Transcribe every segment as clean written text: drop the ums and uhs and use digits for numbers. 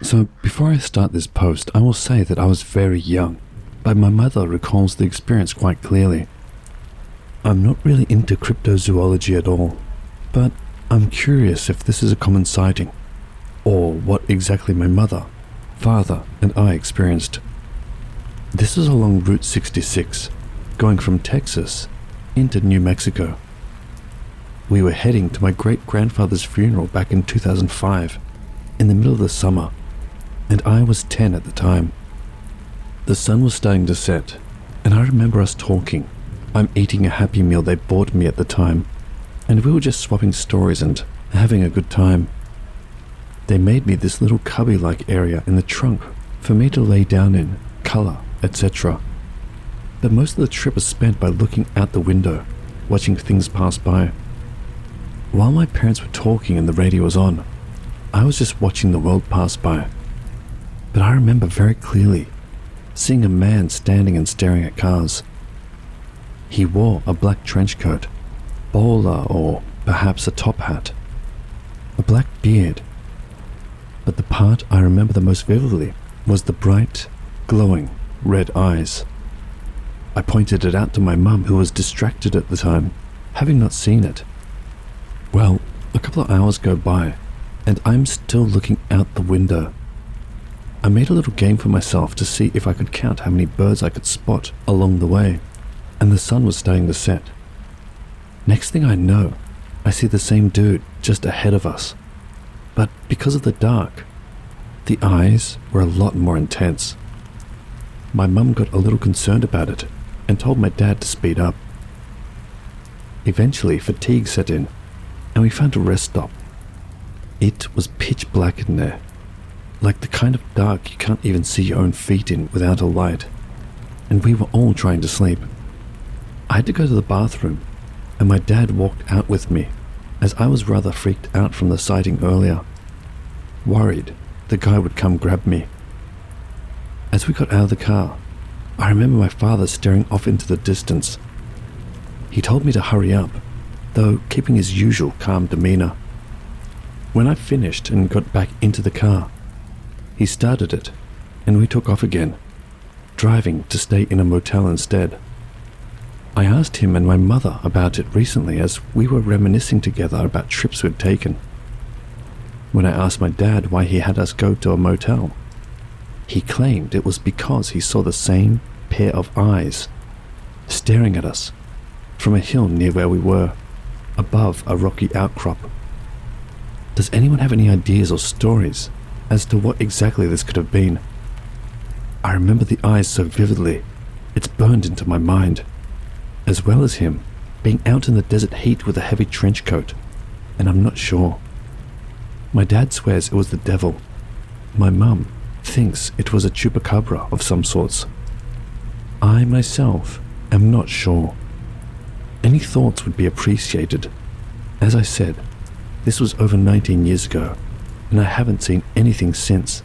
So before I start this post, I will say that I was very young, but my mother recalls the experience quite clearly. I'm not really into cryptozoology at all, but I'm curious if this is a common sighting, or what exactly my mother, father, and I experienced. This is along Route 66, going from Texas into New Mexico. We were heading to my great-grandfather's funeral back in 2005, in the middle of the summer, and I was 10 at the time. The sun was starting to set, and I remember us talking. I'm eating a Happy Meal they bought me at the time, and we were just swapping stories and having a good time. They made me this little cubby-like area in the trunk for me to lay down in, color, etc. But most of the trip was spent by looking out the window, watching things pass by. While my parents were talking and the radio was on, I was just watching the world pass by. But I remember very clearly seeing a man standing and staring at cars. He wore a black trench coat, bowler or perhaps a top hat, a black beard. But the part I remember the most vividly was the bright, glowing red eyes. I pointed it out to my mum, who was distracted at the time, having not seen it. Well, a couple of hours go by, and I'm still looking out the window. I made a little game for myself to see if I could count how many birds I could spot along the way, and the sun was starting to set. Next thing I know, I see the same dude just ahead of us. But because of the dark, the eyes were a lot more intense. My mum got a little concerned about it and told my dad to speed up. Eventually, fatigue set in, and we found a rest stop. It was pitch black in there, like the kind of dark you can't even see your own feet in without a light, and we were all trying to sleep. I had to go to the bathroom, and my dad walked out with me, as I was rather freaked out from the sighting earlier, worried the guy would come grab me. As we got out of the car, I remember my father staring off into the distance. He told me to hurry up, though keeping his usual calm demeanor. When I finished and got back into the car, he started it, and we took off again, driving to stay in a motel instead. I asked him and my mother about it recently as we were reminiscing together about trips we'd taken. When I asked my dad why he had us go to a motel, he claimed it was because he saw the same pair of eyes staring at us from a hill near where we were, above a rocky outcrop. Does anyone have any ideas or stories as to what exactly this could have been? I remember the eyes so vividly, it's burned into my mind, as well as him being out in the desert heat with a heavy trench coat, and I'm not sure. My dad swears it was the devil. My mum thinks it was a chupacabra of some sorts. I myself am not sure. Any thoughts would be appreciated. As I said, this was over 19 years ago, and I haven't seen anything since,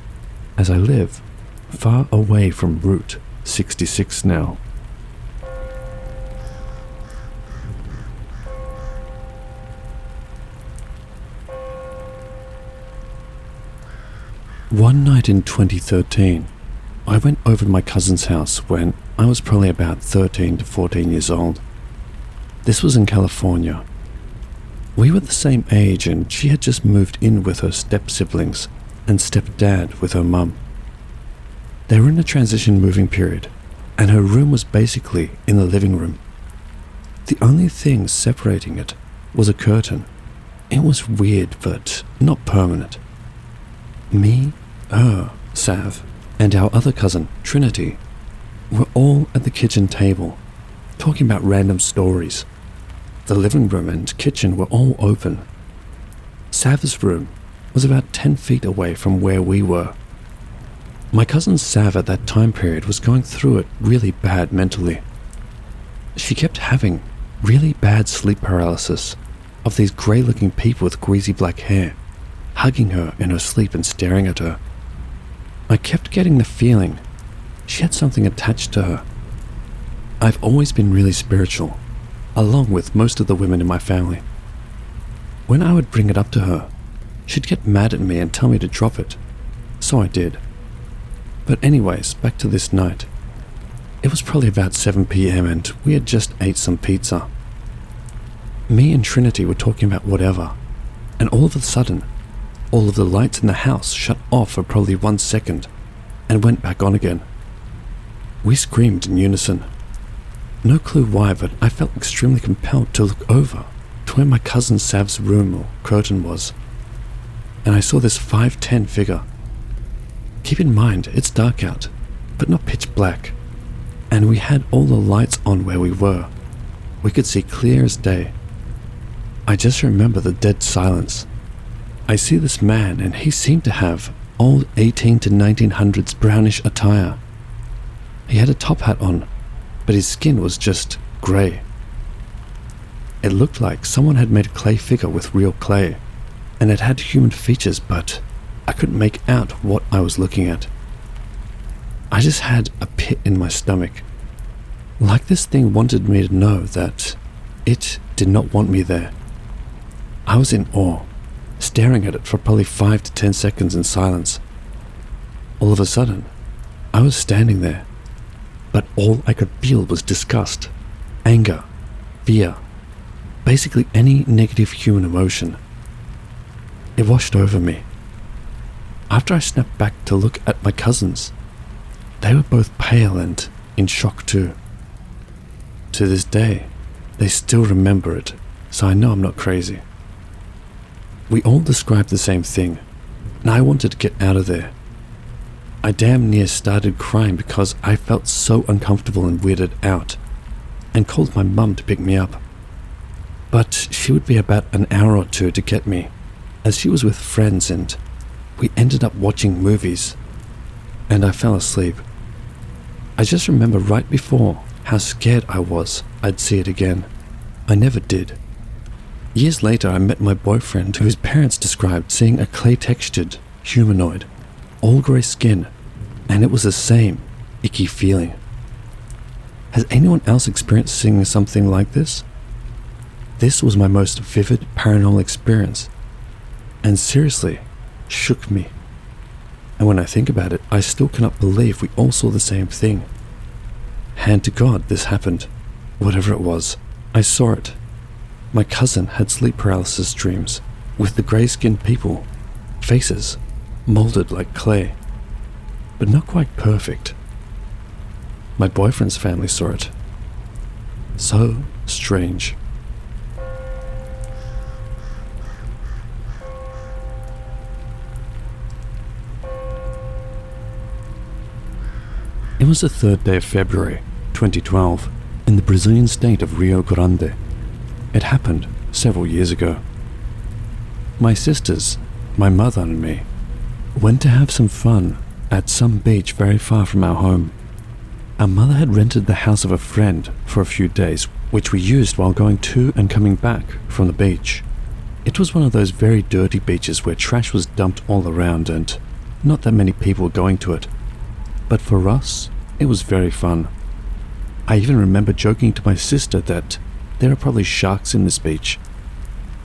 as I live far away from Route 66 now. One night in 2013, I went over to my cousin's house when I was probably about 13 to 14 years old. This was in California. We were the same age, and she had just moved in with her step-siblings and step-dad with her mum. They were in a transition moving period, and her room was basically in the living room. The only thing separating it was a curtain. It was weird, but not permanent. Me, her, Sav, and our other cousin, Trinity, were all at the kitchen table, talking about random stories. The living room and kitchen were all open. Sav's room was about 10 feet away from where we were. My cousin Sav at that time period was going through it really bad mentally. She kept having really bad sleep paralysis of these grey-looking people with greasy black hair, hugging her in her sleep and staring at her. I kept getting the feeling she had something attached to her. I've always been really spiritual, along with most of the women in my family. When I would bring it up to her, she'd get mad at me and tell me to drop it, so I did. But anyways, back to this night. It was probably about 7 p.m. and we had just ate some pizza. Me and Trinity were talking about whatever, and all of a sudden, all of the lights in the house shut off for probably 1 second and went back on again. We screamed in unison. No clue why, but I felt extremely compelled to look over to where my cousin Sav's room or curtain was, and I saw this 5'10" figure. Keep in mind, it's dark out, but not pitch black, and we had all the lights on where we were. We could see clear as day. I just remember the dead silence. I see this man, and he seemed to have old 18 to 1900s brownish attire. He had a top hat on, but his skin was just grey. It looked like someone had made a clay figure with real clay, and it had human features, but I couldn't make out what I was looking at. I just had a pit in my stomach, like this thing wanted me to know that it did not want me there. I was in awe, staring at it for probably 5 to 10 seconds in silence. All of a sudden, I was standing there, but all I could feel was disgust, anger, fear, basically any negative human emotion. It washed over me. After I snapped back to look at my cousins, they were both pale and in shock too. To this day, they still remember it, so I know I'm not crazy. We all described the same thing, and I wanted to get out of there. I damn near started crying because I felt so uncomfortable and weirded out, and called my mum to pick me up. But she would be about an hour or two to get me, as she was with friends, and we ended up watching movies, and I fell asleep. I just remember right before how scared I was I'd see it again. I never did. Years later, I met my boyfriend whose parents described seeing a clay-textured humanoid, all grey skin, and it was the same icky feeling. Has anyone else experienced seeing something like this? This was my most vivid paranormal experience, and seriously shook me. And when I think about it, I still cannot believe we all saw the same thing. Hand to God, this happened. Whatever it was, I saw it. My cousin had sleep paralysis dreams with the grey-skinned people, faces molded like clay, but not quite perfect. My boyfriend's family saw it. So strange. It was the 3rd day of February, 2012, in the Brazilian state of Rio Grande. It happened several years ago. My sisters, my mother and me went to have some fun at some beach very far from our home. Our mother had rented the house of a friend for a few days, which we used while going to and coming back from the beach. It was one of those very dirty beaches where trash was dumped all around and not that many people were going to it. But for us, it was very fun. I even remember joking to my sister that there are probably sharks in this beach.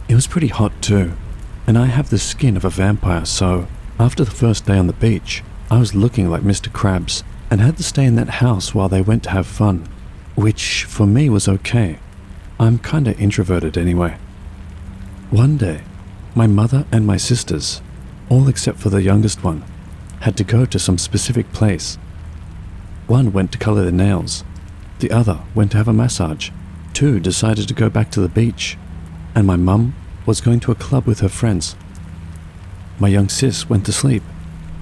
It was pretty hot too, and I have the skin of a vampire, so after the first day on the beach, I was looking like Mr. Krabs and had to stay in that house while they went to have fun, which for me was okay. I'm kinda introverted anyway. One day, my mother and my sisters, all except for the youngest one, had to go to some specific place. One went to color their nails, the other went to have a massage, two decided to go back to the beach, and my mum was going to a club with her friends. My young sis went to sleep,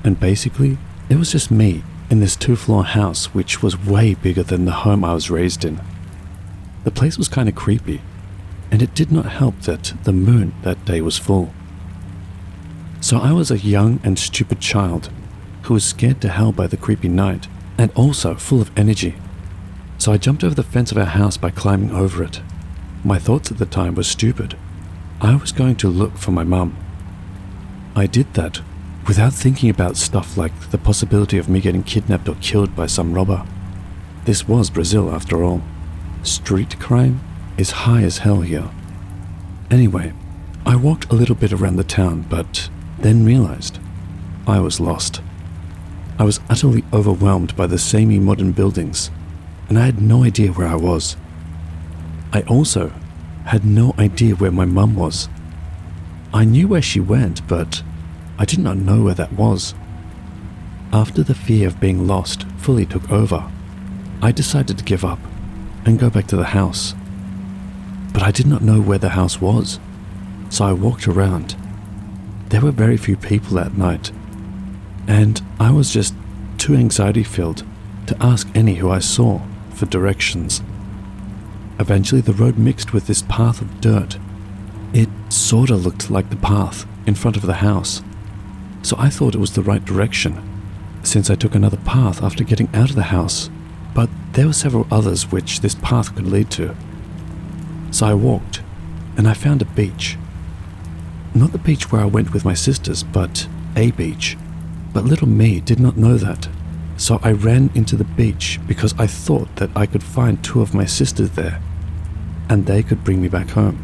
and basically, it was just me in this 2-floor house which was way bigger than the home I was raised in. The place was kind of creepy, and it did not help that the moon that day was full. So I was a young and stupid child who was scared to hell by the creepy night and also full of energy. So I jumped over the fence of our house by climbing over it. My thoughts at the time were stupid. I was going to look for my mum. I did that without thinking about stuff like the possibility of me getting kidnapped or killed by some robber. This was Brazil after all. Street crime is high as hell here. Anyway, I walked a little bit around the town, but then realized I was lost. I was utterly overwhelmed by the samey modern buildings, and I had no idea where I was. I also had no idea where my mum was. I knew where she went, but I did not know where that was. After the fear of being lost fully took over, I decided to give up and go back to the house. But I did not know where the house was, so I walked around. There were very few people that night, and I was just too anxiety-filled to ask any who I saw for directions. Eventually the road mixed with this path of dirt. It sorta looked like the path in front of the house, so I thought it was the right direction, since I took another path after getting out of the house, but there were several others which this path could lead to. So I walked, and I found a beach. Not the beach where I went with my sisters, but a beach. But little me did not know that, so I ran into the beach because I thought that I could find two of my sisters there, and they could bring me back home.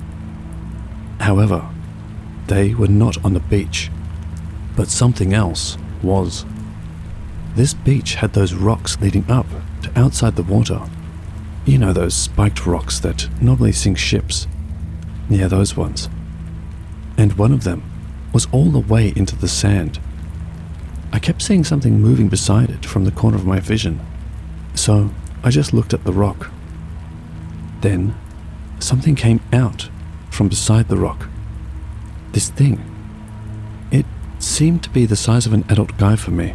However, they were not on the beach, but something else was. This beach had those rocks leading up to outside the water. You know, those spiked rocks that normally sink ships. Yeah, those ones. And one of them was all the way into the sand. I kept seeing something moving beside it from the corner of my vision, so I just looked at the rock. Then, something came out from beside the rock. This thing. It seemed to be the size of an adult guy for me.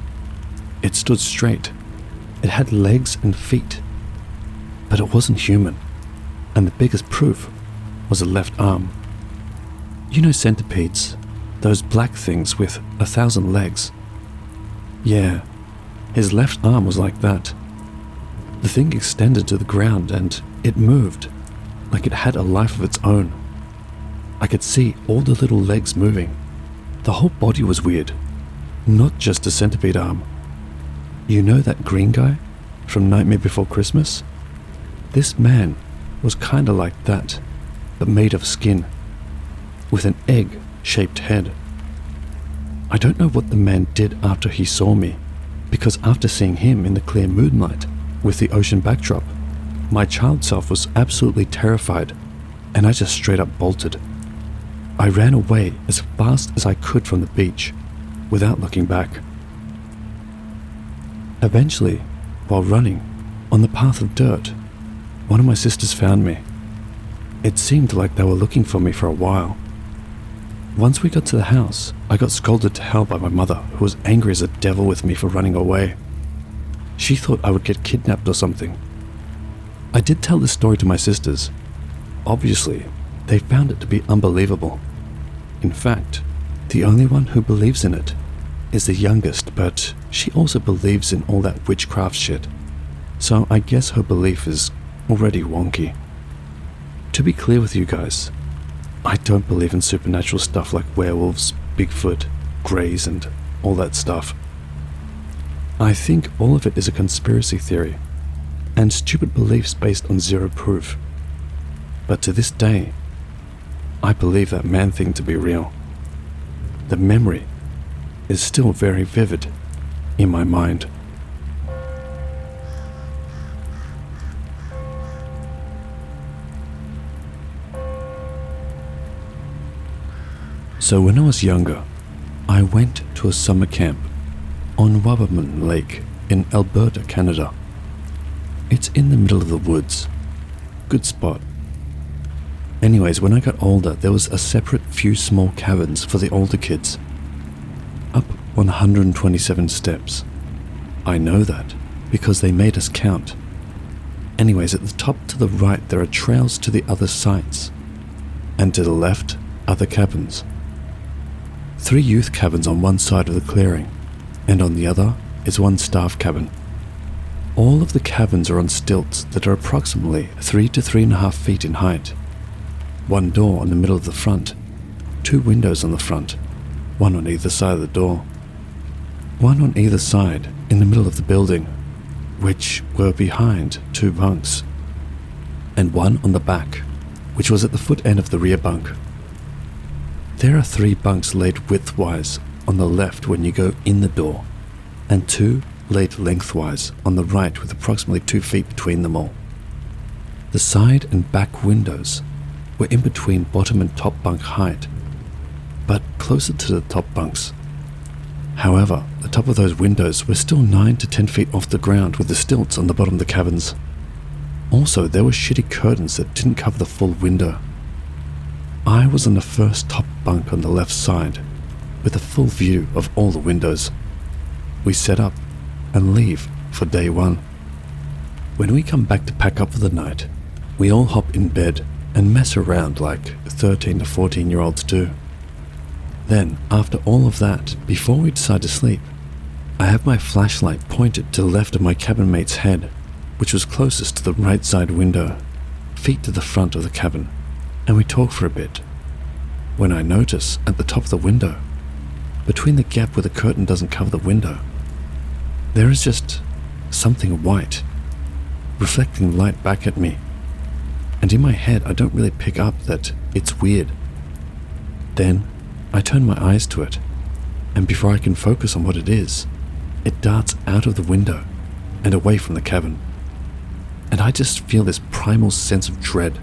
It stood straight. It had legs and feet, but it wasn't human, and the biggest proof was a left arm. You know centipedes, those black things with 1,000 legs? Yeah, his left arm was like that. The thing extended to the ground and it moved, like it had a life of its own. I could see all the little legs moving. The whole body was weird, not just a centipede arm. You know that green guy from Nightmare Before Christmas? This man was kinda like that, but made of skin, with an egg-shaped head. I don't know what the man did after he saw me, because after seeing him in the clear moonlight with the ocean backdrop, my child self was absolutely terrified, and I just straight up bolted. I ran away as fast as I could from the beach, without looking back. Eventually, while running on the path of dirt, one of my sisters found me. It seemed like they were looking for me for a while. Once we got to the house, I got scolded to hell by my mother, who was angry as a devil with me for running away. She thought I would get kidnapped or something. I did tell this story to my sisters. Obviously, they found it to be unbelievable. In fact, the only one who believes in it is the youngest, but she also believes in all that witchcraft shit. So I guess her belief is already wonky. To be clear with you guys, I don't believe in supernatural stuff like werewolves, Bigfoot, greys, and all that stuff. I think all of it is a conspiracy theory, and stupid beliefs based on zero proof. But to this day, I believe that man thing to be real. The memory is still very vivid in my mind. So when I was younger, I went to a summer camp on Wabamun Lake in Alberta, Canada. It's in the middle of the woods. Good spot. Anyways, when I got older, there was a separate few small cabins for the older kids. Up 127 steps. I know that because they made us count. Anyways, at the top to the right there are trails to the other sites, and to the left are the cabins. 3 youth cabins on one side of the clearing, and on the other is one staff cabin. All of the cabins are on stilts that are approximately 3 to 3.5 feet in height. 1 door on the middle of the front, 2 windows on the front, 1 on either side of the door. 1 on either side in the middle of the building, which were behind 2 bunks, and 1 on the back, which was at the foot end of the rear bunk. There are 3 bunks laid widthwise on the left when you go in the door, and 2 laid lengthwise on the right with approximately 2 feet between them all. The side and back windows were in between bottom and top bunk height, but closer to the top bunks. However, the top of those windows were still 9 to 10 feet off the ground with the stilts on the bottom of the cabins. Also, there were shitty curtains that didn't cover the full window. I was on the first top bunk on the left side, with a full view of all the windows. We set up and leave for day one. When we come back to pack up for the night, we all hop in bed and mess around like 13 to 14-year-olds do. Then, after all of that, before we decide to sleep, I have my flashlight pointed to the left of my cabin mate's head, which was closest to the right side window, feet to the front of the cabin, and we talk for a bit. When I notice at the top of the window, between the gap where the curtain doesn't cover the window, there is just something white, reflecting light back at me. And in my head, I don't really pick up that it's weird. Then, I turn my eyes to it, and before I can focus on what it is, it darts out of the window and away from the cabin. And I just feel this primal sense of dread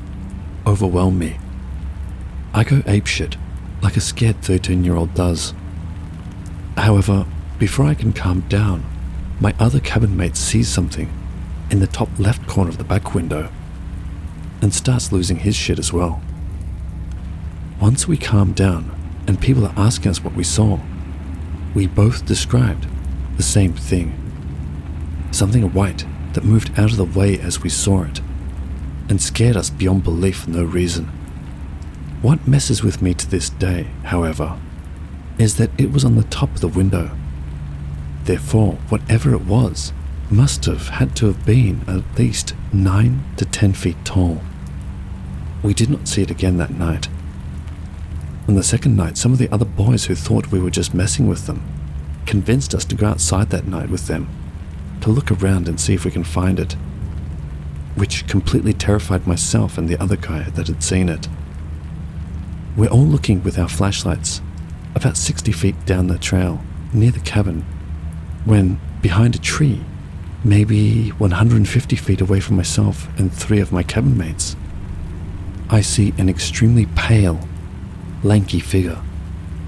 overwhelm me. I go apeshit, like a scared 13-year-old does. However, before I can calm down, my other cabin mate sees something in the top left corner of the back window and starts losing his shit as well. Once we calm down and people are asking us what we saw, we both described the same thing. Something white that moved out of the way as we saw it and scared us beyond belief for no reason. What messes with me to this day, however, is that it was on the top of the window. Therefore, whatever it was must have had to have been at least 9 to 10 feet tall. We did not see it again that night. On the second night, some of the other boys who thought we were just messing with them convinced us to go outside that night with them to look around and see if we can find it, which completely terrified myself and the other guy that had seen it. We're all looking with our flashlights about 60 feet down the trail near the cabin when, behind a tree, maybe 150 feet away from myself and 3 of my cabin mates, I see an extremely pale, lanky figure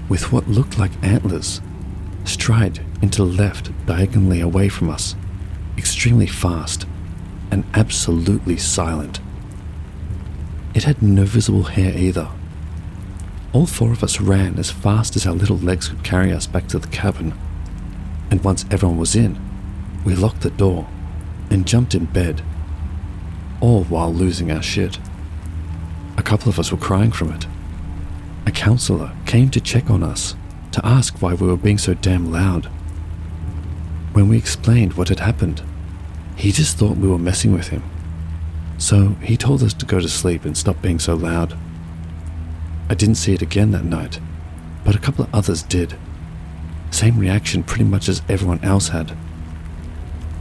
with what looked like antlers stride into the left diagonally away from us, extremely fast and absolutely silent. It had no visible hair either. All 4 of us ran as fast as our little legs could carry us back to the cabin, and once everyone was in, we locked the door and jumped in bed, all while losing our shit. A couple of us were crying from it. A counselor came to check on us to ask why we were being so damn loud. When we explained what had happened, he just thought we were messing with him. So he told us to go to sleep and stop being so loud. I didn't see it again that night, but a couple of others did. Same reaction pretty much as everyone else had.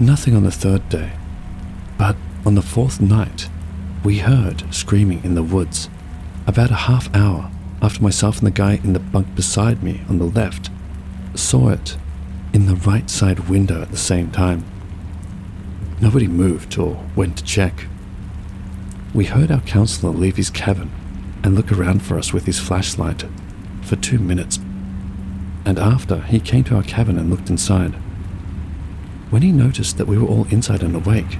Nothing on the 3rd day, but on the 4th night, we heard screaming in the woods about a half hour after myself and the guy in the bunk beside me on the left saw it in the right side window at the same time. Nobody moved or went to check. We heard our counselor leave his cabin and look around for us with his flashlight for 2 minutes, and after he came to our cabin and looked inside. When he noticed that we were all inside and awake,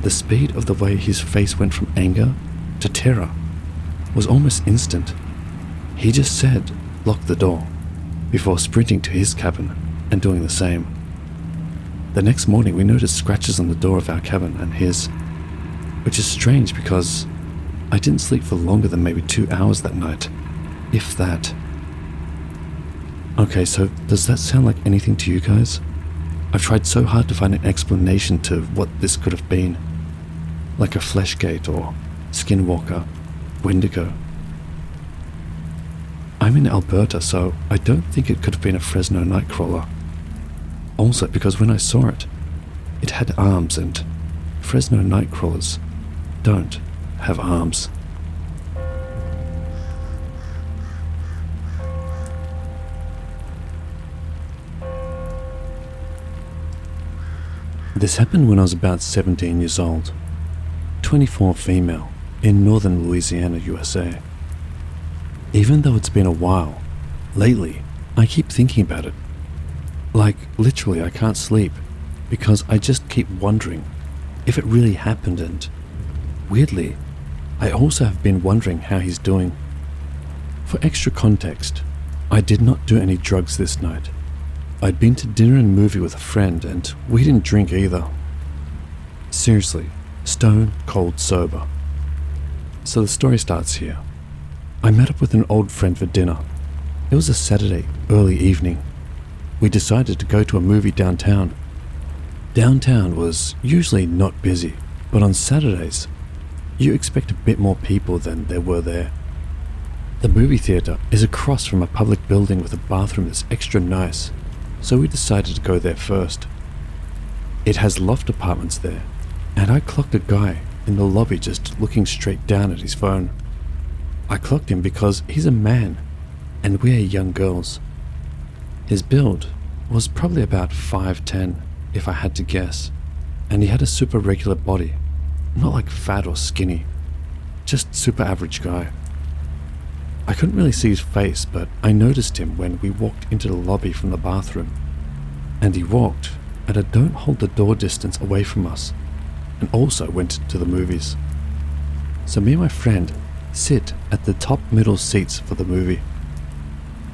the speed of the way his face went from anger to terror was almost instant. He just said, "Lock the door," before sprinting to his cabin and doing the same. The next morning we noticed scratches on the door of our cabin and his, which is strange because I didn't sleep for longer than maybe 2 hours that night, if that. Okay, so does that sound like anything to you guys? I've tried so hard to find an explanation to what this could have been, like a fleshgate or skinwalker, wendigo. I'm in Alberta, so I don't think it could have been a Fresno nightcrawler. Also, because when I saw it, it had arms, and Fresno nightcrawlers don't have arms. This happened when I was about 17 years old, 24 female, in northern Louisiana, USA. Even though it's been a while, lately, I keep thinking about it. Like, literally, I can't sleep, because I just keep wondering if it really happened, and weirdly, I also have been wondering how he's doing. For extra context, I did not do any drugs this night. I'd been to dinner and movie with a friend, and we didn't drink either. Seriously, stone cold sober. So the story starts here. I met up with an old friend for dinner. It was a Saturday, early evening. We decided to go to a movie downtown. Downtown was usually not busy, but on Saturdays, you expect a bit more people than there were there. The movie theater is across from a public building with a bathroom that's extra nice, so we decided to go there first. It has loft apartments there, and I clocked a guy in the lobby just looking straight down at his phone. I clocked him because he's a man, and we're young girls. His build was probably about 5'10", if I had to guess, and he had a super regular body, not like fat or skinny, just super average guy. I couldn't really see his face, but I noticed him when we walked into the lobby from the bathroom, and he walked at a don't hold the door distance away from us, and also went to the movies. So me and my friend sit at the top middle seats for the movie.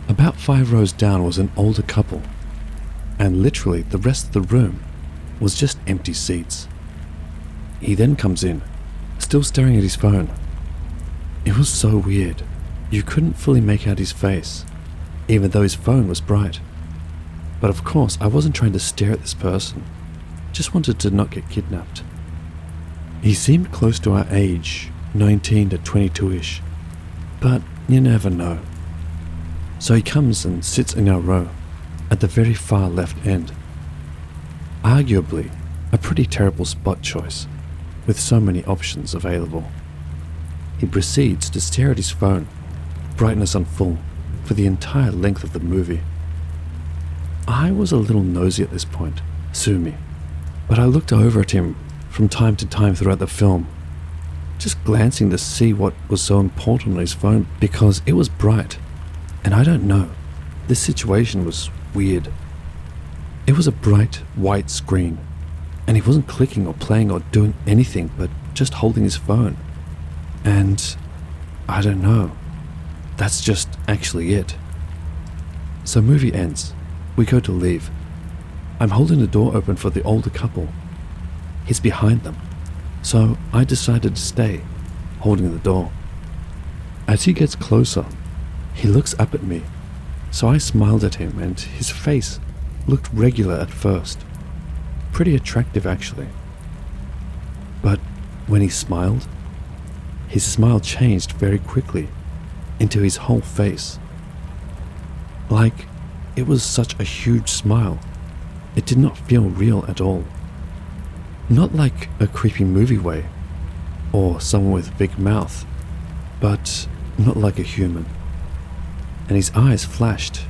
About 5 rows down was an older couple, and literally the rest of the room was just empty seats. He then comes in, still staring at his phone. It was so weird. You couldn't fully make out his face, even though his phone was bright. But of course, I wasn't trying to stare at this person, just wanted to not get kidnapped. He seemed close to our age, 19 to 22-ish, but you never know. So he comes and sits in our row, at the very far left end. Arguably, a pretty terrible spot choice, with so many options available. He proceeds to stare at his phone, brightness on full, for the entire length of the movie. I was a little nosy at this point, sue me, but I looked over at him from time to time throughout the film, just glancing to see what was so important on his phone because it was bright, and I don't know, this situation was weird. It was a bright white screen, and he wasn't clicking or playing or doing anything but just holding his phone. And I don't know, that's just actually it. So movie ends, we go to leave. I'm holding the door open for the older couple. He's behind them, so I decided to stay, holding the door. As he gets closer, he looks up at me, so I smiled at him and his face looked regular at first. Pretty attractive actually. But when he smiled, his smile changed very quickly into his whole face. Like, it was such a huge smile. It did not feel real at all. Not like a creepy movie way, or someone with a big mouth, but not like a human. And his eyes flashed.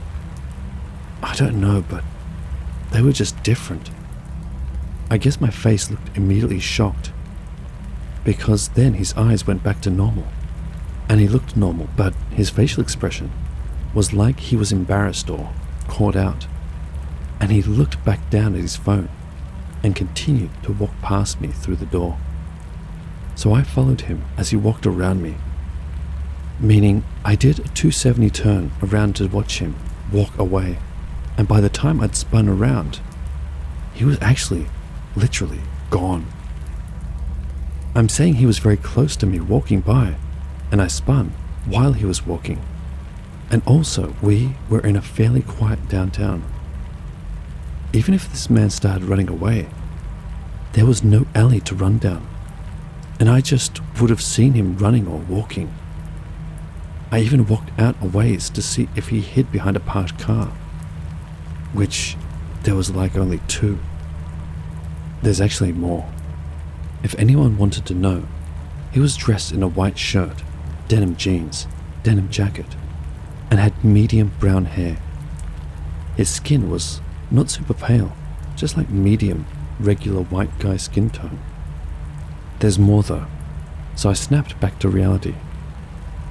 I don't know, but they were just different. I guess my face looked immediately shocked, because then his eyes went back to normal, and he looked normal, but his facial expression was like he was embarrassed or caught out, and he looked back down at his phone and continued to walk past me through the door. So I followed him as he walked around me, meaning I did a 270 turn around to watch him walk away, and by the time I'd spun around, he was actually literally gone. I'm saying he was very close to me walking by, and I spun while he was walking. And also, we were in a fairly quiet downtown. Even if this man started running away, there was no alley to run down, and I just would have seen him running or walking. I even walked out a ways to see if he hid behind a parked car, which there was like only 2. There's actually more. If anyone wanted to know, he was dressed in a white shirt, denim jeans, denim jacket, and had medium brown hair. His skin was not super pale, just like medium, regular white guy skin tone. There's more though, so I snapped back to reality,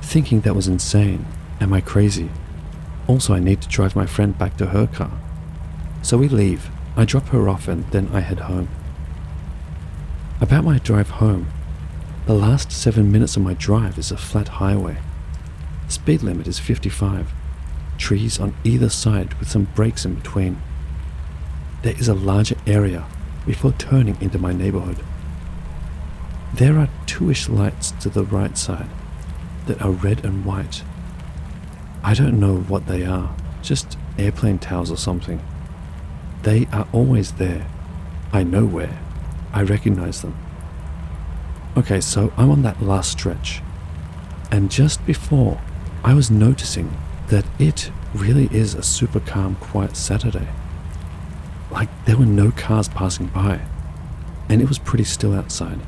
thinking that was insane. Am I crazy? Also, I need to drive my friend back to her car. So we leave, I drop her off and then I head home. About my drive home, the last 7 minutes of my drive is a flat highway. Speed limit is 55, trees on either side with some breaks in between. There is a larger area before turning into my neighborhood. There are 2-ish lights to the right side that are red and white. I don't know what they are, just airplane towers or something. They are always there. I know where. I recognize them. Okay, so I'm on that last stretch, and just before I was noticing that it really is a super calm, quiet Saturday. Like there were no cars passing by, and it was pretty still outside.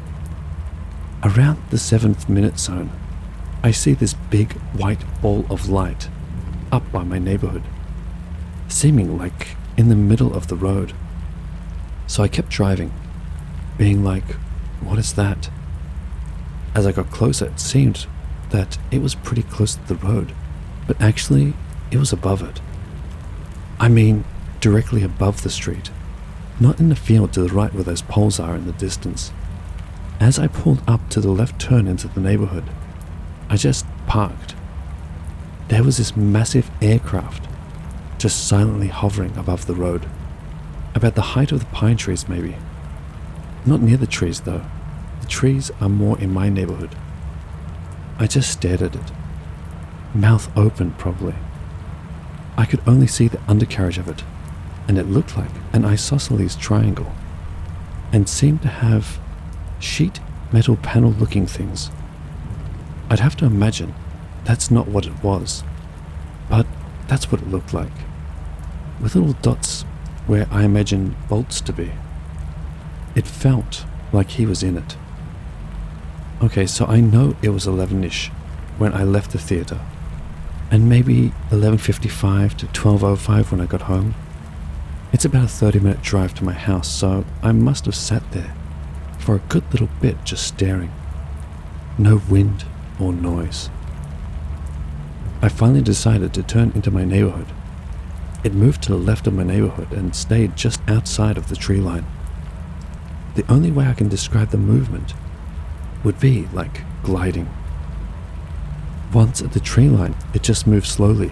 Around the 7th minute zone, I see this big white ball of light up by my neighborhood, seeming like in the middle of the road. So I kept driving, being like, what is that? As I got closer, it seemed that it was pretty close to the road, but actually it was above it. I mean, directly above the street, not in the field to the right where those poles are in the distance. As I pulled up to the left turn into the neighborhood, I just parked. There was this massive aircraft just silently hovering above the road, about the height of the pine trees maybe. Not near the trees though. The trees are more in my neighborhood. I just stared at it, mouth open probably. I could only see the undercarriage of it, and it looked like an isosceles triangle, and seemed to have sheet metal panel looking things. I'd have to imagine that's not what it was, but that's what it looked like, with little dots where I imagined bolts to be. It felt like he was in it. Okay, so I know it was 11-ish when I left the theater, and maybe 11:55 to 12:05 when I got home. It's about a 30-minute drive to my house, so I must have sat there for a good little bit just staring. No wind or noise. I finally decided to turn into my neighborhood. It moved to the left of my neighborhood and stayed just outside of the tree line. The only way I can describe the movement would be like gliding. Once at the tree line, it just moved slowly,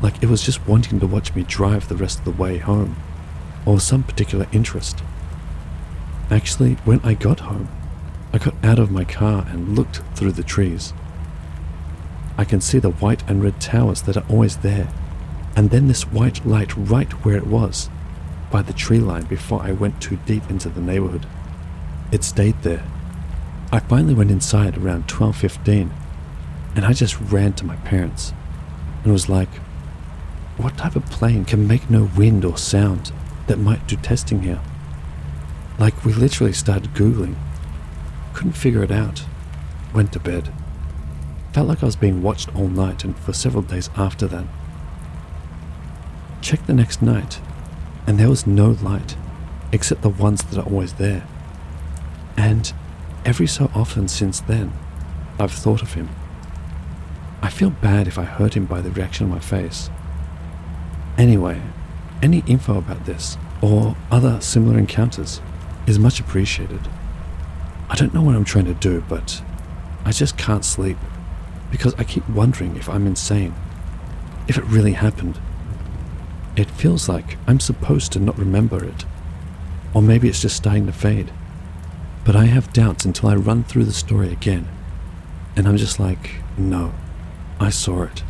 like it was just wanting to watch me drive the rest of the way home, or some particular interest. Actually, when I got home, I got out of my car and looked through the trees. I can see the white and red towers that are always there, and then this white light right where it was, by the tree line before I went too deep into the neighborhood. It stayed there. I finally went inside around 12:15, and I just ran to my parents and was like, what type of plane can make no wind or sound that might do testing here? Like, we literally started Googling. Couldn't figure it out. Went to bed. Felt like I was being watched all night and for several days after that. Checked the next night, and there was no light, except the ones that are always there. And every so often since then, I've thought of him. I feel bad if I hurt him by the reaction on my face. Anyway, any info about this, or other similar encounters, is much appreciated. I don't know what I'm trying to do, but I just can't sleep, because I keep wondering if I'm insane, if it really happened. It feels like I'm supposed to not remember it, or maybe it's just starting to fade. But I have doubts until I run through the story again, and I'm just like, no, I saw it.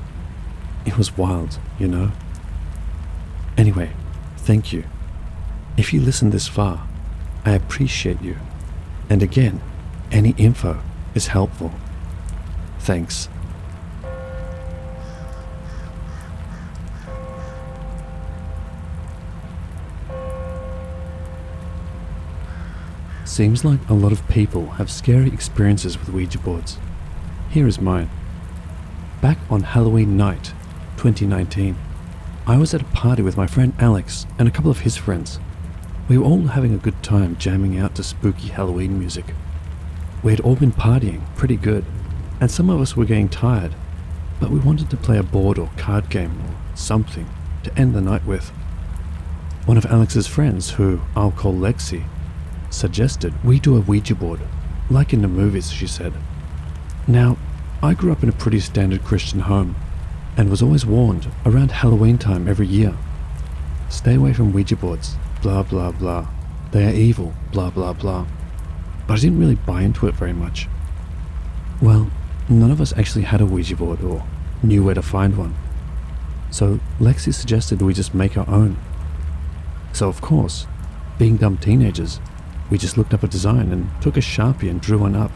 It was wild, you know? Anyway, thank you. If you listen this far, I appreciate you. And again, any info is helpful. Thanks. Seems like a lot of people have scary experiences with Ouija boards. Here is mine. Back on Halloween night, 2019, I was at a party with my friend Alex and a couple of his friends. We were all having a good time jamming out to spooky Halloween music. We had all been partying pretty good, and some of us were getting tired, but we wanted to play a board or card game or something to end the night with. One of Alex's friends, who I'll call Lexi, suggested we do a Ouija board, like in the movies, she said. Now, I grew up in a pretty standard Christian home, and was always warned around Halloween time every year. Stay away from Ouija boards, blah blah blah. They are evil, blah blah blah. But I didn't really buy into it very much. Well, none of us actually had a Ouija board or knew where to find one. So Lexi suggested we just make our own. So of course, being dumb teenagers, we just looked up a design and took a Sharpie and drew one up.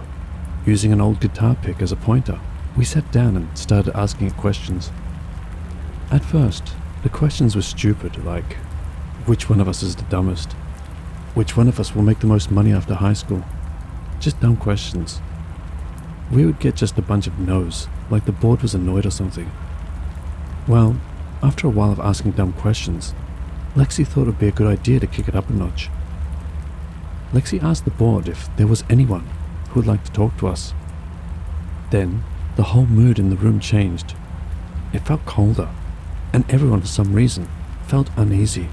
Using an old guitar pick as a pointer, we sat down and started asking it questions. At first, the questions were stupid, like, which one of us is the dumbest? Which one of us will make the most money after high school? Just dumb questions. We would get just a bunch of no's, like the board was annoyed or something. Well, after a while of asking dumb questions, Lexi thought it would be a good idea to kick it up a notch. Lexi asked the board if there was anyone who would like to talk to us. Then, the whole mood in the room changed. It felt colder, and everyone for some reason felt uneasy.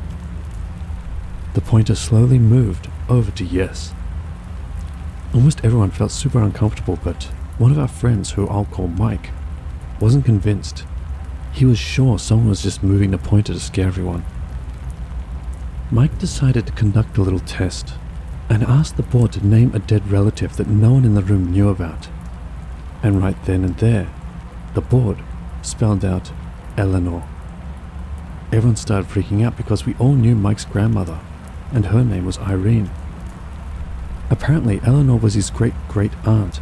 The pointer slowly moved over to yes. Almost everyone felt super uncomfortable, but one of our friends, who I'll call Mike, wasn't convinced. He was sure someone was just moving the pointer to scare everyone. Mike decided to conduct a little test and asked the board to name a dead relative that no one in the room knew about. And right then and there, the board spelled out Eleanor. Everyone started freaking out because we all knew Mike's grandmother, and her name was Irene. Apparently, Eleanor was his great-great-aunt,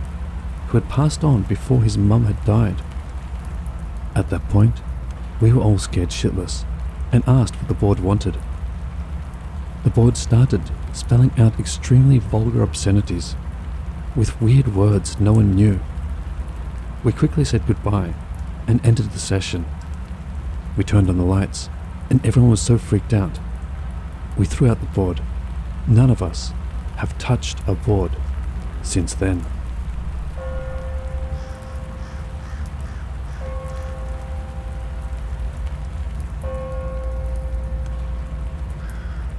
who had passed on before his mum had died. At that point, we were all scared shitless, and asked what the board wanted. The board started spelling out extremely vulgar obscenities, with weird words no one knew. We quickly said goodbye, and entered the session. We turned on the lights, and everyone was so freaked out. We threw out the board. None of us have touched a board since then.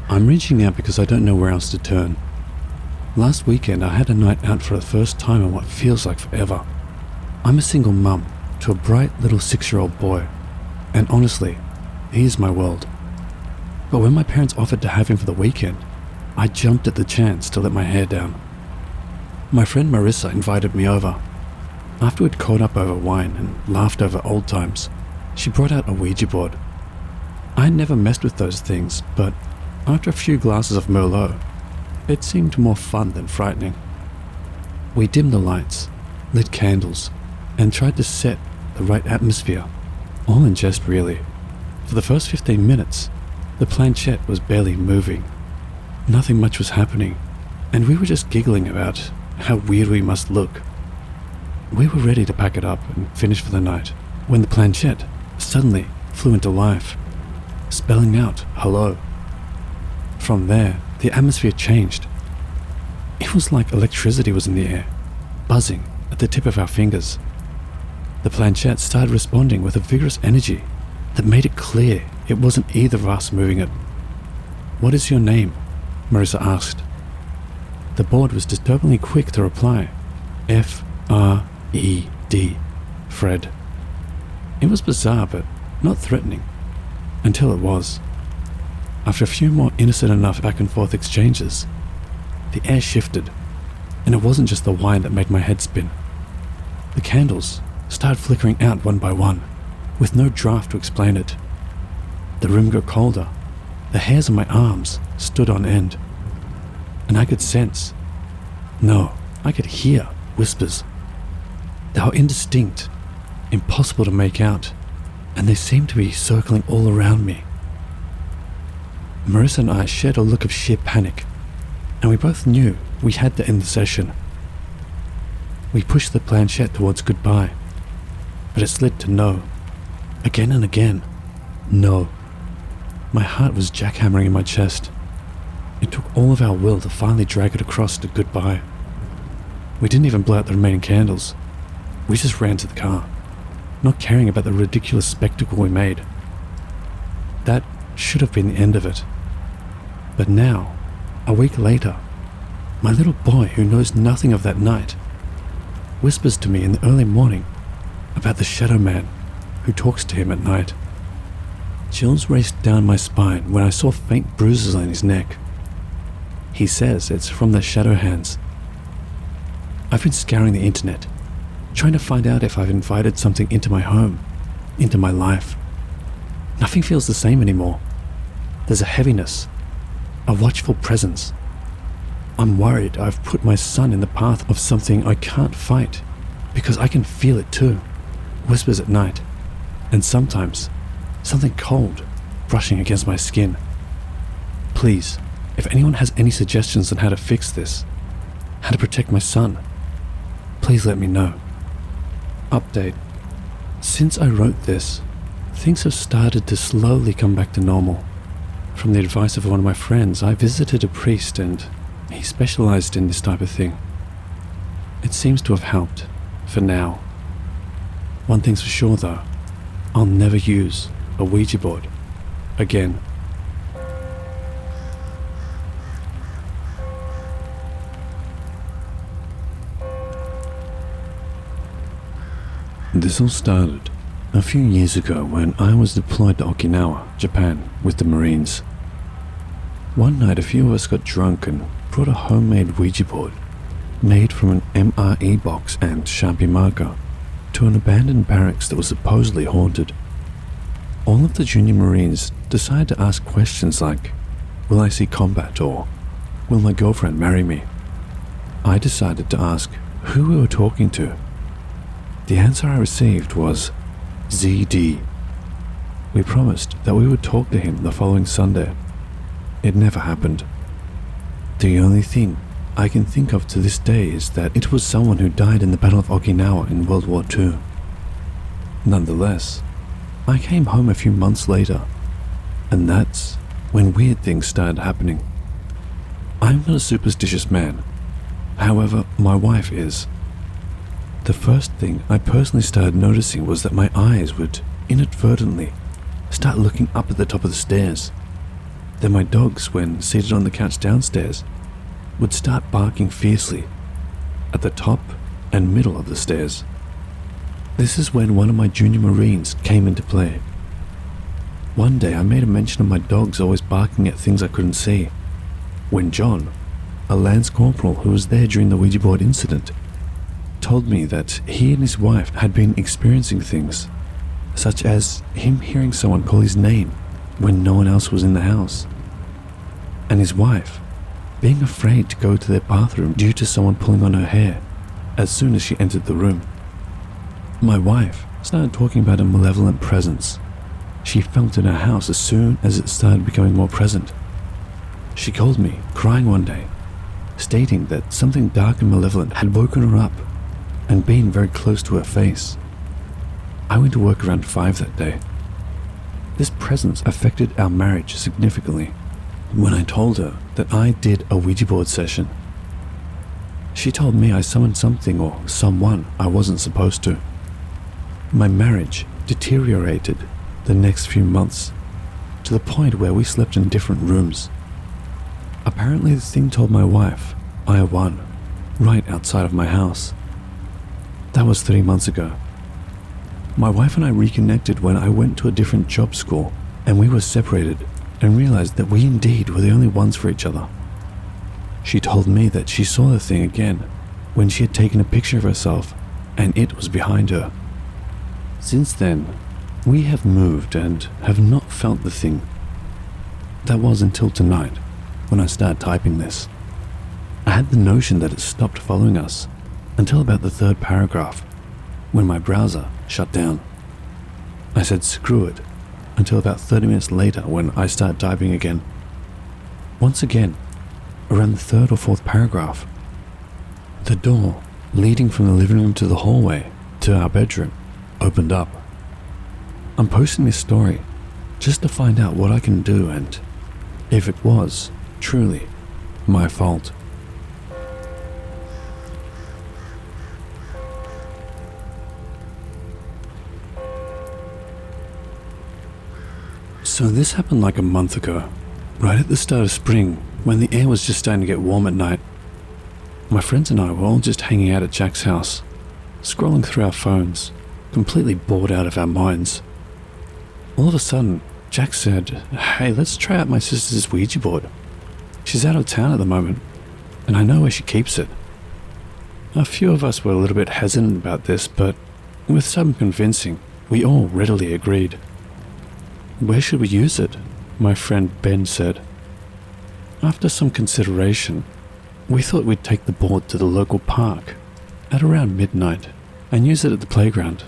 I'm reaching out because I don't know where else to turn. Last weekend I had a night out for the first time in what feels like forever. I'm a single mum to a bright little 6-year-old boy, and honestly, he is my world. But when my parents offered to have him for the weekend, I jumped at the chance to let my hair down. My friend Marissa invited me over. After we'd caught up over wine and laughed over old times, she brought out a Ouija board. I had never messed with those things, but after a few glasses of Merlot, it seemed more fun than frightening. We dimmed the lights, lit candles, and tried to set the right atmosphere, all in jest really. For the first 15 minutes, the planchette was barely moving. Nothing much was happening, and we were just giggling about how weird we must look. We were ready to pack it up and finish for the night, when the planchette suddenly flew into life, spelling out hello. From there, the atmosphere changed. It was like electricity was in the air, buzzing at the tip of our fingers. The planchette started responding with a vigorous energy that made it clear it wasn't either of us moving it. "What is your name?" Marissa asked. The board was disturbingly quick to reply, F-R-E-D, Fred. It was bizarre, but not threatening, until it was. After a few more innocent enough back and forth exchanges, the air shifted, and it wasn't just the wine that made my head spin. The candles started flickering out one by one, with no draft to explain it. The room got colder. The hairs on my arms stood on end, and I could sense, no, I could hear whispers. They were indistinct, impossible to make out, and they seemed to be circling all around me. Marissa and I shared a look of sheer panic, and we both knew we had to end the session. We pushed the planchette towards goodbye, but it slid to no. Again and again, no. My heart was jackhammering in my chest. It took all of our will to finally drag it across to goodbye. We didn't even blow out the remaining candles. We just ran to the car, not caring about the ridiculous spectacle we made. That should have been the end of it. But now, a week later, my little boy who knows nothing of that night whispers to me in the early morning about the shadow man who talks to him at night. Chills raced down my spine when I saw faint bruises on his neck. He says it's from the shadow hands. I've been scouring the internet, trying to find out if I've invited something into my home, into my life. Nothing feels the same anymore. There's a heaviness, a watchful presence. I'm worried I've put my son in the path of something I can't fight, because I can feel it too. Whispers at night, and sometimes something cold brushing against my skin. Please, if anyone has any suggestions on how to fix this, how to protect my son, please let me know. Update. Since I wrote this, things have started to slowly come back to normal. From the advice of one of my friends, I visited a priest and he specialized in this type of thing. It seems to have helped, for now. One thing's for sure though, I'll never use a Ouija board again. This all started a few years ago when I was deployed to Okinawa, Japan, with the Marines. One night a few of us got drunk and brought a homemade Ouija board, made from an MRE box and Sharpie marker, to an abandoned barracks that was supposedly haunted. All of the junior Marines decided to ask questions like, will I see combat, or will my girlfriend marry me? I decided to ask who we were talking to. The answer I received was ZD. We promised that we would talk to him the following Sunday. It never happened. The only thing I can think of to this day is that it was someone who died in the Battle of Okinawa in World War II. Nonetheless, I came home a few months later, and that's when weird things started happening. I'm not a superstitious man, however, my wife is. The first thing I personally started noticing was that my eyes would inadvertently start looking up at the top of the stairs. Then my dogs, when seated on the couch downstairs, would start barking fiercely at the top and middle of the stairs. This is when one of my junior Marines came into play. One day I made a mention of my dogs always barking at things I couldn't see, when John, a Lance Corporal who was there during the Ouija board incident, told me that he and his wife had been experiencing things, such as him hearing someone call his name when no one else was in the house, and his wife being afraid to go to their bathroom due to someone pulling on her hair as soon as she entered the room. My wife started talking about a malevolent presence she felt in her house as soon as it started becoming more present. She called me, crying one day, stating that something dark and malevolent had woken her up and been very close to her face. I went to work around 5 that day. This presence affected our marriage significantly when I told her that I did a Ouija board session. She told me I summoned something or someone I wasn't supposed to. My marriage deteriorated the next few months to the point where we slept in different rooms. Apparently the thing told my wife I won right outside of my house. That was 3 months ago. My wife and I reconnected when I went to a different job school, and we were separated and realized that we indeed were the only ones for each other. She told me that she saw the thing again when she had taken a picture of herself and it was behind her. Since then, we have moved and have not felt the thing. That was until tonight when I started typing this. I had the notion that it stopped following us until about the 3rd paragraph, when my browser shut down. I said screw it until about 30 minutes later when I started typing again. Once again, around the 3rd or 4th paragraph, the door leading from the living room to the hallway to our bedroom opened up. I'm posting this story just to find out what I can do and if it was truly My fault. So this happened like a month ago, right at the start of spring, when the air was just starting to get warm at night. My friends and I were all just hanging out at Jack's house, scrolling through our phones, completely bored out of our minds. All of a sudden, Jack said, "Hey, let's try out my sister's Ouija board. She's out of town at the moment, and I know where she keeps it." A few of us were a little bit hesitant about this, but with some convincing, we all readily agreed. "Where should we use it?" my friend Ben said. After some consideration, we thought we'd take the board to the local park at around midnight and use it at the playground,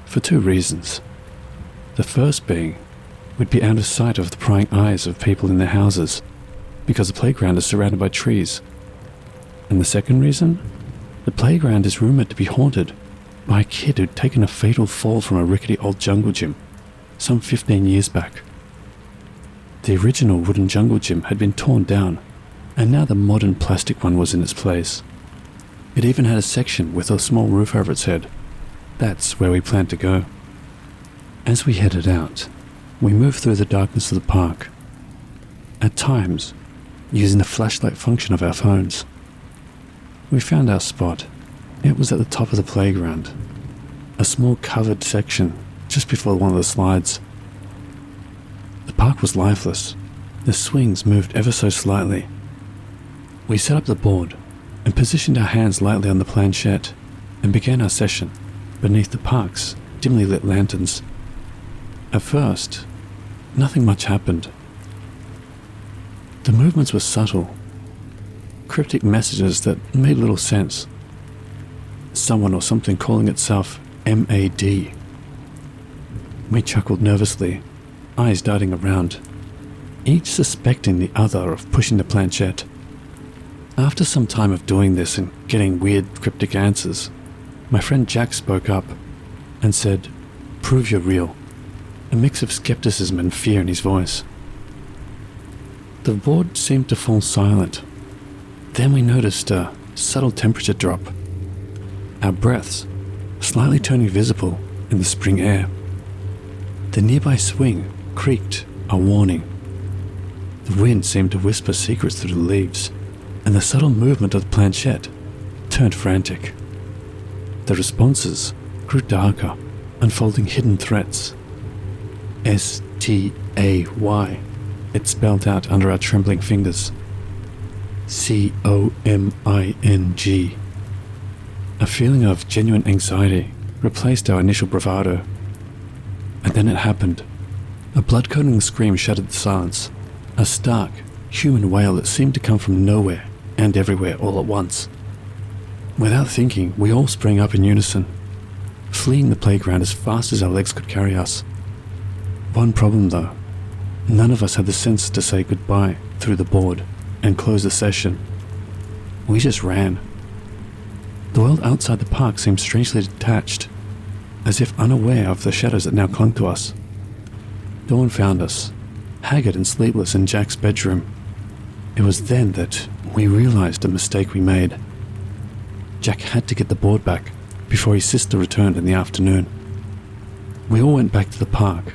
for two reasons. The first being, we'd be out of sight of the prying eyes of people in their houses, because the playground is surrounded by trees. And the second reason? The playground is rumored to be haunted by a kid who'd taken a fatal fall from a rickety old jungle gym some 15 years back. The original wooden jungle gym had been torn down, and now the modern plastic one was in its place. It even had a section with a small roof over its head. That's where we planned to go. As we headed out, we moved through the darkness of the park, at times using the flashlight function of our phones. We found our spot. It was at the top of the playground, a small covered section just before one of the slides. The park was lifeless. The swings moved ever so slightly. We set up the board and positioned our hands lightly on the planchette and began our session beneath the park's dimly lit lanterns. At first, nothing much happened. The movements were subtle, cryptic messages that made little sense. Someone or something calling itself MAD. We chuckled nervously, eyes darting around, each suspecting the other of pushing the planchette. After some time of doing this and getting weird cryptic answers, my friend Jack spoke up and said, "Prove you're real," a mix of skepticism and fear in his voice. The board seemed to fall silent. Then we noticed a subtle temperature drop, our breaths slightly turning visible in the spring air. The nearby swing creaked a warning. The wind seemed to whisper secrets through the leaves, and the subtle movement of the planchette turned frantic. The responses grew darker, unfolding hidden threats. STAY, it spelled out under our trembling fingers. COMING. A feeling of genuine anxiety replaced our initial bravado. And then it happened. A blood-curdling scream shattered the silence. A stark, human wail that seemed to come from nowhere and everywhere all at once. Without thinking, we all sprang up in unison, fleeing the playground as fast as our legs could carry us. One problem though, none of us had the sense to say goodbye through the board and close the session. We just ran. The world outside the park seemed strangely detached, as if unaware of the shadows that now clung to us. Dawn found us, haggard and sleepless in Jack's bedroom. It was then that we realized the mistake we made. Jack had to get the board back before his sister returned in the afternoon. We all went back to the park,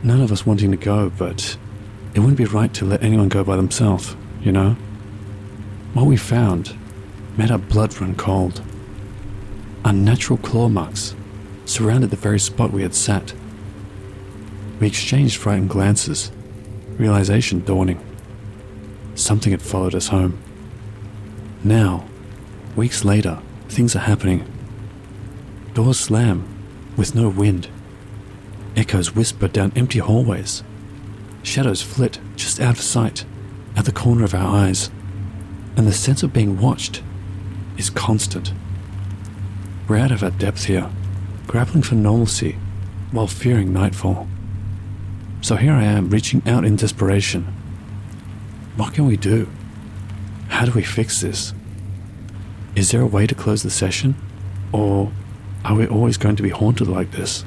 none of us wanting to go, but it wouldn't be right to let anyone go by themselves, you know? What we found made our blood run cold. Unnatural claw marks surrounded the very spot we had sat. We exchanged frightened glances, realization dawning. Something had followed us home. Now, weeks later, things are happening. Doors slam, with no wind. Echoes whisper down empty hallways. Shadows flit just out of sight, at the corner of our eyes. And the sense of being watched is constant. We're out of our depth here, grappling for normalcy while fearing nightfall. So here I am, reaching out in desperation. What can we do? How do we fix this? Is there a way to close the session? Or are we always going to be haunted like this?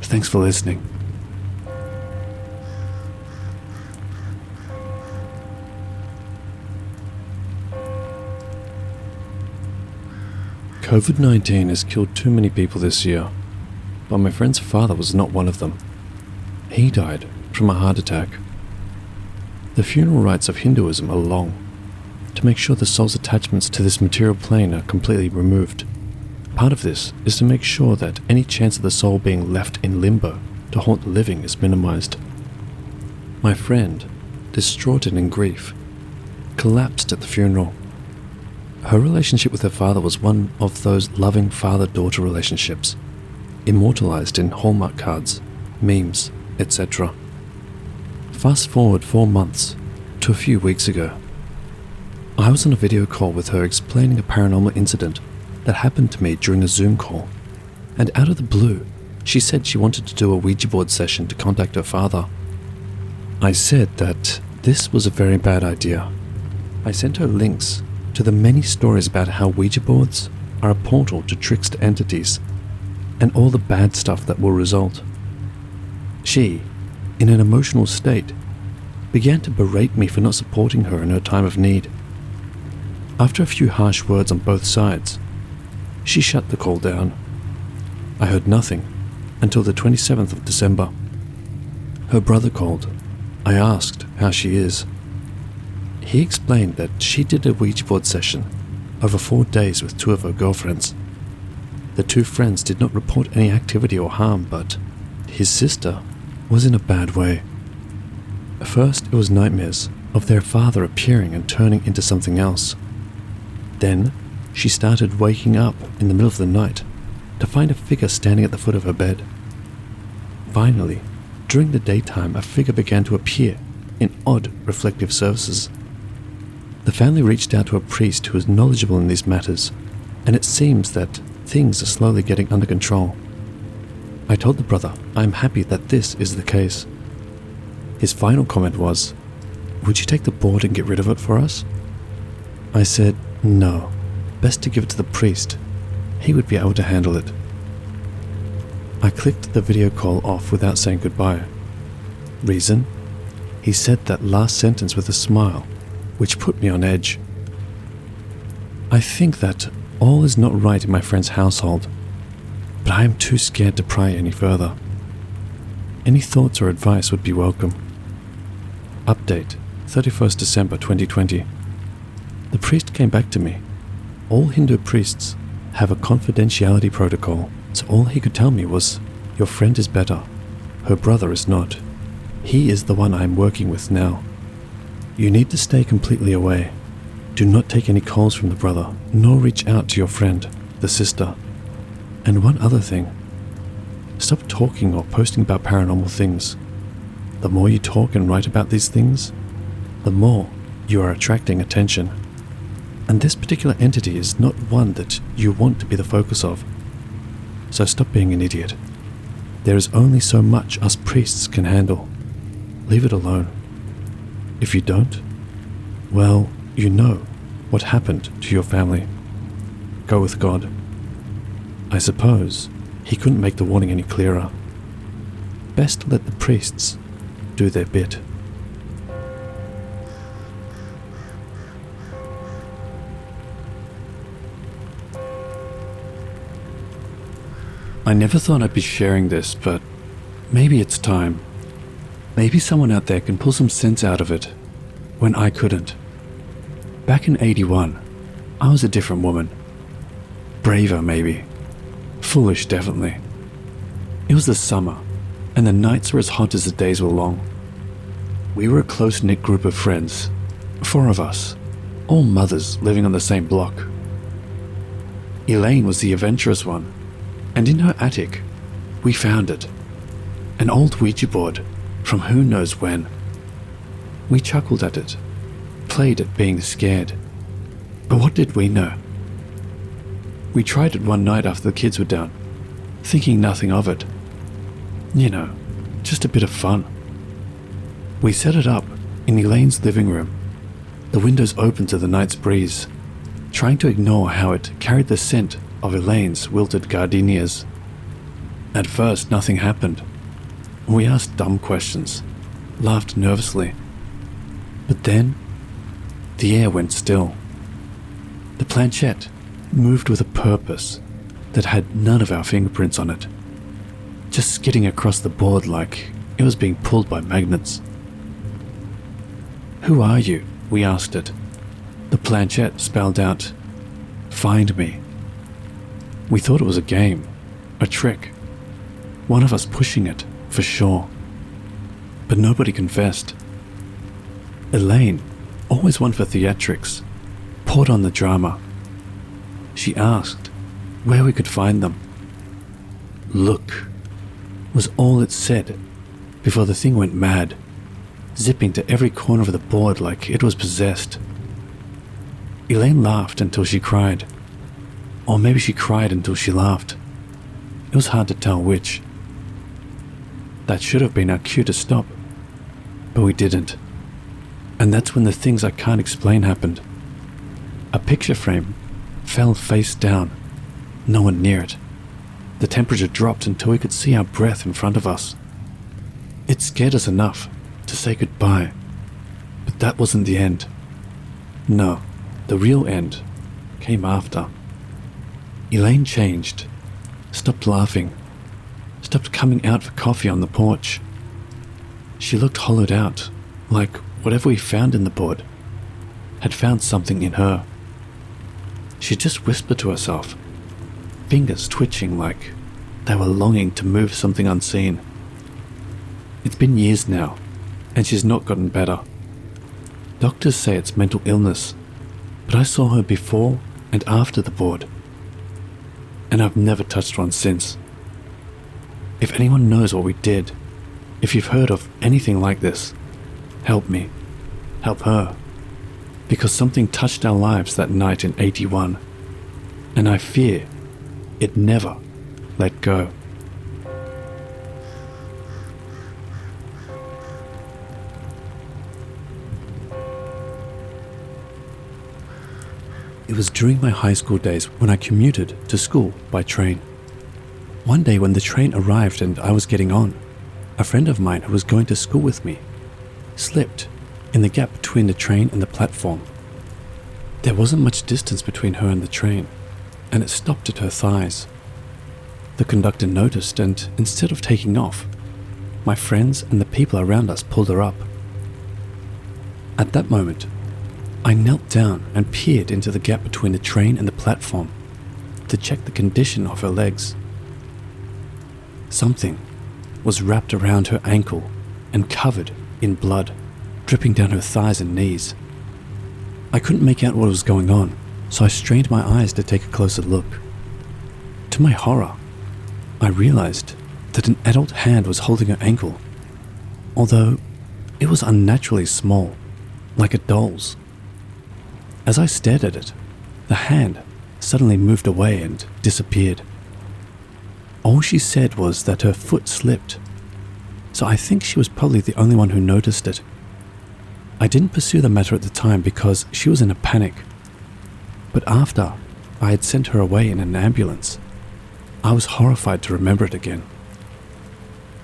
Thanks for listening. COVID-19 has killed too many people this year, but my friend's father was not one of them. He died from a heart attack. The funeral rites of Hinduism are long, to make sure the soul's attachments to this material plane are completely removed. Part of this is to make sure that any chance of the soul being left in limbo to haunt the living is minimized. My friend, distraught and in grief, collapsed at the funeral. Her relationship with her father was one of those loving father-daughter relationships, immortalized in Hallmark cards, memes, etc. Fast forward 4 months to a few weeks ago. I was on a video call with her explaining a paranormal incident that happened to me during a Zoom call, and out of the blue, she said she wanted to do a Ouija board session to contact her father. I said that this was a very bad idea. I sent her links to the many stories about how Ouija boards are a portal to trickster entities and all the bad stuff that will result. She, in an emotional state, began to berate me for not supporting her in her time of need. After a few harsh words on both sides, she shut the call down. I heard nothing until the 27th of December. Her brother called. I asked how she is. He explained that she did a Ouija board session over 4 days with 2 of her girlfriends. The 2 friends did not report any activity or harm, but his sister was in a bad way. First, it was nightmares of their father appearing and turning into something else. Then, she started waking up in the middle of the night to find a figure standing at the foot of her bed. Finally, during the daytime, a figure began to appear in odd reflective surfaces. The family reached out to a priest who was knowledgeable in these matters, and it seems that things are slowly getting under control. I told the brother I am happy that this is the case. His final comment was, "Would you take the board and get rid of it for us?" I said, "No, best to give it to the priest. He would be able to handle it." I clicked the video call off without saying goodbye. Reason? He said that last sentence with a smile, which put me on edge. I think that all is not right in my friend's household, but I am too scared to pry any further. Any thoughts or advice would be welcome. Update, 31st December 2020. The priest came back to me. All Hindu priests have a confidentiality protocol, so all he could tell me was, "Your friend is better. Her brother is not. He is the one I am working with now. You need to stay completely away. Do not take any calls from the brother, nor reach out to your friend, the sister. And one other thing. Stop talking or posting about paranormal things. The more you talk and write about these things, the more you are attracting attention. And this particular entity is not one that you want to be the focus of. So stop being an idiot. There is only so much us priests can handle. Leave it alone. If you don't, well, you know what happened to your family. Go with God." I suppose he couldn't make the warning any clearer. Best let the priests do their bit. I never thought I'd be sharing this, but maybe it's time. Maybe someone out there can pull some sense out of it, when I couldn't. Back in 81, I was a different woman. Braver, maybe. Foolish, definitely. It was the summer, and the nights were as hot as the days were long. We were a close-knit group of friends, 4 of us, all mothers living on the same block. Elaine was the adventurous one, and in her attic, we found it. An old Ouija board from who knows when. We chuckled at it, played at being scared. But what did we know? We tried it one night after the kids were down, thinking nothing of it. You know, just a bit of fun. We set it up in Elaine's living room, the windows open to the night's breeze, trying to ignore how it carried the scent of Elaine's wilted gardenias. At first, nothing happened. We asked dumb questions, laughed nervously. But then, the air went still. The planchette moved with a purpose that had none of our fingerprints on it, just skidding across the board like it was being pulled by magnets. "Who are you?" we asked it. The planchette spelled out, "Find me." We thought it was a game, a trick, one of us pushing it, for sure. But nobody confessed. Elaine, always one for theatrics, poured on the drama. She asked where we could find them. "Look," was all it said before the thing went mad, zipping to every corner of the board like it was possessed. Elaine laughed until she cried. Or maybe she cried until she laughed. It was hard to tell which. That should have been our cue to stop, but we didn't. And that's when the things I can't explain happened. A picture frame fell face down, no one near it. The temperature dropped until we could see our breath in front of us. It scared us enough to say goodbye, but that wasn't the end. No, the real end came after. Elaine changed, stopped laughing, stopped coming out for coffee on the porch. She looked hollowed out, like whatever we found in the board had found something in her. She just whispered to herself, fingers twitching like they were longing to move something unseen. It's been years now, and she's not gotten better. Doctors say it's mental illness, but I saw her before and after the board, and I've never touched one since. If anyone knows what we did, if you've heard of anything like this, help me, help her, because something touched our lives that night in 81, and I fear it never let go. It was during my high school days when I commuted to school by train. One day when the train arrived and I was getting on, a friend of mine who was going to school with me slipped in the gap between the train and the platform. There wasn't much distance between her and the train, and it stopped at her thighs. The conductor noticed, and instead of taking off, my friends and the people around us pulled her up. At that moment, I knelt down and peered into the gap between the train and the platform to check the condition of her legs. Something was wrapped around her ankle and covered in blood, dripping down her thighs and knees. I couldn't make out what was going on, so I strained my eyes to take a closer look. To my horror, I realized that an adult hand was holding her ankle, although it was unnaturally small, like a doll's. As I stared at it, the hand suddenly moved away and disappeared. All she said was that her foot slipped, so I think she was probably the only one who noticed it. I didn't pursue the matter at the time because she was in a panic, but after I had sent her away in an ambulance, I was horrified to remember it again.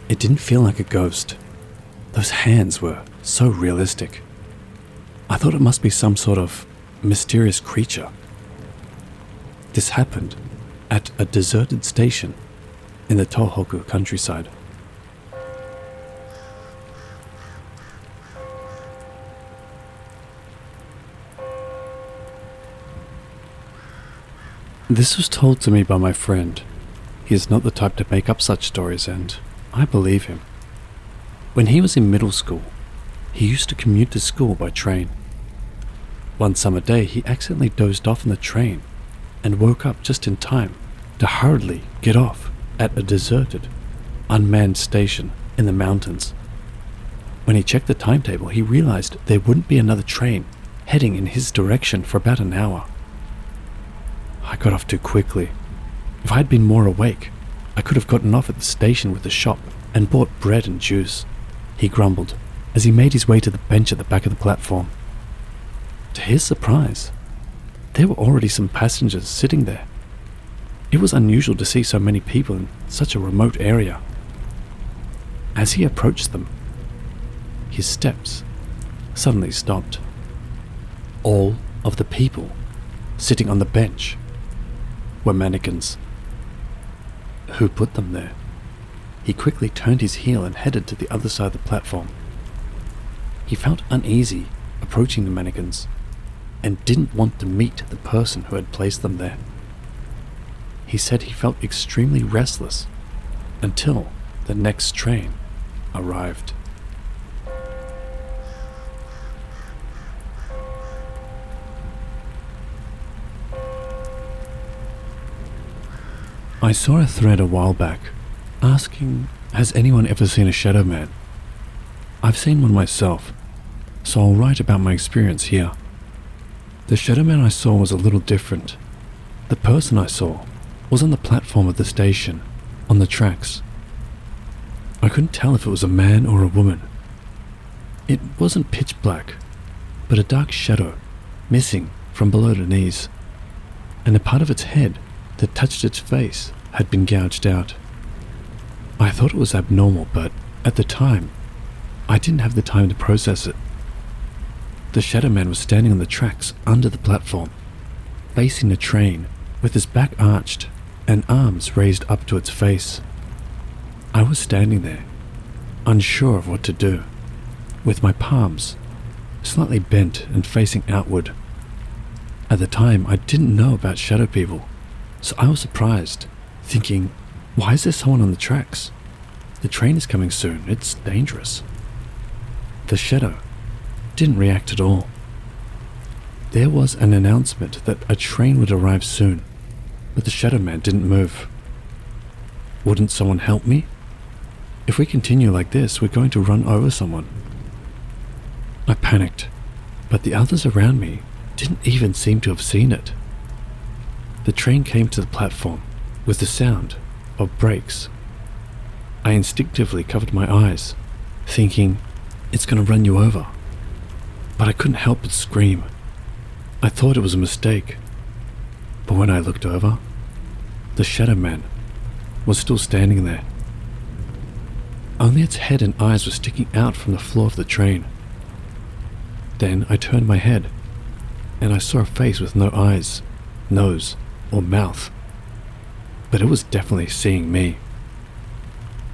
It didn't feel like a ghost. Those hands were so realistic. I thought it must be some sort of mysterious creature. This happened at a deserted station in the Tohoku countryside. This was told to me by my friend. He is not the type to make up such stories, and I believe him. When he was in middle school, he used to commute to school by train. One summer day, he accidentally dozed off on the train and woke up just in time to hurriedly get off at a deserted, unmanned station in the mountains. When he checked the timetable, he realized there wouldn't be another train heading in his direction for about an hour. I got off too quickly. If I had been more awake, I could have gotten off at the station with the shop and bought bread and juice, he grumbled as he made his way to the bench at the back of the platform. To his surprise, there were already some passengers sitting there. It was unusual to see so many people in such a remote area. As he approached them, his steps suddenly stopped. All of the people sitting on the bench were mannequins. Who put them there? He quickly turned his heel and headed to the other side of the platform. He felt uneasy approaching the mannequins and didn't want to meet the person who had placed them there. He said he felt extremely restless until the next train arrived. I saw a thread a while back asking, has anyone ever seen a shadow man? I've seen one myself, so I'll write about my experience here. The shadow man I saw was a little different. The person I saw was on the platform of the station, on the tracks. I couldn't tell if it was a man or a woman. It wasn't pitch black, but a dark shadow, missing from below the knees, and a part of its head that touched its face had been gouged out. I thought it was abnormal, but at the time, I didn't have the time to process it. The shadow man was standing on the tracks under the platform, facing the train with his back arched and arms raised up to its face. I was standing there, unsure of what to do, with my palms slightly bent and facing outward. At the time, I didn't know about shadow people, so I was surprised, thinking, why is there someone on the tracks? The train is coming soon, it's dangerous. The shadow didn't react at all. There was an announcement that a train would arrive soon, but the shadow man didn't move. Wouldn't someone help me? If we continue like this, we're going to run over someone. I panicked, but the others around me didn't even seem to have seen it. The train came to the platform with the sound of brakes. I instinctively covered my eyes, thinking, it's going to run you over. But I couldn't help but scream. I thought it was a mistake. But when I looked over, the shadow man was still standing there. Only its head and eyes were sticking out from the floor of the train. Then I turned my head, and I saw a face with no eyes, nose, or mouth. But it was definitely seeing me.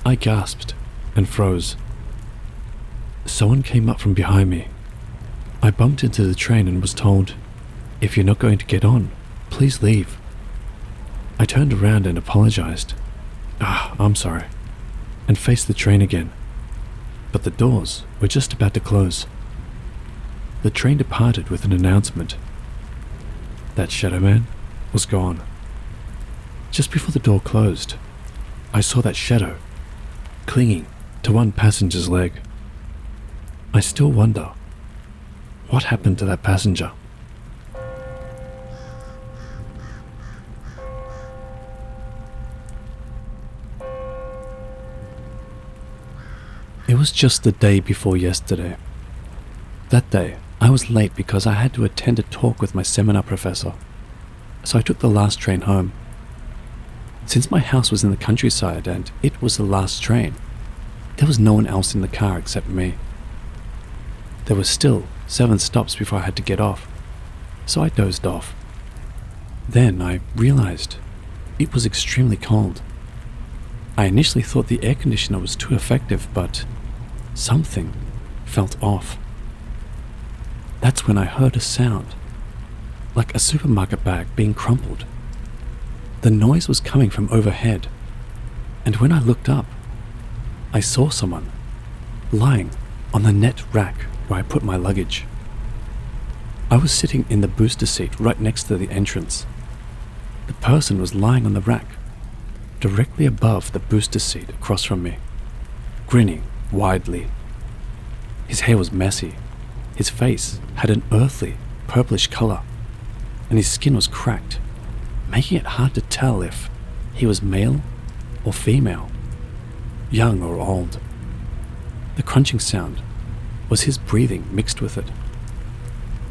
I gasped and froze. Someone came up from behind me. I bumped into the train and was told, if you're not going to get on, please leave. I turned around and apologized. I'm sorry, and faced the train again. But the doors were just about to close. The train departed with an announcement. That shadow man was gone. Just before the door closed, I saw that shadow clinging to one passenger's leg. I still wonder, what happened to that passenger? It was just the day before yesterday. That day, I was late because I had to attend a talk with my seminar professor, so I took the last train home. Since my house was in the countryside and it was the last train, there was no one else in the car except me. There were still 7 stops before I had to get off, so I dozed off. Then I realized it was extremely cold. I initially thought the air conditioner was too effective, but something felt off. That's when I heard a sound, like a supermarket bag being crumpled. The noise was coming from overhead, and when I looked up, I saw someone lying on the net rack where I put my luggage. I was sitting in the booster seat right next to the entrance. The person was lying on the rack, directly above the booster seat across from me, grinning widely. His hair was messy, his face had an earthy, purplish color, and his skin was cracked, making it hard to tell if he was male or female, young or old. The crunching sound was his breathing mixed with it.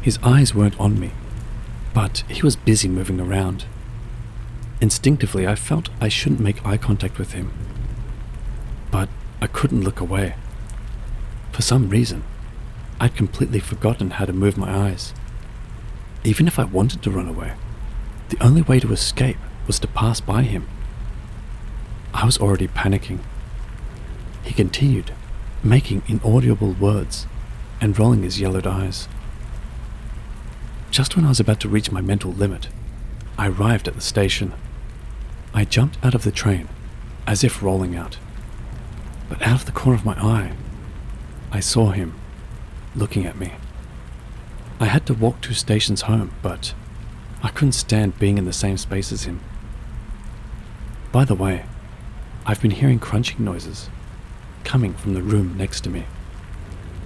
His eyes weren't on me, but he was busy moving around. Instinctively, I felt I shouldn't make eye contact with him, but I couldn't look away. For some reason, I'd completely forgotten how to move my eyes. Even if I wanted to run away, the only way to escape was to pass by him. I was already panicking. He continued, making inaudible words and rolling his yellowed eyes. Just when I was about to reach my mental limit, I arrived at the station. I jumped out of the train, as if rolling out. But out of the corner of my eye, I saw him, looking at me. I had to walk 2 stations home, but I couldn't stand being in the same space as him. By the way, I've been hearing crunching noises coming from the room next to me,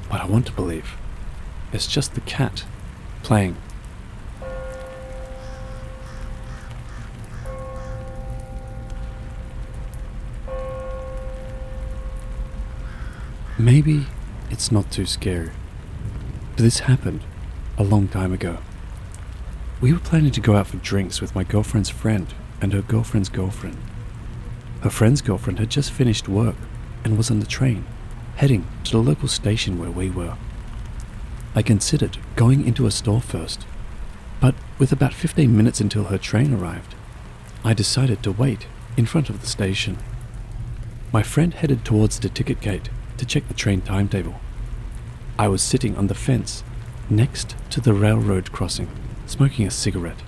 but I want to believe it's just the cat playing. Maybe it's not too scary, but this happened a long time ago. We were planning to go out for drinks with my girlfriend's friend and her girlfriend's girlfriend. Her friend's girlfriend had just finished work and was on the train, heading to the local station where we were. I considered going into a store first, but with about 15 minutes until her train arrived, I decided to wait in front of the station. My friend headed towards the ticket gate to check the train timetable. I was sitting on the fence next to the railroad crossing, smoking a cigarette.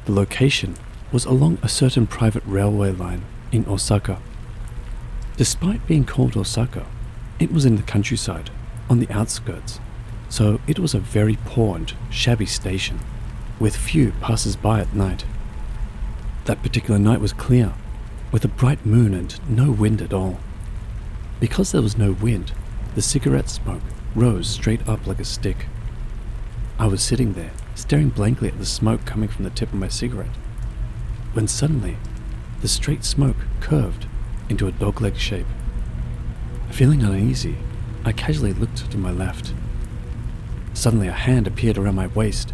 The location was along a certain private railway line in Osaka. Despite being called Osaka, it was in the countryside, on the outskirts, so it was a very poor and shabby station, with few passers-by at night. That particular night was clear, with a bright moon and no wind at all. Because there was no wind, the cigarette smoke rose straight up like a stick. I was sitting there, staring blankly at the smoke coming from the tip of my cigarette, when suddenly, the straight smoke curved into a dogleg shape. Feeling uneasy, I casually looked to my left. Suddenly a hand appeared around my waist.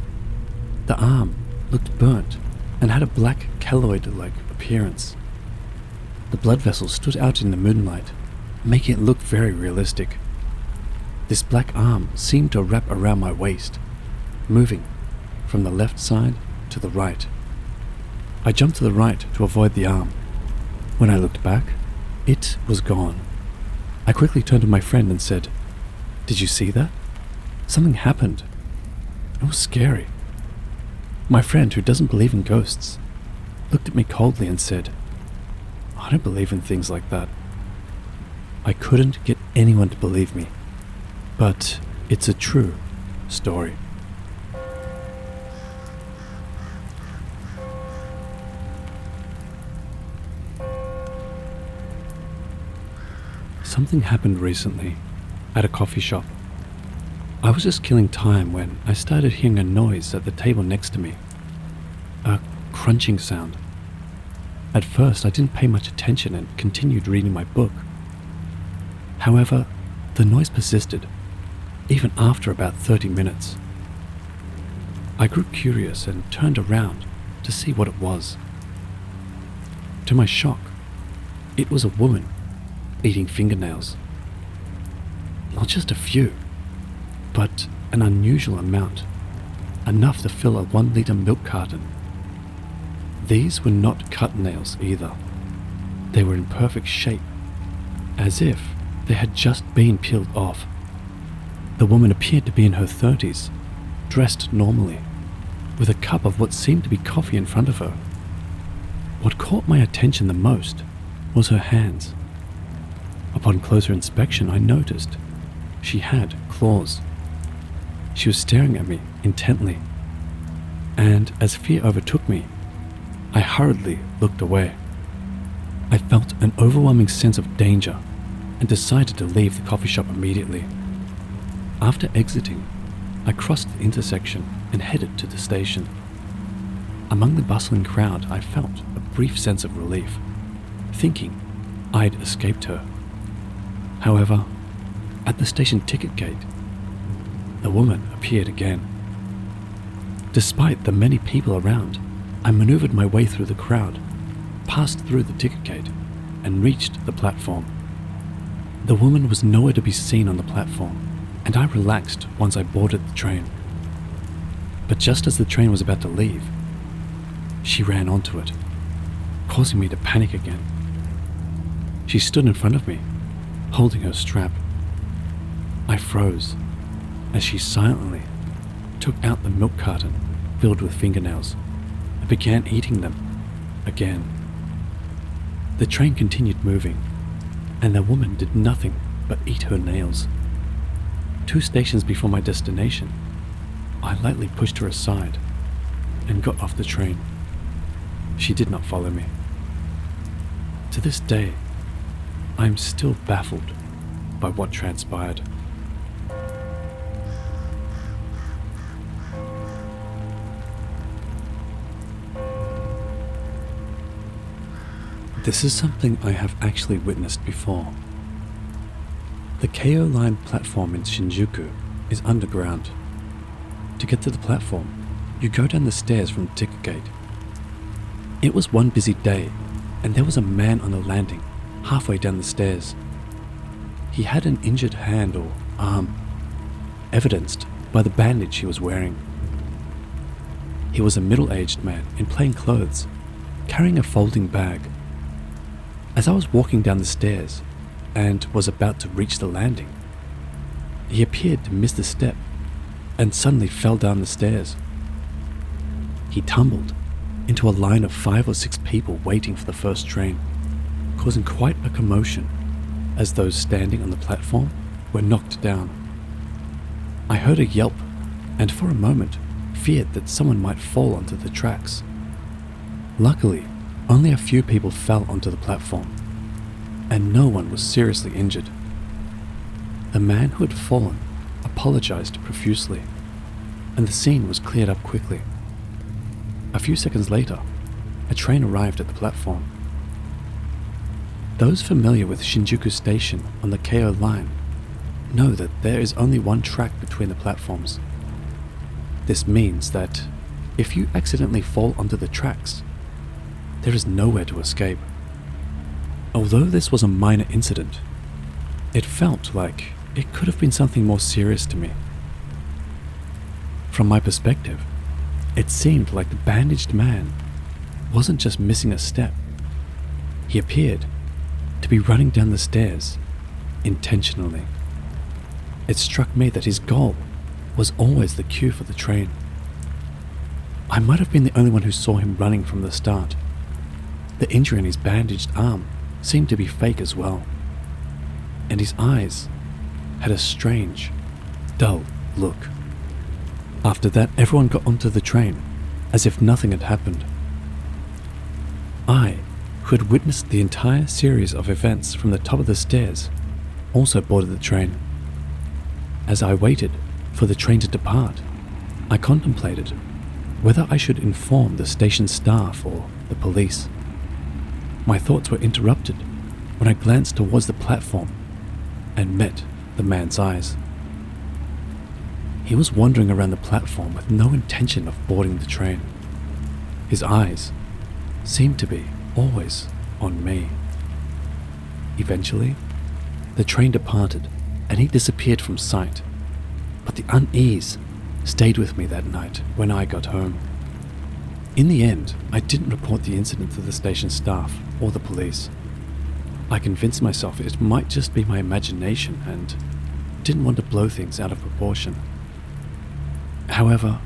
The arm looked burnt and had a black colloid-like appearance. The blood vessel stood out in the moonlight, making it look very realistic. This black arm seemed to wrap around my waist, moving from the left side to the right. I jumped to the right to avoid the arm. When I looked back, it was gone. I quickly turned to my friend and said, "Did you see that? Something happened. It was scary." My friend, who doesn't believe in ghosts, looked at me coldly and said, "I don't believe in things like that." I couldn't get anyone to believe me, but it's a true story. Something happened recently at a coffee shop. I was just killing time when I started hearing a noise at the table next to me. A crunching sound. At first, I didn't pay much attention and continued reading my book. However, the noise persisted, even after about 30 minutes. I grew curious and turned around to see what it was. To my shock, it was a woman eating fingernails. Not just a few, but an unusual amount, enough to fill a 1-liter milk carton. These were not cut nails either. They were in perfect shape, as if they had just been peeled off. The woman appeared to be in her 30s, dressed normally, with a cup of what seemed to be coffee in front of her. What caught my attention the most was her hands. Upon closer inspection, I noticed she had claws. She was staring at me intently, and as fear overtook me, I hurriedly looked away. I felt an overwhelming sense of danger and decided to leave the coffee shop immediately. After exiting, I crossed the intersection and headed to the station. Among the bustling crowd, I felt a brief sense of relief, thinking I'd escaped her. However, at the station ticket gate, the woman appeared again. Despite the many people around, I maneuvered my way through the crowd, passed through the ticket gate, and reached the platform. The woman was nowhere to be seen on the platform, and I relaxed once I boarded the train. But just as the train was about to leave, she ran onto it, causing me to panic again. She stood in front of me, holding her strap. I froze as she silently took out the milk carton filled with fingernails and began eating them again. The train continued moving, and the woman did nothing but eat her nails. 2 stations before my destination, I lightly pushed her aside and got off the train. She did not follow me. To this day, I am still baffled by what transpired. This is something I have actually witnessed before. The Keio Line platform in Shinjuku is underground. To get to the platform, you go down the stairs from the ticket gate. It was one busy day, and there was a man on the landing halfway down the stairs. He had an injured hand or arm, evidenced by the bandage he was wearing. He was a middle-aged man in plain clothes, carrying a folding bag. As I was walking down the stairs and was about to reach the landing, he appeared to miss the step and suddenly fell down the stairs. He tumbled into a line of 5 or 6 people waiting for the first train, causing quite a commotion as those standing on the platform were knocked down. I heard a yelp and for a moment feared that someone might fall onto the tracks. Luckily, only a few people fell onto the platform, and no one was seriously injured. The man who had fallen apologized profusely, and the scene was cleared up quickly. A few seconds later, a train arrived at the platform. Those familiar with Shinjuku Station on the Keio Line know that there is only one track between the platforms. This means that if you accidentally fall onto the tracks, there is nowhere to escape. Although this was a minor incident, it felt like it could have been something more serious to me. From my perspective, it seemed like the bandaged man wasn't just missing a step. He appeared to be running down the stairs intentionally. It struck me that his goal was always the queue for the train. I might have been the only one who saw him running from the start. The injury in his bandaged arm seemed to be fake as well, and his eyes had a strange, dull look. After that, everyone got onto the train as if nothing had happened. I, who had witnessed the entire series of events from the top of the stairs, also boarded the train. As I waited for the train to depart, I contemplated whether I should inform the station staff or the police. My thoughts were interrupted when I glanced towards the platform and met the man's eyes. He was wandering around the platform with no intention of boarding the train. His eyes seemed to be always on me. Eventually, the train departed and he disappeared from sight, but the unease stayed with me that night when I got home. In the end, I didn't report the incident to the station staff or the police. I convinced myself it might just be my imagination and didn't want to blow things out of proportion. However,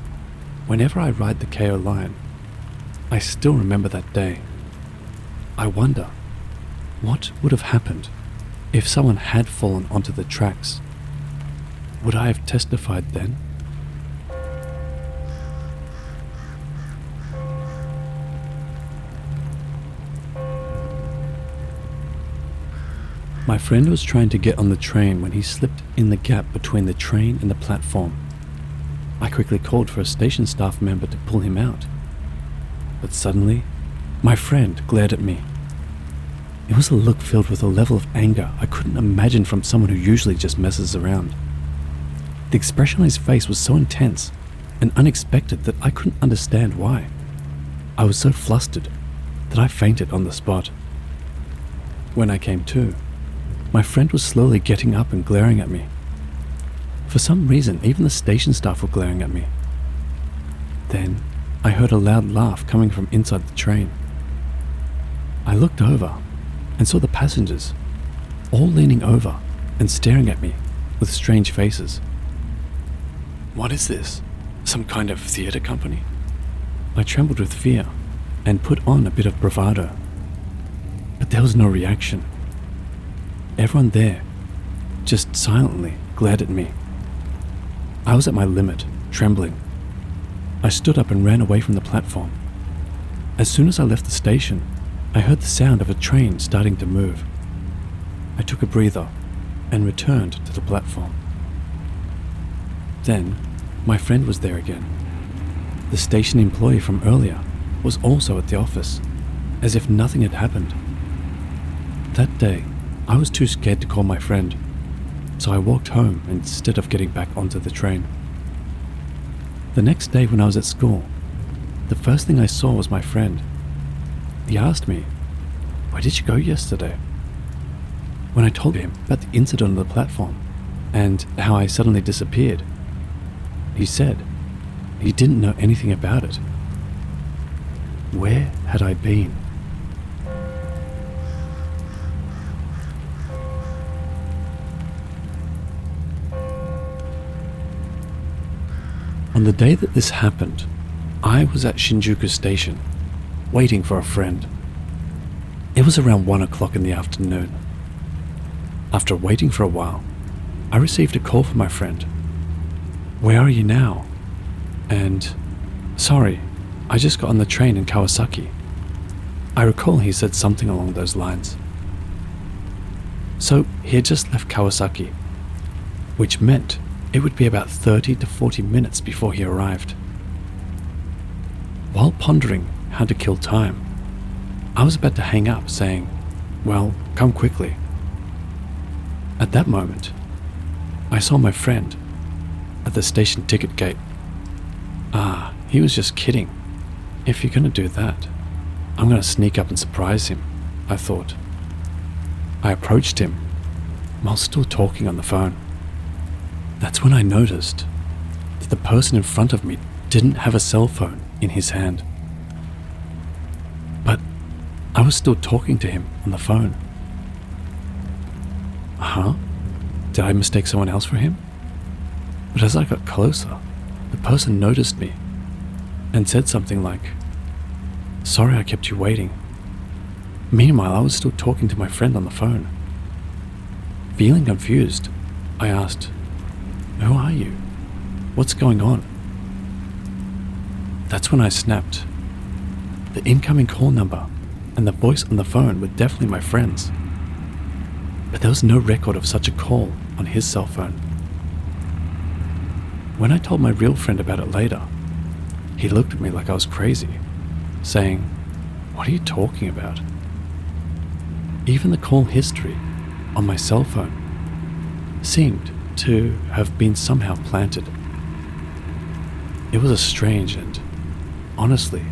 whenever I ride the Keio Line, I still remember that day. I wonder what would have happened if someone had fallen onto the tracks. Would I have testified then? My friend was trying to get on the train when he slipped in the gap between the train and the platform. I quickly called for a station staff member to pull him out. But suddenly, my friend glared at me. It was a look filled with a level of anger I couldn't imagine from someone who usually just messes around. The expression on his face was so intense and unexpected that I couldn't understand why. I was so flustered that I fainted on the spot. When I came to, my friend was slowly getting up and glaring at me. For some reason, even the station staff were glaring at me. Then, I heard a loud laugh coming from inside the train. I looked over and saw the passengers all leaning over and staring at me with strange faces. What is this? Some kind of theatre company? I trembled with fear and put on a bit of bravado. But there was no reaction. Everyone there just silently glared at me. I was at my limit, trembling. I stood up and ran away from the platform. As soon as I left the station, I heard the sound of a train starting to move. I took a breather and returned to the platform. Then, my friend was there again. The station employee from earlier was also at the office, as if nothing had happened. That day, I was too scared to call my friend, so I walked home instead of getting back onto the train. The next day when I was at school, the first thing I saw was my friend. He asked me, "Where did you go yesterday?" When I told him about the incident on the platform and how I suddenly disappeared, he said he didn't know anything about it. Where had I been? On the day that this happened, I was at Shinjuku Station, waiting for a friend. It was around 1 o'clock in the afternoon. After waiting for a while, I received a call from my friend. "Where are you now?" And, "Sorry, I just got on the train in Kawasaki." I recall he said something along those lines. So he had just left Kawasaki, which meant it would be about 30 to 40 minutes before he arrived. While pondering how to kill time, I was about to hang up saying, "Well, come quickly." At that moment, I saw my friend at the station ticket gate. He was just kidding. If you're going to do that, I'm going to sneak up and surprise him, I thought. I approached him while still talking on the phone. That's when I noticed that the person in front of me didn't have a cell phone in his hand. But I was still talking to him on the phone. Did I mistake someone else for him? But as I got closer, the person noticed me and said something like, "Sorry I kept you waiting." Meanwhile, I was still talking to my friend on the phone. Feeling confused, I asked, "Who are you? What's going on?" That's when I snapped. The incoming call number and the voice on the phone were definitely my friend's. But there was no record of such a call on his cell phone. When I told my real friend about it later, he looked at me like I was crazy, saying, "What are you talking about?" Even the call history on my cell phone seemed to have been somehow planted. It was a strange and, honestly,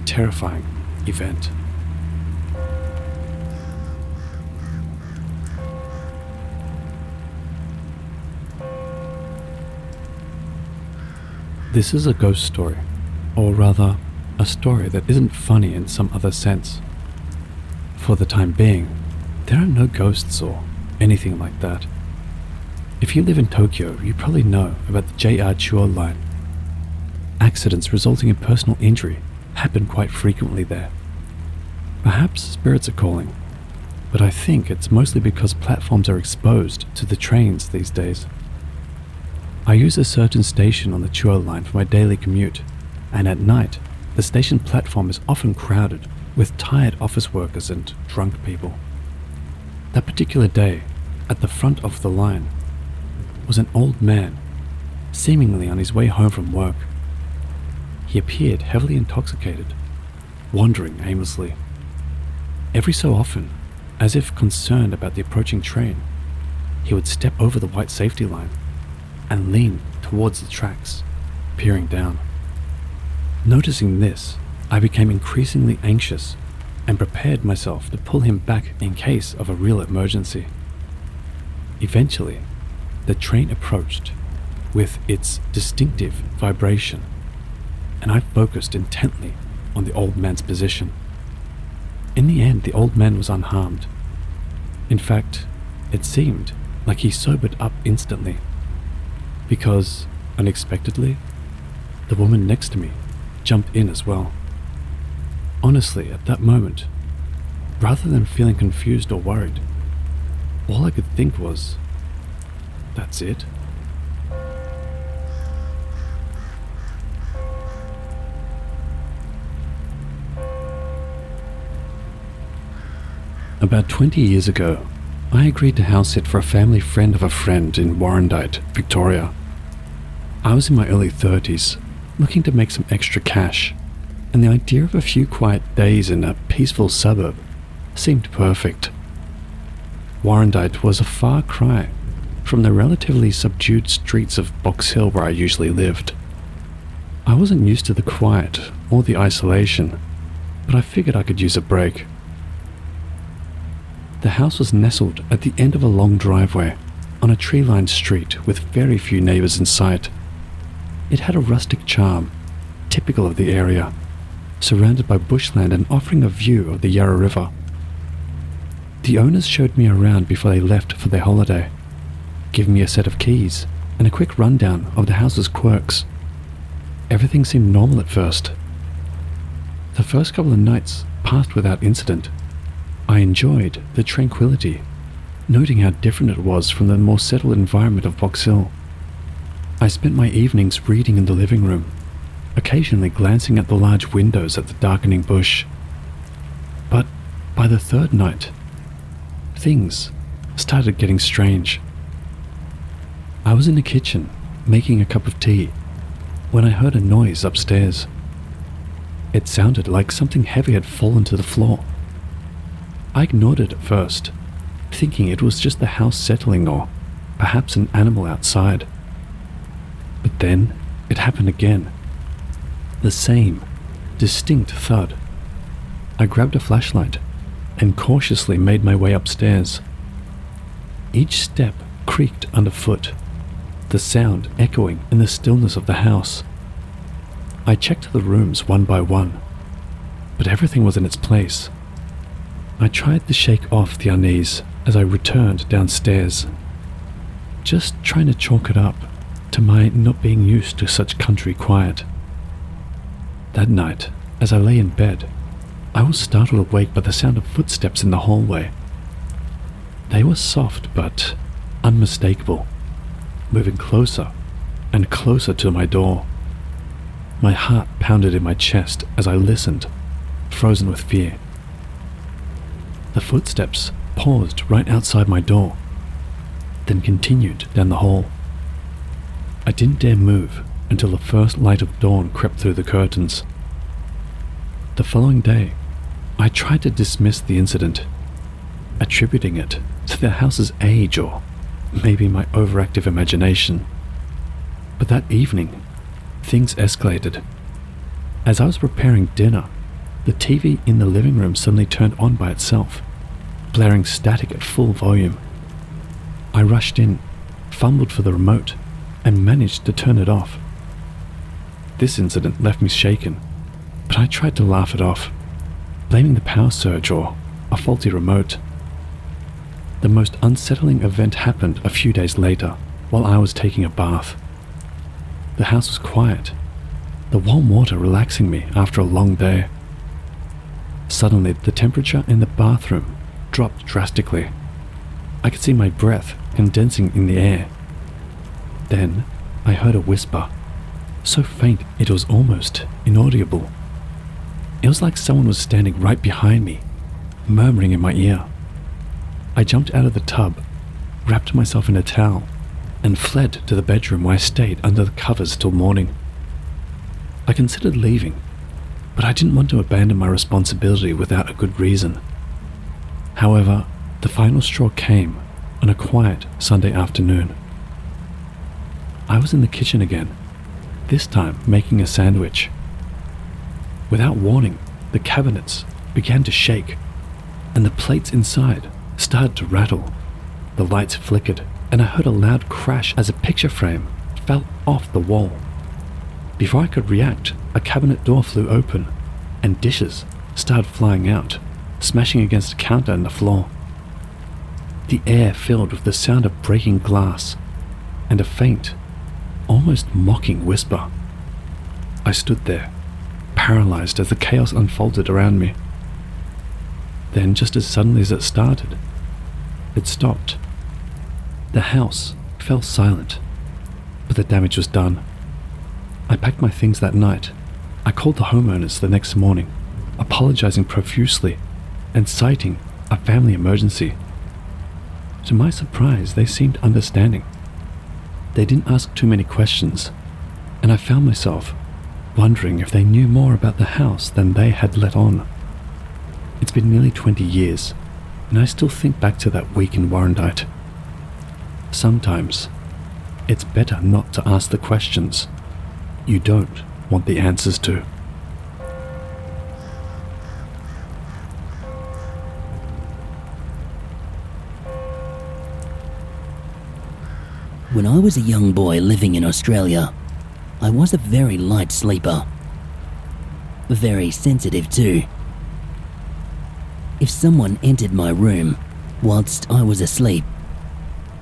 terrifying event. This is a ghost story, or rather, a story that isn't funny in some other sense. For the time being, there are no ghosts or anything like that. If you live in Tokyo, you probably know about the JR Chuo line. Accidents resulting in personal injury happen quite frequently there. Perhaps spirits are calling, but I think it's mostly because platforms are exposed to the trains these days. I use a certain station on the Chuo line for my daily commute, and at night, the station platform is often crowded with tired office workers and drunk people. That particular day, at the front of the line, was an old man, seemingly on his way home from work. He appeared heavily intoxicated, wandering aimlessly. Every so often, as if concerned about the approaching train, he would step over the white safety line and lean towards the tracks, peering down. Noticing this, I became increasingly anxious and prepared myself to pull him back in case of a real emergency. Eventually, the train approached with its distinctive vibration, and I focused intently on the old man's position. In the end, the old man was unharmed. In fact, it seemed like he sobered up instantly, because, unexpectedly, the woman next to me jumped in as well. Honestly, at that moment, rather than feeling confused or worried, all I could think was, that's it? About 20 years ago, I agreed to house sit for a family friend of a friend in Warrandyte, Victoria. I was in my early 30s, looking to make some extra cash, and the idea of a few quiet days in a peaceful suburb seemed perfect. Warrandyte was a far cry from the relatively subdued streets of Box Hill where I usually lived. I wasn't used to the quiet or the isolation, but I figured I could use a break. The house was nestled at the end of a long driveway on a tree-lined street with very few neighbours in sight. It had a rustic charm, typical of the area, surrounded by bushland and offering a view of the Yarra River. The owners showed me around before they left for their holiday, giving me a set of keys and a quick rundown of the house's quirks. Everything seemed normal at first. The first couple of nights passed without incident. I enjoyed the tranquility, noting how different it was from the more settled environment of Box Hill. I spent my evenings reading in the living room, occasionally glancing at the large windows at the darkening bush. But by the third night, things started getting strange. I was in the kitchen, making a cup of tea, when I heard a noise upstairs. It sounded like something heavy had fallen to the floor. I ignored it at first, thinking it was just the house settling or perhaps an animal outside. But then it happened again. The same distinct thud. I grabbed a flashlight and cautiously made my way upstairs. Each step creaked underfoot, the sound echoing in the stillness of the house. I checked the rooms one by one, but everything was in its place. I tried to shake off the unease as I returned downstairs, just trying to chalk it up to my not being used to such country quiet. That night, as I lay in bed, I was startled awake by the sound of footsteps in the hallway. They were soft but unmistakable, moving closer and closer to my door. My heart pounded in my chest as I listened, frozen with fear. The footsteps paused right outside my door, then continued down the hall. I didn't dare move until the first light of dawn crept through the curtains. The following day, I tried to dismiss the incident, attributing it to the house's age or maybe my overactive imagination. But that evening, things escalated. As I was preparing dinner, the TV in the living room suddenly turned on by itself, blaring static at full volume. I rushed in, fumbled for the remote, and managed to turn it off. This incident left me shaken, but I tried to laugh it off, blaming the power surge or a faulty remote. The most unsettling event happened a few days later while I was taking a bath. The house was quiet, the warm water relaxing me after a long day. Suddenly, the temperature in the bathroom dropped drastically. I could see my breath condensing in the air. Then, I heard a whisper, so faint it was almost inaudible. It was like someone was standing right behind me, murmuring in my ear. I jumped out of the tub, wrapped myself in a towel, and fled to the bedroom where I stayed under the covers till morning. I considered leaving, but I didn't want to abandon my responsibility without a good reason. However, the final straw came on a quiet Sunday afternoon. I was in the kitchen again, this time making a sandwich. Without warning, the cabinets began to shake, and the plates inside started to rattle. The lights flickered, and I heard a loud crash as a picture frame fell off the wall. Before I could react, a cabinet door flew open, and dishes started flying out, smashing against a counter and the floor. The air filled with the sound of breaking glass and a faint, almost mocking whisper. I stood there, paralyzed as the chaos unfolded around me. Then, just as suddenly as it started, it stopped. The house fell silent, but the damage was done. I packed my things that night. I called the homeowners the next morning, apologizing profusely and citing a family emergency. To my surprise, they seemed understanding. They didn't ask too many questions, and I found myself wondering if they knew more about the house than they had let on. It's been nearly 20 years, and I still think back to that week in Warrandyte. Sometimes, it's better not to ask the questions you don't want the answers to. When I was a young boy living in Australia, I was a very light sleeper. Very sensitive too. If someone entered my room whilst I was asleep,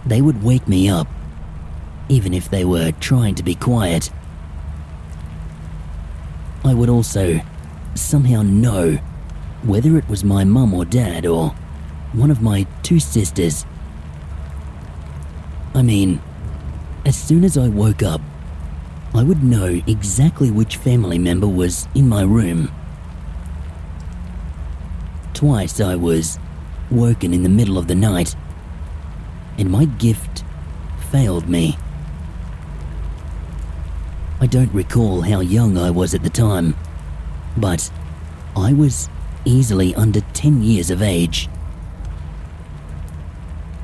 they would wake me up, even if they were trying to be quiet. I would also somehow know whether it was my mum or dad or one of my two sisters. I mean, as soon as I woke up, I would know exactly which family member was in my room. Twice I was woken in the middle of the night, and my gift failed me. I don't recall how young I was at the time, but I was easily under 10 years of age.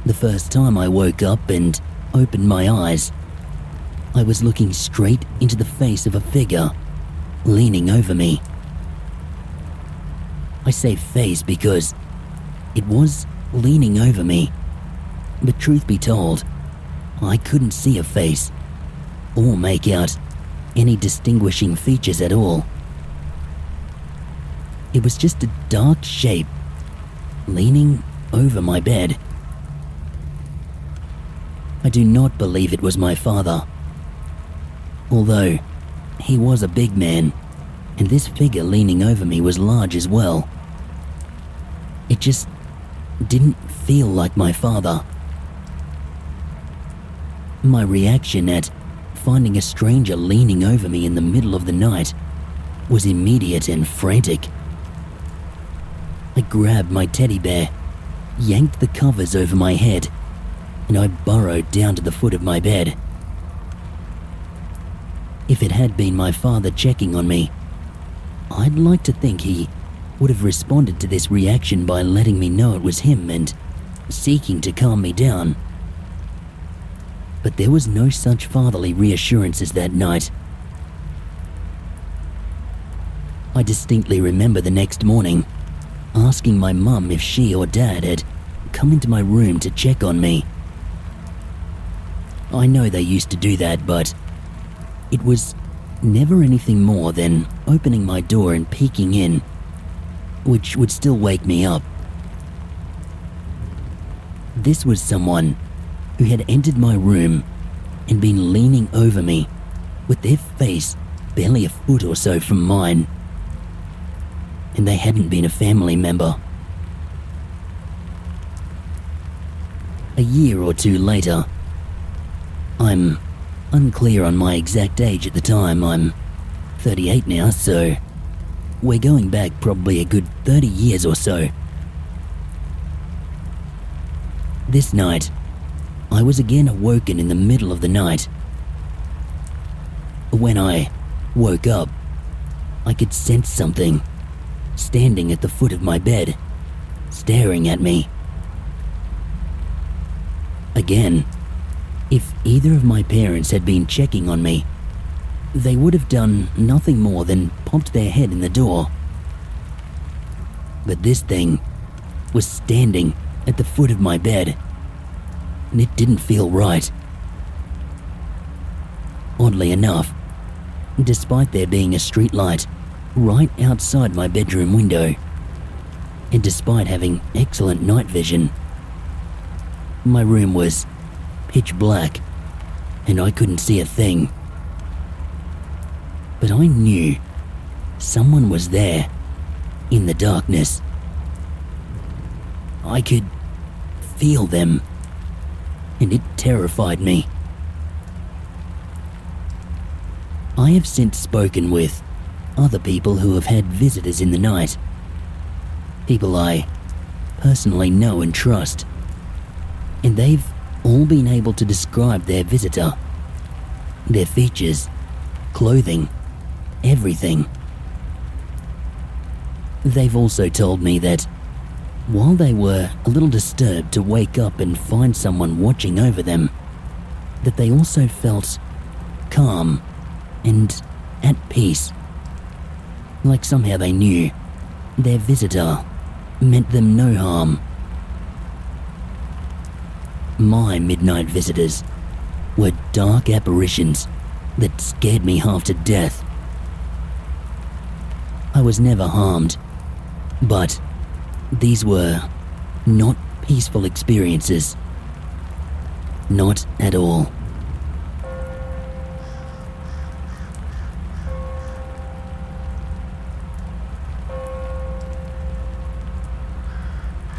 The first time I woke up and opened my eyes, I was looking straight into the face of a figure leaning over me. I say face because it was leaning over me, but truth be told, I couldn't see a face or make out any distinguishing features at all. It was just a dark shape leaning over my bed. I do not believe it was my father, although he was a big man, and this figure leaning over me was large as well. It just didn't feel like my father. My reaction at finding a stranger leaning over me in the middle of the night was immediate and frantic. I grabbed my teddy bear, yanked the covers over my head, and I burrowed down to the foot of my bed. If it had been my father checking on me, I'd like to think he would have responded to this reaction by letting me know it was him and seeking to calm me down. But there was no such fatherly reassurances that night. I distinctly remember the next morning asking my mum if she or dad had come into my room to check on me. I know they used to do that, but it was never anything more than opening my door and peeking in, which would still wake me up. This was someone who had entered my room and been leaning over me with their face barely a foot or so from mine. And they hadn't been a family member. A year or two later, I'm unclear on my exact age at the time. I'm 38 now, so we're going back probably a good 30 years or so. This night, I was again awoken in the middle of the night. When I woke up, I could sense something standing at the foot of my bed, staring at me. Again, if either of my parents had been checking on me, they would have done nothing more than popped their head in the door. But this thing was standing at the foot of my bed, and it didn't feel right. Oddly enough, despite there being a street light right outside my bedroom window, and despite having excellent night vision, my room was pitch black and I couldn't see a thing. But I knew someone was there in the darkness. I could feel them, and it terrified me. I have since spoken with other people who have had visitors in the night. People I personally know and trust. And they've all been able to describe their visitor, their features, clothing, everything. They've also told me that while they were a little disturbed to wake up and find someone watching over them, that they also felt calm and at peace. Like somehow they knew their visitor meant them no harm. My midnight visitors were dark apparitions that scared me half to death. I was never harmed, but these were not peaceful experiences. Not at all.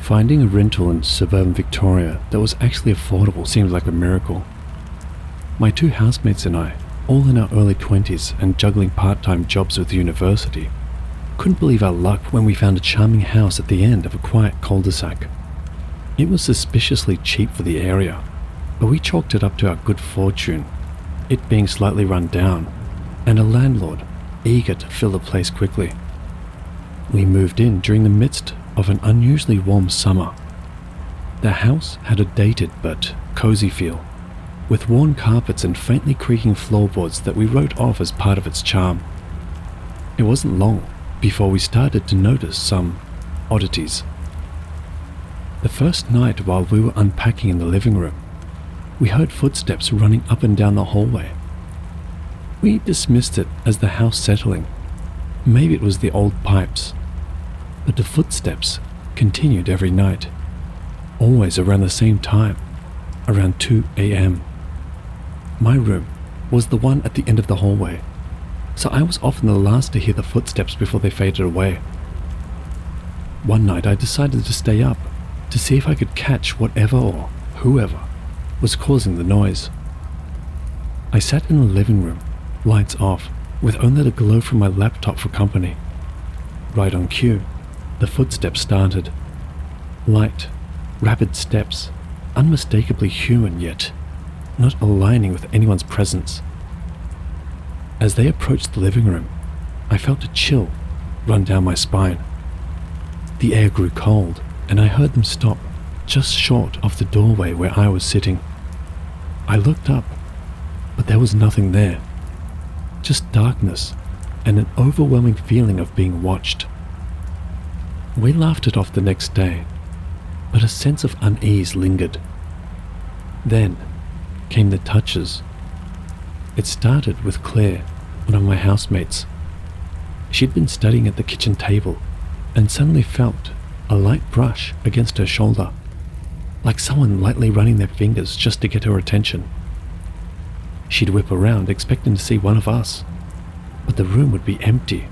Finding a rental in suburban Victoria that was actually affordable seemed like a miracle. My two housemates and I, all in our early 20s and juggling part-time jobs with the university, couldn't believe our luck when we found a charming house at the end of a quiet cul-de-sac. It was suspiciously cheap for the area, but we chalked it up to our good fortune, it being slightly run down, and a landlord eager to fill the place quickly. We moved in during the midst of an unusually warm summer. The house had a dated but cozy feel, with worn carpets and faintly creaking floorboards that we wrote off as part of its charm. It wasn't long before we started to notice some oddities. The first night while we were unpacking in the living room, we heard footsteps running up and down the hallway. We dismissed it as the house settling. Maybe it was the old pipes. But the footsteps continued every night, always around the same time, around 2 a.m. My room was the one at the end of the hallway, so I was often the last to hear the footsteps before they faded away. One night I decided to stay up to see if I could catch whatever or whoever was causing the noise. I sat in the living room, lights off, with only the glow from my laptop for company. Right on cue, the footsteps started. Light, rapid steps, unmistakably human yet not aligning with anyone's presence. As they approached the living room, I felt a chill run down my spine. The air grew cold, and I heard them stop just short of the doorway where I was sitting. I looked up, but there was nothing there. Just darkness and an overwhelming feeling of being watched. We laughed it off the next day, but a sense of unease lingered. Then came the touches. It started with Claire, one of my housemates. She'd been studying at the kitchen table and suddenly felt a light brush against her shoulder, like someone lightly running their fingers just to get her attention. She'd whip around expecting to see one of us, but the room would be empty.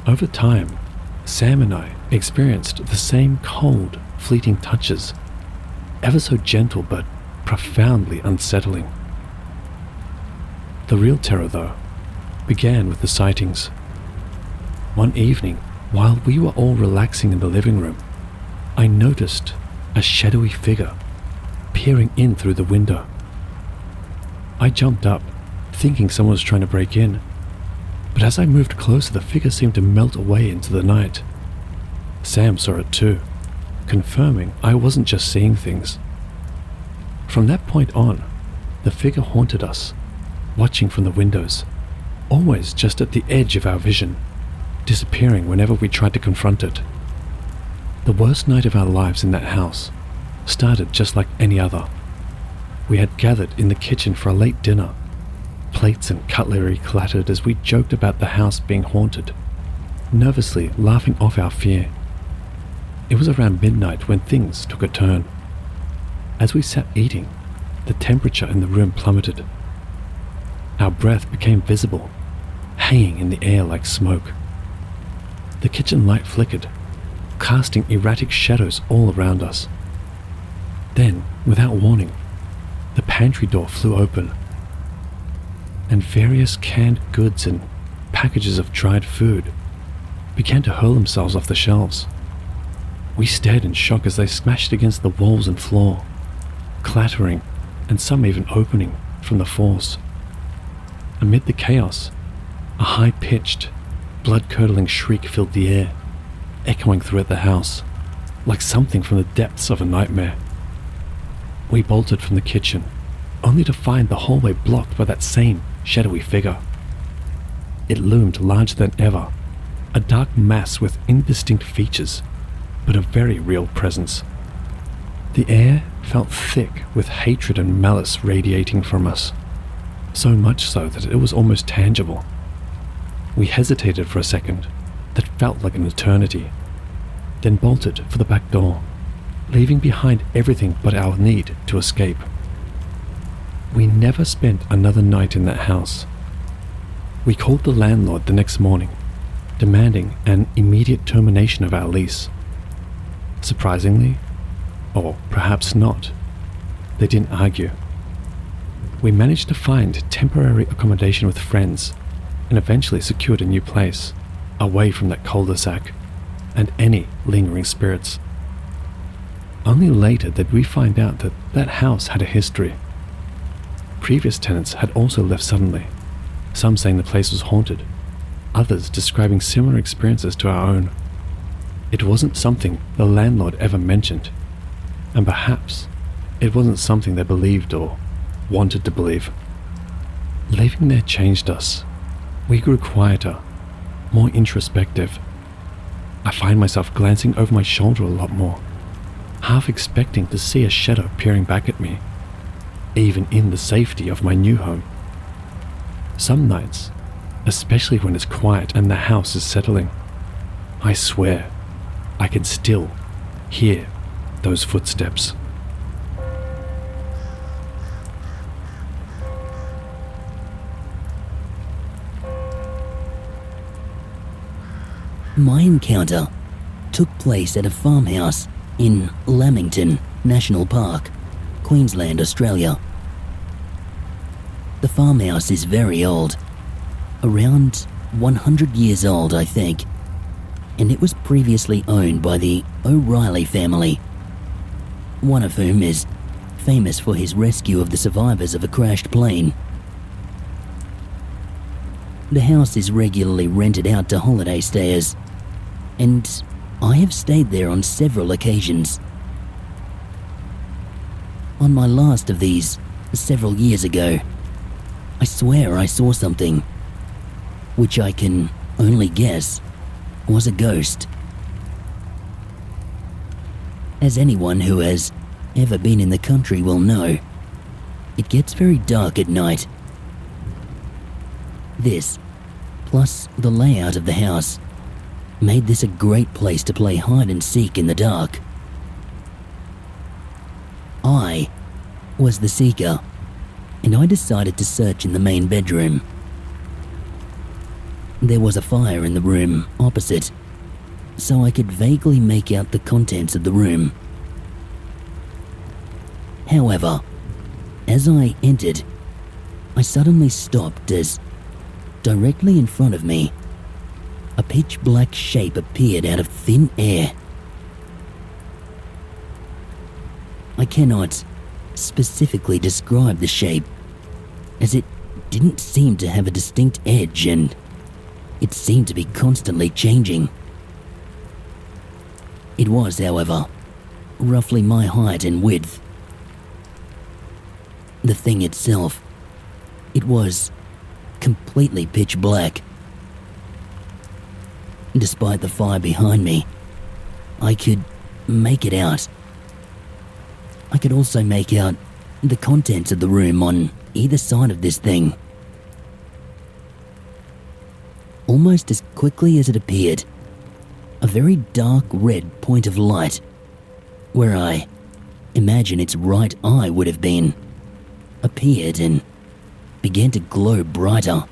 Over time, Sam and I experienced the same cold, fleeting touches, ever so gentle but profoundly unsettling. The real terror, though, began with the sightings. One evening, while we were all relaxing in the living room, I noticed a shadowy figure peering in through the window. I jumped up, thinking someone was trying to break in, but as I moved closer, the figure seemed to melt away into the night. Sam saw it too, confirming I wasn't just seeing things. From that point on, the figure haunted us, watching from the windows, always just at the edge of our vision, disappearing whenever we tried to confront it. The worst night of our lives in that house started just like any other. We had gathered in the kitchen for a late dinner. Plates and cutlery clattered as we joked about the house being haunted, nervously laughing off our fear. It was around midnight when things took a turn. As we sat eating, the temperature in the room plummeted. Our breath became visible, hanging in the air like smoke. The kitchen light flickered, casting erratic shadows all around us. Then, without warning, the pantry door flew open, and various canned goods and packages of dried food began to hurl themselves off the shelves. We stared in shock as they smashed against the walls and floor, clattering and some even opening from the force. Amid the chaos, a high-pitched, blood-curdling shriek filled the air, echoing throughout the house, like something from the depths of a nightmare. We bolted from the kitchen, only to find the hallway blocked by that same shadowy figure. It loomed larger than ever, a dark mass with indistinct features, but a very real presence. The air felt thick with hatred and malice radiating from us, so much so that it was almost tangible. We hesitated for a second that felt like an eternity, then bolted for the back door, leaving behind everything but our need to escape. We never spent another night in that house. We called the landlord the next morning, demanding an immediate termination of our lease. Surprisingly, or perhaps not, they didn't argue. We managed to find temporary accommodation with friends and eventually secured a new place, away from that cul-de-sac and any lingering spirits. Only later did we find out that that house had a history. Previous tenants had also left suddenly, some saying the place was haunted, others describing similar experiences to our own. It wasn't something the landlord ever mentioned, and perhaps it wasn't something they believed or wanted to believe. Living there changed us. We grew quieter, more introspective. I find myself glancing over my shoulder a lot more, half expecting to see a shadow peering back at me, even in the safety of my new home. Some nights, especially when it's quiet and the house is settling, I swear I can still hear those footsteps. My encounter took place at a farmhouse in Lamington National Park, Queensland, Australia. The farmhouse is very old, around 100 years old, I think, and it was previously owned by the O'Reilly family, one of whom is famous for his rescue of the survivors of a crashed plane. The house is regularly rented out to holiday stayers, and I have stayed there on several occasions. On my last of these, several years ago, I swear I saw something, which I can only guess was a ghost. As anyone who has ever been in the country will know, it gets very dark at night. This, plus the layout of the house, made this a great place to play hide and seek in the dark. I was the seeker, and I decided to search in the main bedroom. There was a fire in the room opposite, so I could vaguely make out the contents of the room. However, as I entered, I suddenly stopped as, directly in front of me, a pitch-black shape appeared out of thin air. I cannot specifically describe the shape, as it didn't seem to have a distinct edge and it seemed to be constantly changing. It was, however, roughly my height and width. The thing itself, it was completely pitch black. Despite the fire behind me, I could make it out. I could also make out the contents of the room on either side of this thing. Almost as quickly as it appeared, a very dark red point of light, where I imagine its right eye would have been, appeared and began to glow brighter.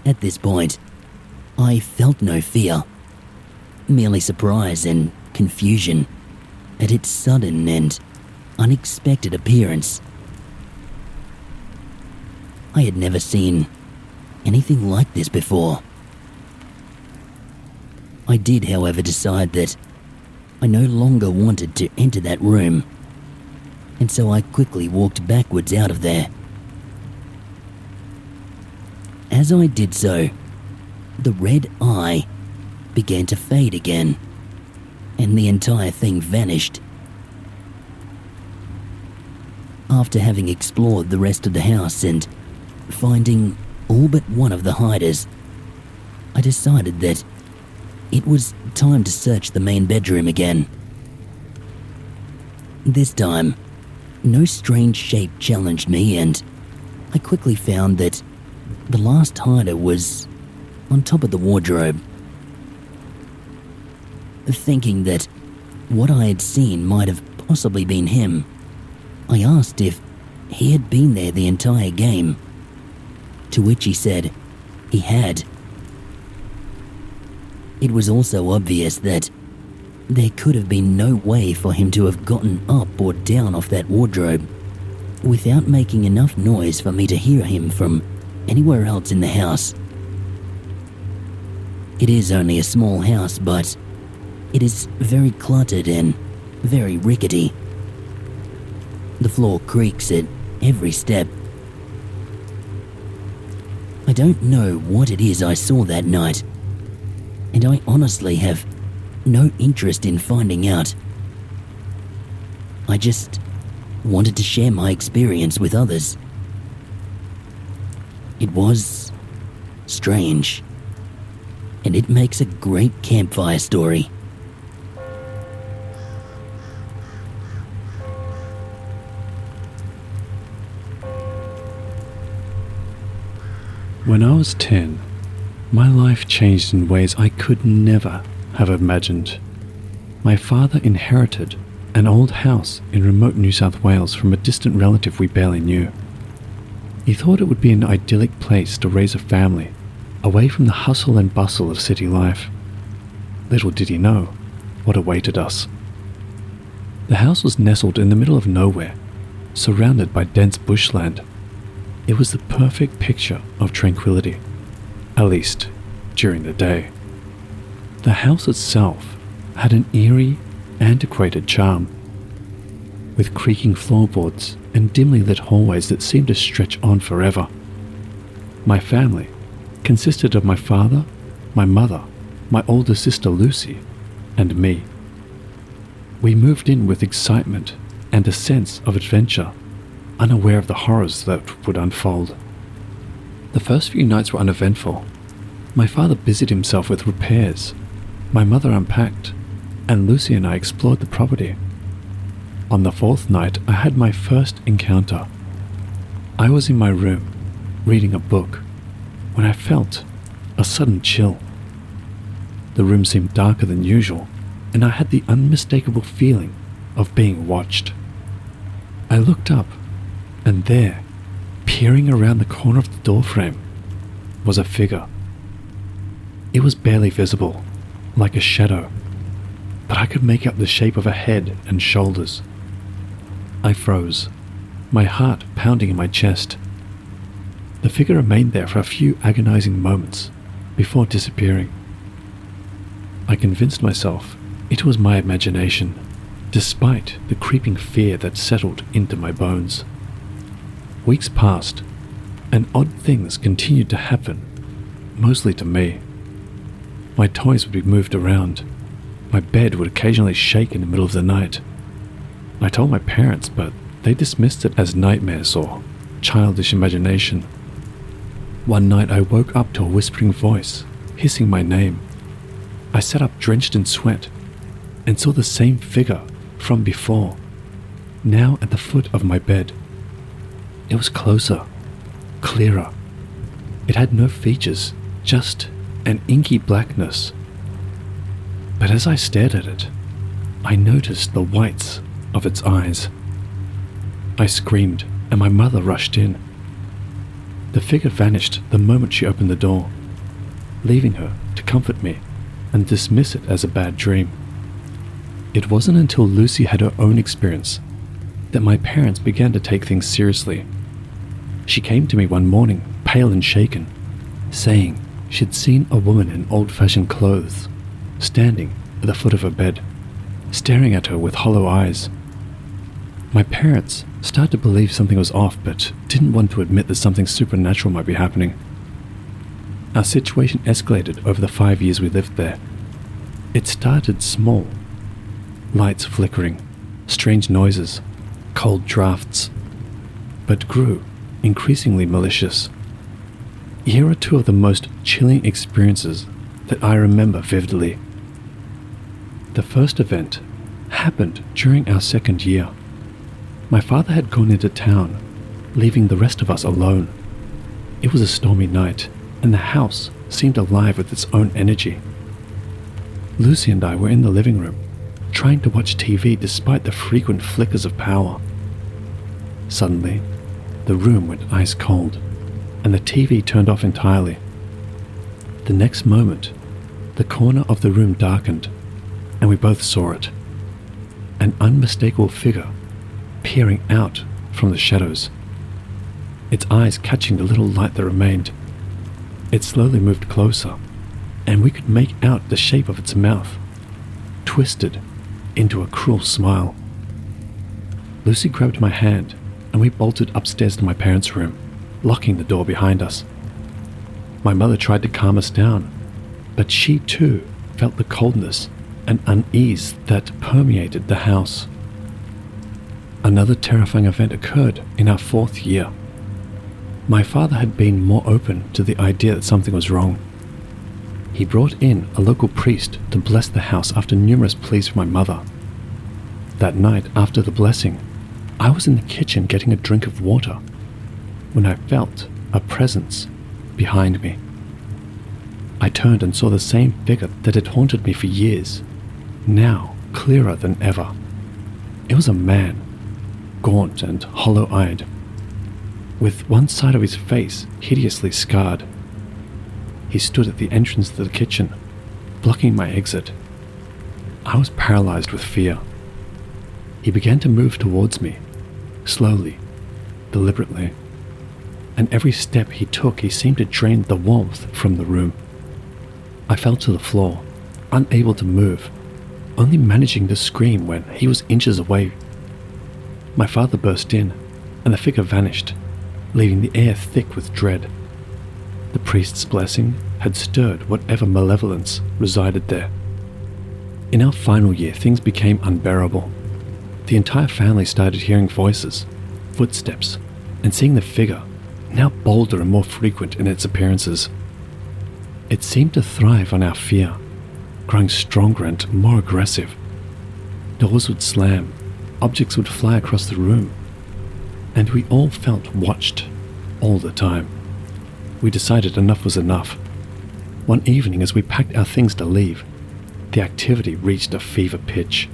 At this point, I felt no fear, merely surprise and confusion at its sudden and unexpected appearance. I had never seen anything like this before. I did, however, decide that I no longer wanted to enter that room, and so I quickly walked backwards out of there. As I did so, the red eye began to fade again, and the entire thing vanished. After having explored the rest of the house and finding all but one of the hiders, I decided that it was time to search the main bedroom again. This time, no strange shape challenged me, and I quickly found that the last hider was on top of the wardrobe. Thinking that what I had seen might have possibly been him, I asked if he had been there the entire game, to which he said he had. It was also obvious that there could have been no way for him to have gotten up or down off that wardrobe without making enough noise for me to hear him from anywhere else in the house. It is only a small house, but it is very cluttered and very rickety. The floor creaks at every step. I don't know what it is I saw that night, and I honestly have no interest in finding out. I just wanted to share my experience with others. It was strange, and it makes a great campfire story. When I was 10, my life changed in ways I could never have imagined. My father inherited an old house in remote New South Wales from a distant relative we barely knew. He thought it would be an idyllic place to raise a family, away from the hustle and bustle of city life. Little did he know what awaited us. The house was nestled in the middle of nowhere, surrounded by dense bushland. It was the perfect picture of tranquility, at least during the day. The house itself had an eerie, antiquated charm, with creaking floorboards and dimly lit hallways that seemed to stretch on forever. My family consisted of my father, my mother, my older sister Lucy, and me. We moved in with excitement and a sense of adventure, unaware of the horrors that would unfold. The first few nights were uneventful. My father busied himself with repairs, my mother unpacked, and Lucy and I explored the property. On the fourth night, I had my first encounter. I was in my room, reading a book, when I felt a sudden chill. The room seemed darker than usual, and I had the unmistakable feeling of being watched. I looked up, and there, peering around the corner of the doorframe, was a figure. It was barely visible, like a shadow, but I could make out the shape of a head and shoulders. I froze, my heart pounding in my chest. The figure remained there for a few agonizing moments before disappearing. I convinced myself it was my imagination, despite the creeping fear that settled into my bones. Weeks passed, and odd things continued to happen, mostly to me. My toys would be moved around. My bed would occasionally shake in the middle of the night. I told my parents, but they dismissed it as nightmares or childish imagination. One night I woke up to a whispering voice, hissing my name. I sat up drenched in sweat and saw the same figure from before, now at the foot of my bed. It was closer, clearer. It had no features, just an inky blackness. But as I stared at it, I noticed the whites of its eyes. I screamed, and my mother rushed in. The figure vanished the moment she opened the door, leaving her to comfort me and dismiss it as a bad dream. It wasn't until Lucy had her own experience that my parents began to take things seriously. She came to me one morning, pale and shaken, saying she'd seen a woman in old-fashioned clothes standing at the foot of her bed, staring at her with hollow eyes. My parents started to believe something was off, but didn't want to admit that something supernatural might be happening. Our situation escalated over the 5 years we lived there. It started small, lights flickering, strange noises, cold drafts, but grew increasingly malicious. Here are two of the most chilling experiences that I remember vividly. The first event happened during our second year. My father had gone into town, leaving the rest of us alone. It was a stormy night, and the house seemed alive with its own energy. Lucy and I were in the living room, trying to watch TV despite the frequent flickers of power. Suddenly, the room went ice cold, and the TV turned off entirely. The next moment, the corner of the room darkened, and we both saw it. An unmistakable figure peering out from the shadows, its eyes catching the little light that remained. It slowly moved closer, and we could make out the shape of its mouth, twisted into a cruel smile. Lucy grabbed my hand, and we bolted upstairs to my parents' room, locking the door behind us. My mother tried to calm us down, but she too felt the coldness and unease that permeated the house. Another terrifying event occurred in our 4th year. My father had been more open to the idea that something was wrong. He brought in a local priest to bless the house after numerous pleas from my mother. That night, after the blessing, I was in the kitchen getting a drink of water when I felt a presence behind me. I turned and saw the same figure that had haunted me for years, now clearer than ever. It was a man, gaunt and hollow-eyed, with one side of his face hideously scarred. He stood at the entrance to the kitchen, blocking my exit. I was paralyzed with fear. He began to move towards me, slowly, deliberately, and every step he took, he seemed to drain the warmth from the room. I fell to the floor, unable to move, only managing to scream when he was inches away. My father burst in, and the figure vanished, leaving the air thick with dread. The priest's blessing had stirred whatever malevolence resided there. In our final year, things became unbearable. The entire family started hearing voices, footsteps, and seeing the figure, now bolder and more frequent in its appearances. It seemed to thrive on our fear, growing stronger and more aggressive. Doors would slam, objects would fly across the room, and we all felt watched all the time. We decided enough was enough. One evening, as we packed our things to leave, the activity reached a fever pitch.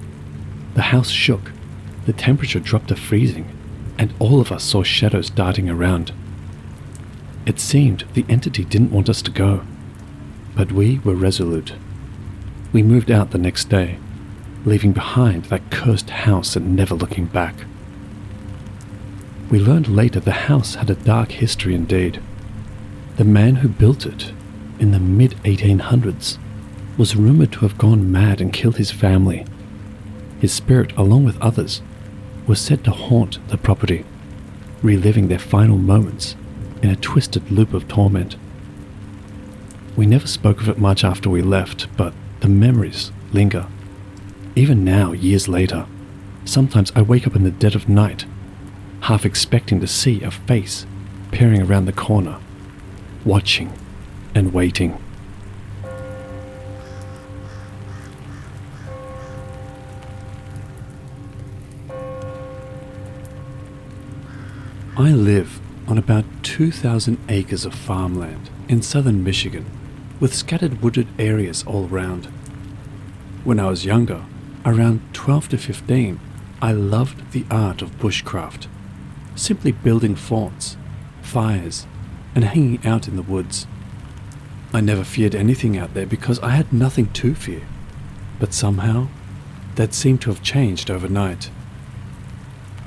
The house shook, the temperature dropped to freezing, and all of us saw shadows darting around. It seemed the entity didn't want us to go, but we were resolute. We moved out the next day, leaving behind that cursed house and never looking back. We learned later the house had a dark history indeed. The man who built it, in the mid-1800s, was rumored to have gone mad and killed his family. His spirit, along with others, was said to haunt the property, reliving their final moments in a twisted loop of torment. We never spoke of it much after we left, but the memories linger. Even now, years later, sometimes I wake up in the dead of night, half expecting to see a face peering around the corner, watching and waiting. I live on about 2,000 acres of farmland in southern Michigan, with scattered wooded areas all around. When I was younger, around 12 to 15, I loved the art of bushcraft, simply building forts, fires, and hanging out in the woods. I never feared anything out there because I had nothing to fear, but somehow, that seemed to have changed overnight.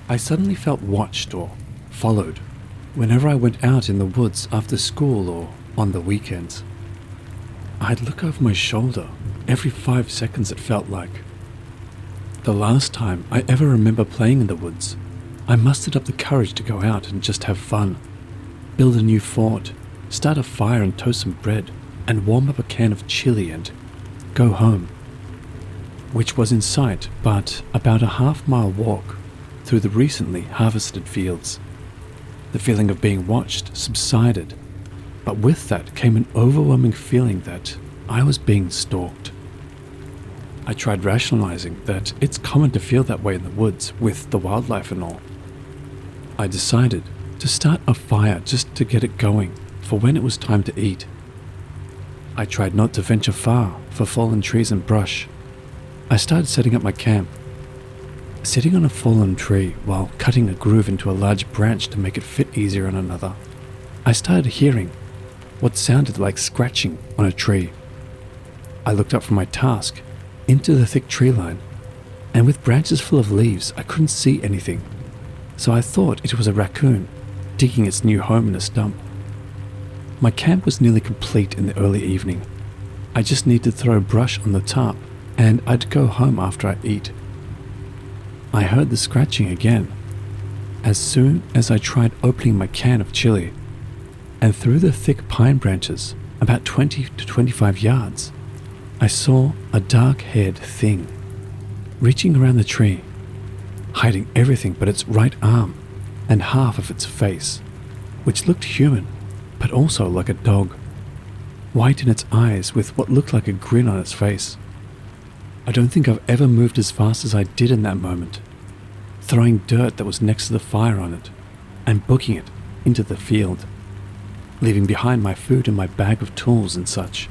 I suddenly felt watched or followed whenever I went out in the woods after school or on the weekends. I'd look over my shoulder every 5 seconds, it felt like. The last time I ever remember playing in the woods, I mustered up the courage to go out and just have fun, build a new fort, start a fire and toast some bread, and warm up a can of chili and go home, which was in sight but about a half-mile walk through the recently harvested fields. The feeling of being watched subsided, but with that came an overwhelming feeling that I was being stalked. I tried rationalizing that it's common to feel that way in the woods with the wildlife and all. I decided to start a fire just to get it going for when it was time to eat. I tried not to venture far for fallen trees and brush. I started setting up my camp. Sitting on a fallen tree while cutting a groove into a large branch to make it fit easier on another, I started hearing what sounded like scratching on a tree. I looked up from my task into the thick tree line, and with branches full of leaves, I couldn't see anything, so I thought it was a raccoon digging its new home in a stump. My camp was nearly complete in the early evening. I just needed to throw brush on the tarp, and I'd go home after I eat. I heard the scratching again, as soon as I tried opening my can of chili, and through the thick pine branches, about 20 to 25 yards, I saw a dark-haired thing reaching around the tree, hiding everything but its right arm and half of its face, which looked human, but also like a dog, white in its eyes with what looked like a grin on its face. I don't think I've ever moved as fast as I did in that moment, throwing dirt that was next to the fire on it and booking it into the field, leaving behind my food and my bag of tools and such.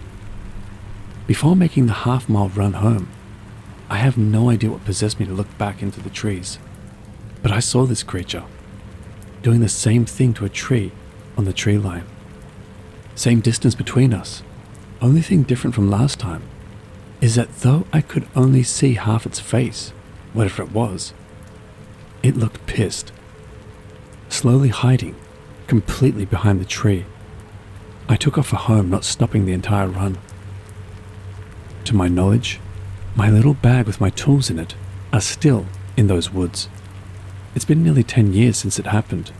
Before making the half-mile run home, I have no idea what possessed me to look back into the trees, but I saw this creature doing the same thing to a tree on the tree line. Same distance between us. Only thing different from last time is that though I could only see half its face, whatever it was, it looked pissed, slowly hiding completely behind the tree. I took off for home, not stopping the entire run. To my knowledge, my little bag with my tools in it are still in those woods. It's been nearly 10 years since it happened,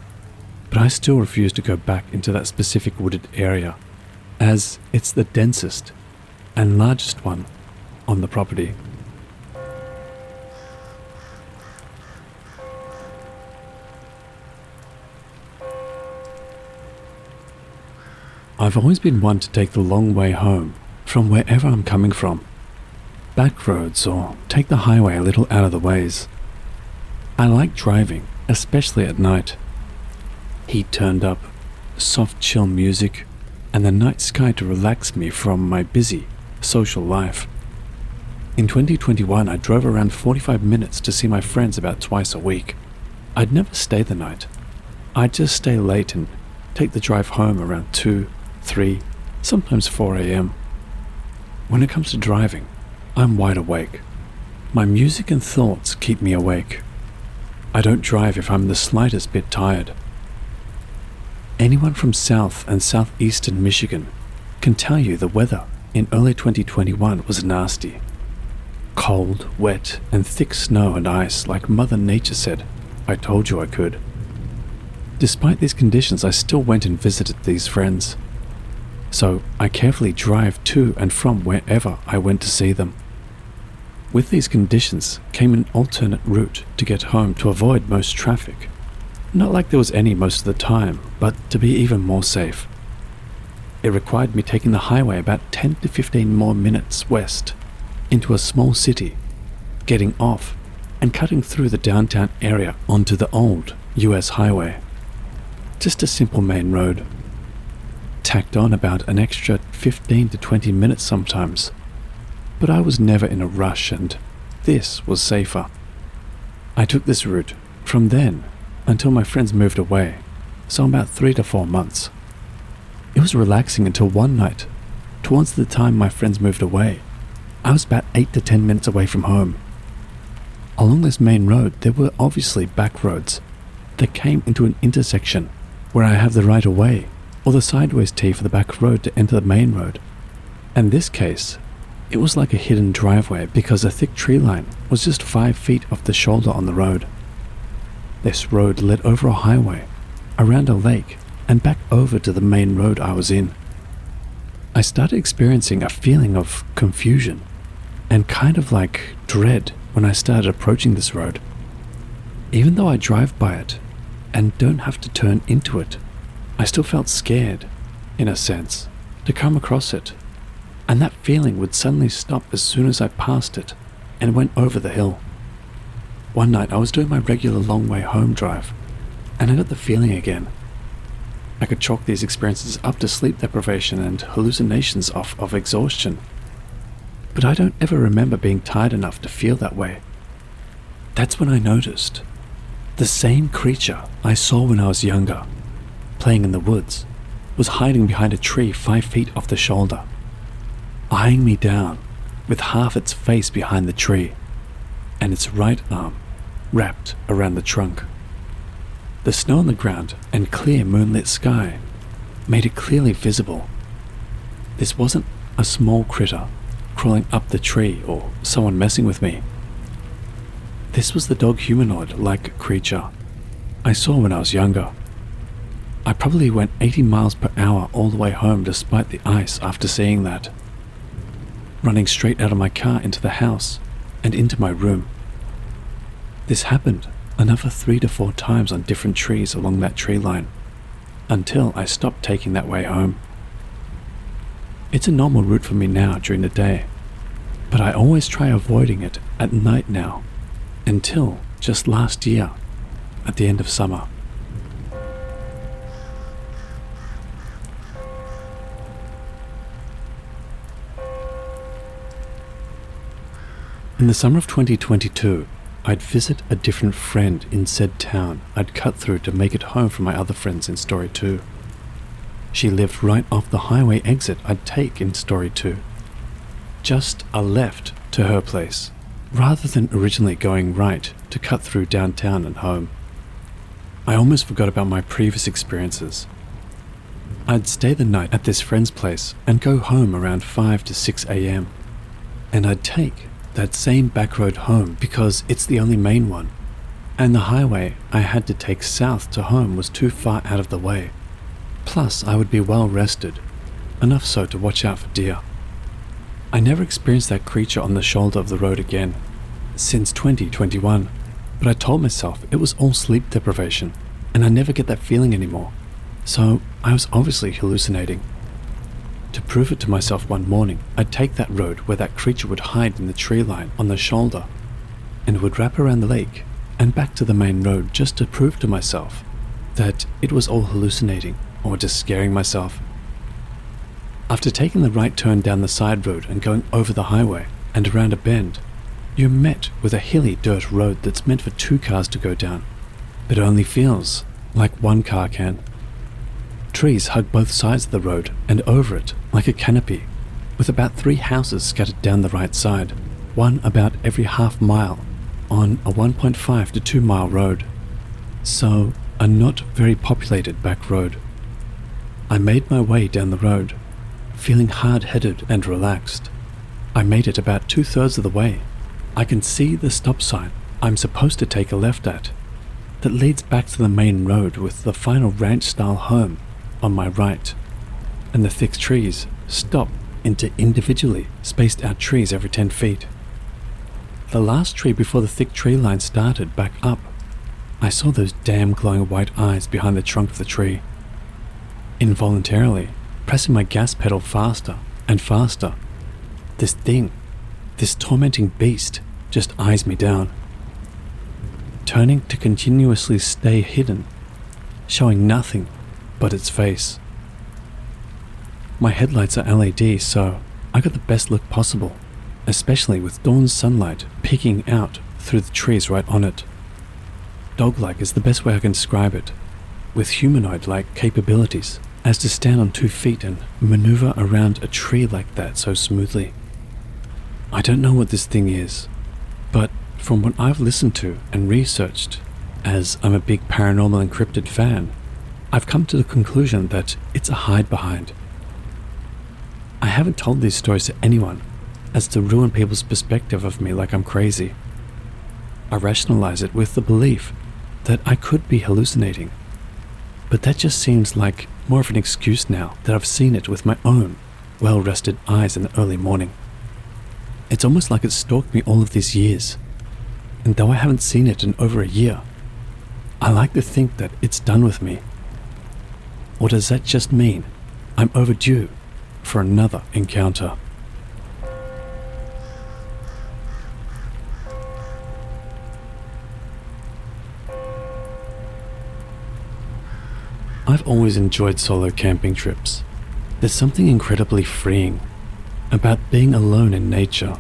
but I still refuse to go back into that specific wooded area, as it's the densest and largest one on the property. I've always been one to take the long way home from wherever I'm coming from, back roads or take the highway a little out of the ways. I like driving, especially at night. Heat turned up, soft chill music, and the night sky to relax me from my busy social life. In 2021, I drove around 45 minutes to see my friends about twice a week. I'd never stay the night. I'd just stay late and take the drive home around 2, 3, sometimes 4 a.m. When it comes to driving, I'm wide awake. My music and thoughts keep me awake. I don't drive if I'm the slightest bit tired. Anyone from South and Southeastern Michigan can tell you the weather in early 2021 was nasty. Cold, wet, and thick snow and ice, like Mother Nature said, I told you I could. Despite these conditions, I still went and visited these friends. So I carefully drive to and from wherever I went to see them. With these conditions came an alternate route to get home to avoid most traffic. Not like there was any most of the time, but to be even more safe. It required me taking the highway about 10 to 15 more minutes west into a small city, getting off and cutting through the downtown area onto the old US highway. Just a simple main road. tacked on about an extra 15 to 20 minutes sometimes. But I was never in a rush, and this was safer. I took this route from then until my friends moved away, so about 3 to 4 months. It was relaxing until one night, towards the time my friends moved away. I was about 8 to 10 minutes away from home. Along this main road, there were obviously back roads that came into an intersection where I have the right of way or the sideways T for the back road to enter the main road. In this case, it was like a hidden driveway because a thick tree line was just 5 feet off the shoulder on the road. This road led over a highway, around a lake, and back over to the main road I was in. I started experiencing a feeling of confusion and kind of like dread when I started approaching this road. Even though I drive by it and don't have to turn into it, I still felt scared, in a sense, to come across it. And that feeling would suddenly stop as soon as I passed it and went over the hill. One night I was doing my regular long way home drive, and I got the feeling again. I could chalk these experiences up to sleep deprivation and hallucinations off of exhaustion. But I don't ever remember being tired enough to feel that way. That's when I noticed the same creature I saw when I was younger, playing in the woods, was hiding behind a tree 5 feet off the shoulder, eyeing me down with half its face behind the tree and its right arm wrapped around the trunk. The snow on the ground and clear moonlit sky made it clearly visible. This wasn't a small critter crawling up the tree or someone messing with me. This was the dog humanoid-like creature I saw when I was younger. I probably went 80 miles per hour all the way home despite the ice after seeing that, running straight out of my car into the house and into my room. This happened another 3 to 4 times on different trees along that tree line, until I stopped taking that way home. It's a normal route for me now during the day, but I always try avoiding it at night now, until just last year, at the end of summer. In the summer of 2022, I'd visit a different friend in said town I'd cut through to make it home from my other friends in Story 2. She lived right off the highway exit I'd take in Story 2. Just a left to her place, rather than originally going right to cut through downtown and home. I almost forgot about my previous experiences. I'd stay the night at this friend's place and go home around 5 to 6 a.m. And I'd take that same back road home because it's the only main one, and the highway I had to take south to home was too far out of the way. Plus, I would be well rested, enough so to watch out for deer. I never experienced that creature on the shoulder of the road again, since 2021, but I told myself it was all sleep deprivation, and I never get that feeling anymore, so I was obviously hallucinating. To prove it to myself one morning, I'd take that road where that creature would hide in the tree line on the shoulder, and would wrap around the lake and back to the main road just to prove to myself that it was all hallucinating or just scaring myself. After taking the right turn down the side road and going over the highway and around a bend, you're met with a hilly dirt road that's meant for 2 cars to go down, but only feels like 1 car can. Trees hug both sides of the road and over it like a canopy, with about 3 houses scattered down the right side, one about every half mile on a 1.5 to 2 mile road. So, a not very populated back road. I made my way down the road, feeling hard-headed and relaxed. I made it about 2/3 of the way. I can see the stop sign I'm supposed to take a left at, that leads back to the main road with the final ranch-style home on my right, and the thick trees stop into individually spaced out trees every 10 feet. The last tree before the thick tree line started back up, I saw those damn glowing white eyes behind the trunk of the tree. Involuntarily, pressing my gas pedal faster and faster, this thing, this tormenting beast, just eyes me down, turning to continuously stay hidden, showing nothing but its face. My headlights are LED, so I got the best look possible, especially with dawn's sunlight peeking out through the trees right on it. Dog-like is the best way I can describe it, with humanoid-like capabilities, as to stand on 2 feet and maneuver around a tree like that so smoothly. I don't know what this thing is, but from what I've listened to and researched, as I'm a big Paranormal Encrypted fan, I've come to the conclusion that it's a hide-behind. I haven't told these stories to anyone, as to ruin people's perspective of me like I'm crazy. I rationalize it with the belief that I could be hallucinating, but that just seems like more of an excuse now that I've seen it with my own well-rested eyes in the early morning. It's almost like it's stalked me all of these years, and though I haven't seen it in over a year, I like to think that it's done with me. Or does that just mean I'm overdue for another encounter? I've always enjoyed solo camping trips. There's something incredibly freeing about being alone in nature,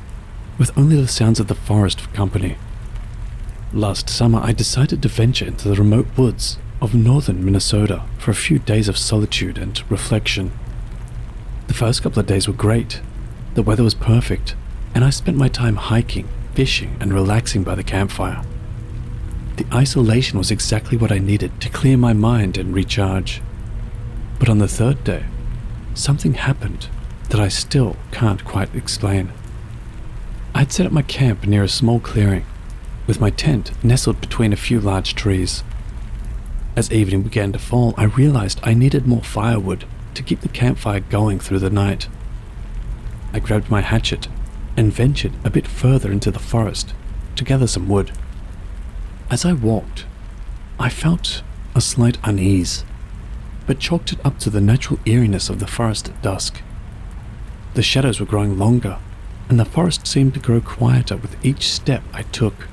with only the sounds of the forest for company. Last summer, I decided to venture into the remote woods of northern Minnesota for a few days of solitude and reflection. The first couple of days were great. The weather was perfect, and I spent my time hiking, fishing, and relaxing by the campfire. The isolation was exactly what I needed to clear my mind and recharge. But on the third day, something happened that I still can't quite explain. I'd set up my camp near a small clearing, with my tent nestled between a few large trees. As evening began to fall, I realized I needed more firewood to keep the campfire going through the night. I grabbed my hatchet and ventured a bit further into the forest to gather some wood. As I walked, I felt a slight unease, but chalked it up to the natural eeriness of the forest at dusk. The shadows were growing longer, and the forest seemed to grow quieter with each step I took.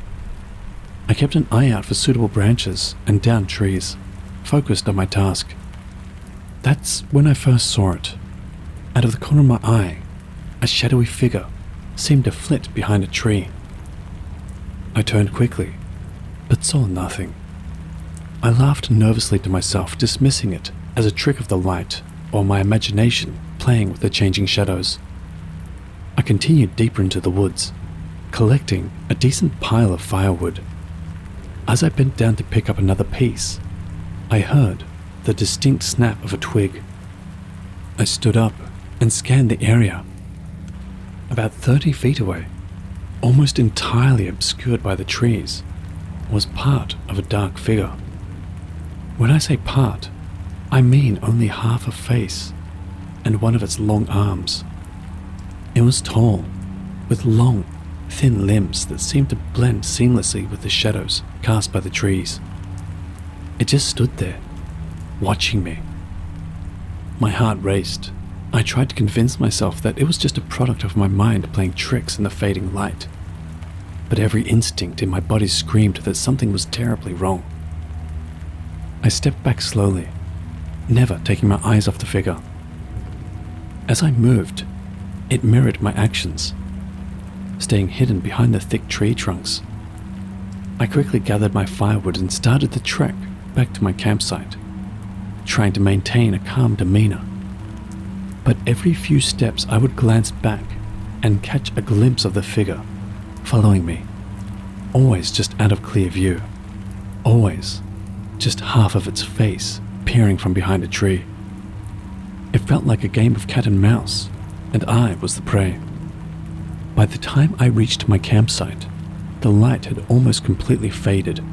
I kept an eye out for suitable branches and downed trees, focused on my task. That's when I first saw it. Out of the corner of my eye, a shadowy figure seemed to flit behind a tree. I turned quickly, but saw nothing. I laughed nervously to myself, dismissing it as a trick of the light or my imagination playing with the changing shadows. I continued deeper into the woods, collecting a decent pile of firewood. As I bent down to pick up another piece, I heard the distinct snap of a twig. I stood up and scanned the area. About 30 feet away, almost entirely obscured by the trees, was part of a dark figure. When I say part, I mean only half a face and one of its long arms. It was tall, with long, thin limbs that seemed to blend seamlessly with the shadows cast by the trees. It just stood there, watching me. My heart raced. I tried to convince myself that it was just a product of my mind playing tricks in the fading light. But every instinct in my body screamed that something was terribly wrong. I stepped back slowly, never taking my eyes off the figure. As I moved, it mirrored my actions, staying hidden behind the thick tree trunks. I quickly gathered my firewood and started the trek back to my campsite, trying to maintain a calm demeanor. But every few steps I would glance back and catch a glimpse of the figure following me, always just out of clear view, always just half of its face peering from behind a tree. It felt like a game of cat and mouse, and I was the prey. By the time I reached my campsite, the light had almost completely faded.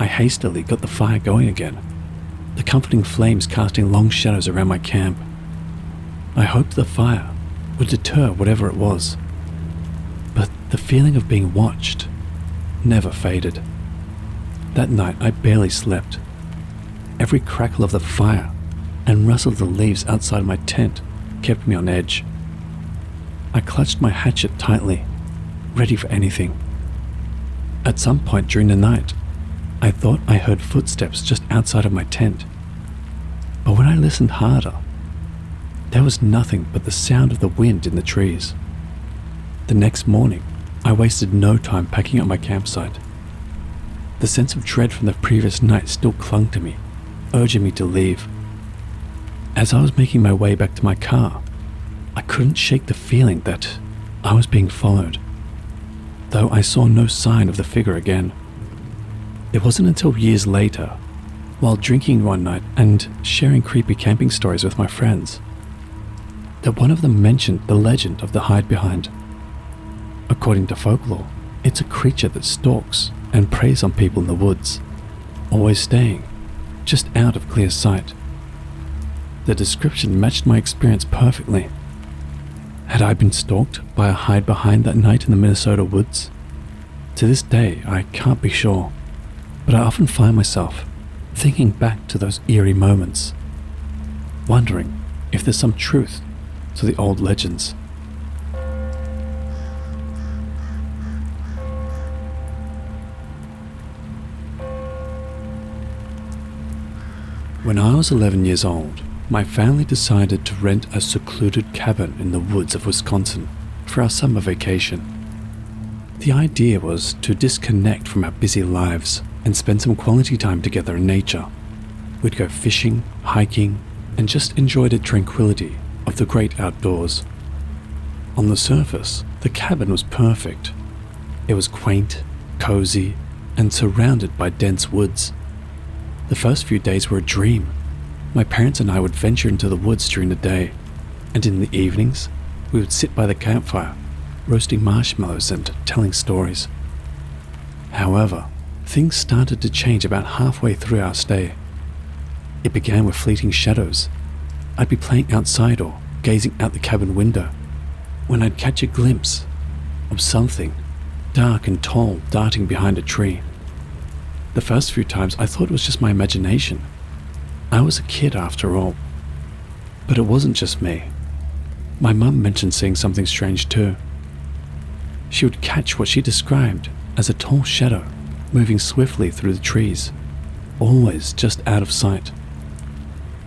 I hastily got the fire going again, the comforting flames casting long shadows around my camp. I hoped the fire would deter whatever it was, but the feeling of being watched never faded. That night I barely slept. Every crackle of the fire and rustle of the leaves outside my tent kept me on edge. I clutched my hatchet tightly, ready for anything. At some point during the night, I thought I heard footsteps just outside of my tent. But when I listened harder, There was nothing but the sound of the wind in the trees. The next morning, I wasted no time packing up my campsite. The sense of dread from the previous night still clung to me, urging me to leave. As I was making my way back to my car, I couldn't shake the feeling that I was being followed, though I saw no sign of the figure again. It wasn't until years later, while drinking one night and sharing creepy camping stories with my friends, that one of them mentioned the legend of the Hidebehind. According to folklore, it's a creature that stalks and preys on people in the woods, always staying just out of clear sight. The description matched my experience perfectly. Had I been stalked by a Hidebehind that night in the Minnesota woods? To this day, I can't be sure, but I often find myself thinking back to those eerie moments, wondering if there's some truth to the old legends. When I was 11 years old, my family decided to rent a secluded cabin in the woods of Wisconsin for our summer vacation. The idea was to disconnect from our busy lives and spend some quality time together in nature. We'd go fishing, hiking, and just enjoy the tranquility of the great outdoors. On the surface, the cabin was perfect. It was quaint, cozy, and surrounded by dense woods. The first few days were a dream. My parents and I would venture into the woods during the day, and in the evenings, we would sit by the campfire, roasting marshmallows and telling stories. However, things started to change about halfway through our stay. It began with fleeting shadows. I'd be playing outside or gazing out the cabin window when I'd catch a glimpse of something dark and tall darting behind a tree. The first few times I thought it was just my imagination. I was a kid after all. But it wasn't just me. My mum mentioned seeing something strange too. She would catch what she described as a tall shadow moving swiftly through the trees, always just out of sight.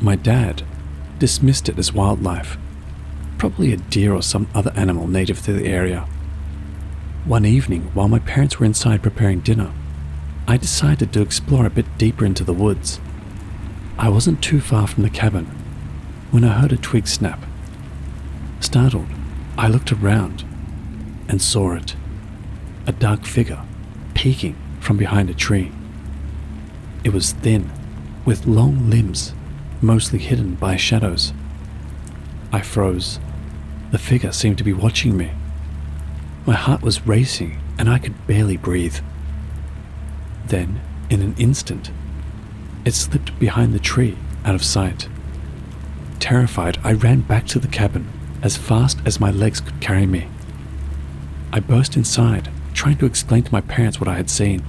My dad dismissed it as wildlife, probably a deer or some other animal native to the area. One evening, while my parents were inside preparing dinner, I decided to explore a bit deeper into the woods. I wasn't too far from the cabin when I heard a twig snap. Startled, I looked around and saw it, a dark figure peeking from behind a tree. It was thin, with long limbs, mostly hidden by shadows. I froze. The figure seemed to be watching me. My heart was racing and I could barely breathe. Then, in an instant, it slipped behind the tree, out of sight. Terrified, I ran back to the cabin as fast as my legs could carry me. I burst inside, trying to explain to my parents what I had seen.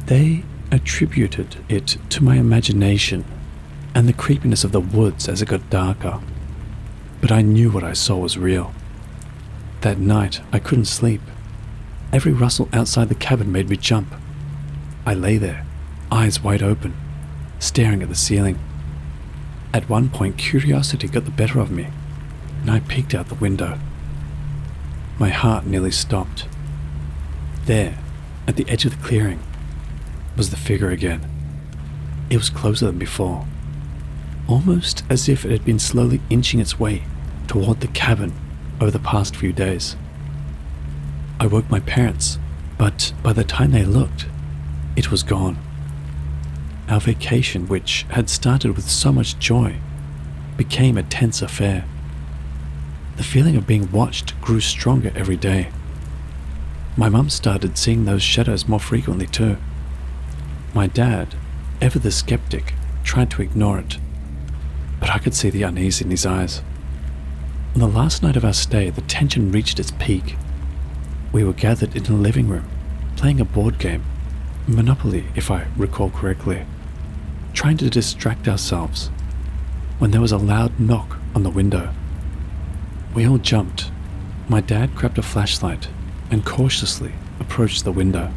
They attributed it to my imagination and the creepiness of the woods as it got darker. But I knew what I saw was real. That night, I couldn't sleep. Every rustle outside the cabin made me jump. I lay there, eyes wide open, staring at the ceiling. At one point, curiosity got the better of me, and I peeked out the window. My heart nearly stopped. There, at the edge of the clearing, was the figure again. It was closer than before, almost as if it had been slowly inching its way toward the cabin over the past few days. I woke my parents, but by the time they looked, it was gone. Our vacation, which had started with so much joy, became a tense affair. The feeling of being watched grew stronger every day. My mum started seeing those shadows more frequently too. My dad, ever the skeptic, tried to ignore it, but I could see the unease in his eyes. On the last night of our stay, the tension reached its peak. We were gathered in the living room, playing a board game, Monopoly if I recall correctly, trying to distract ourselves, when there was a loud knock on the window. We all jumped. My dad grabbed a flashlight and cautiously approached the window.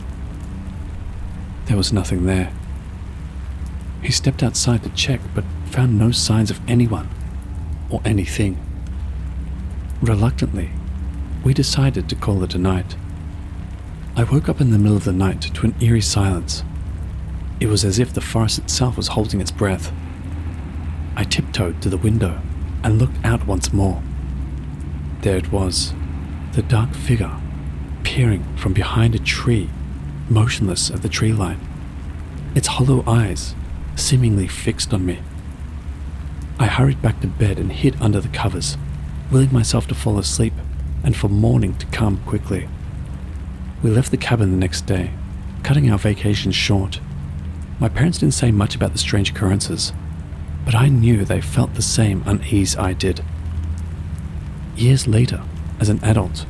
There was nothing there. He stepped outside to check, but found no signs of anyone. or anything. Reluctantly, we decided to call it a night. I woke up in the middle of the night to an eerie silence. It was as if the forest itself was holding its breath. I tiptoed to the window and looked out once more. There it was, the dark figure, peering from behind a tree, motionless at the tree line, its hollow eyes seemingly fixed on me. I hurried back to bed and hid under the covers, willing myself to fall asleep and for morning to come quickly. We left the cabin the next day, cutting our vacation short. My parents didn't say much about the strange occurrences, but I knew they felt the same unease I did. Years later, as an adult,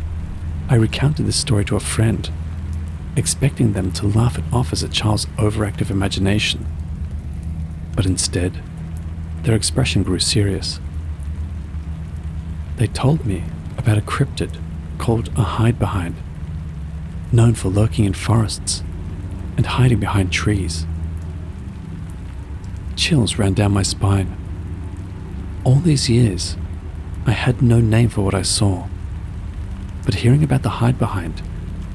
I recounted this story to a friend, expecting them to laugh it off as a child's overactive imagination. But instead, their expression grew serious. They told me about a cryptid called a Hidebehind, known for lurking in forests and hiding behind trees. Chills ran down my spine. All these years, I had no name for what I saw, but hearing about the Hidebehind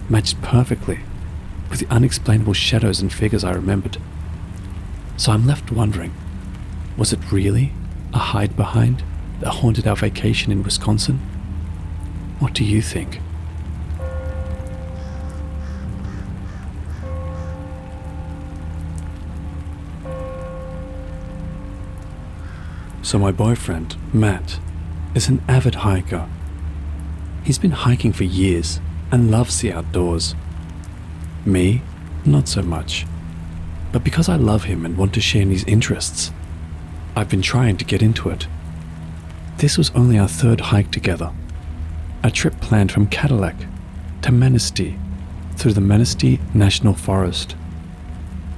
matched perfectly with the unexplainable shadows and figures I remembered. So I'm left wondering, was it really a Hidebehind that haunted our vacation in Wisconsin? What do you think? So my boyfriend, Matt, is an avid hiker. He's been hiking for years and loves the outdoors. Me, not so much. But because I love him and want to share in his interests, I've been trying to get into it. This was only our third hike together. A trip planned from Cadillac to Manistee through the Manistee National Forest.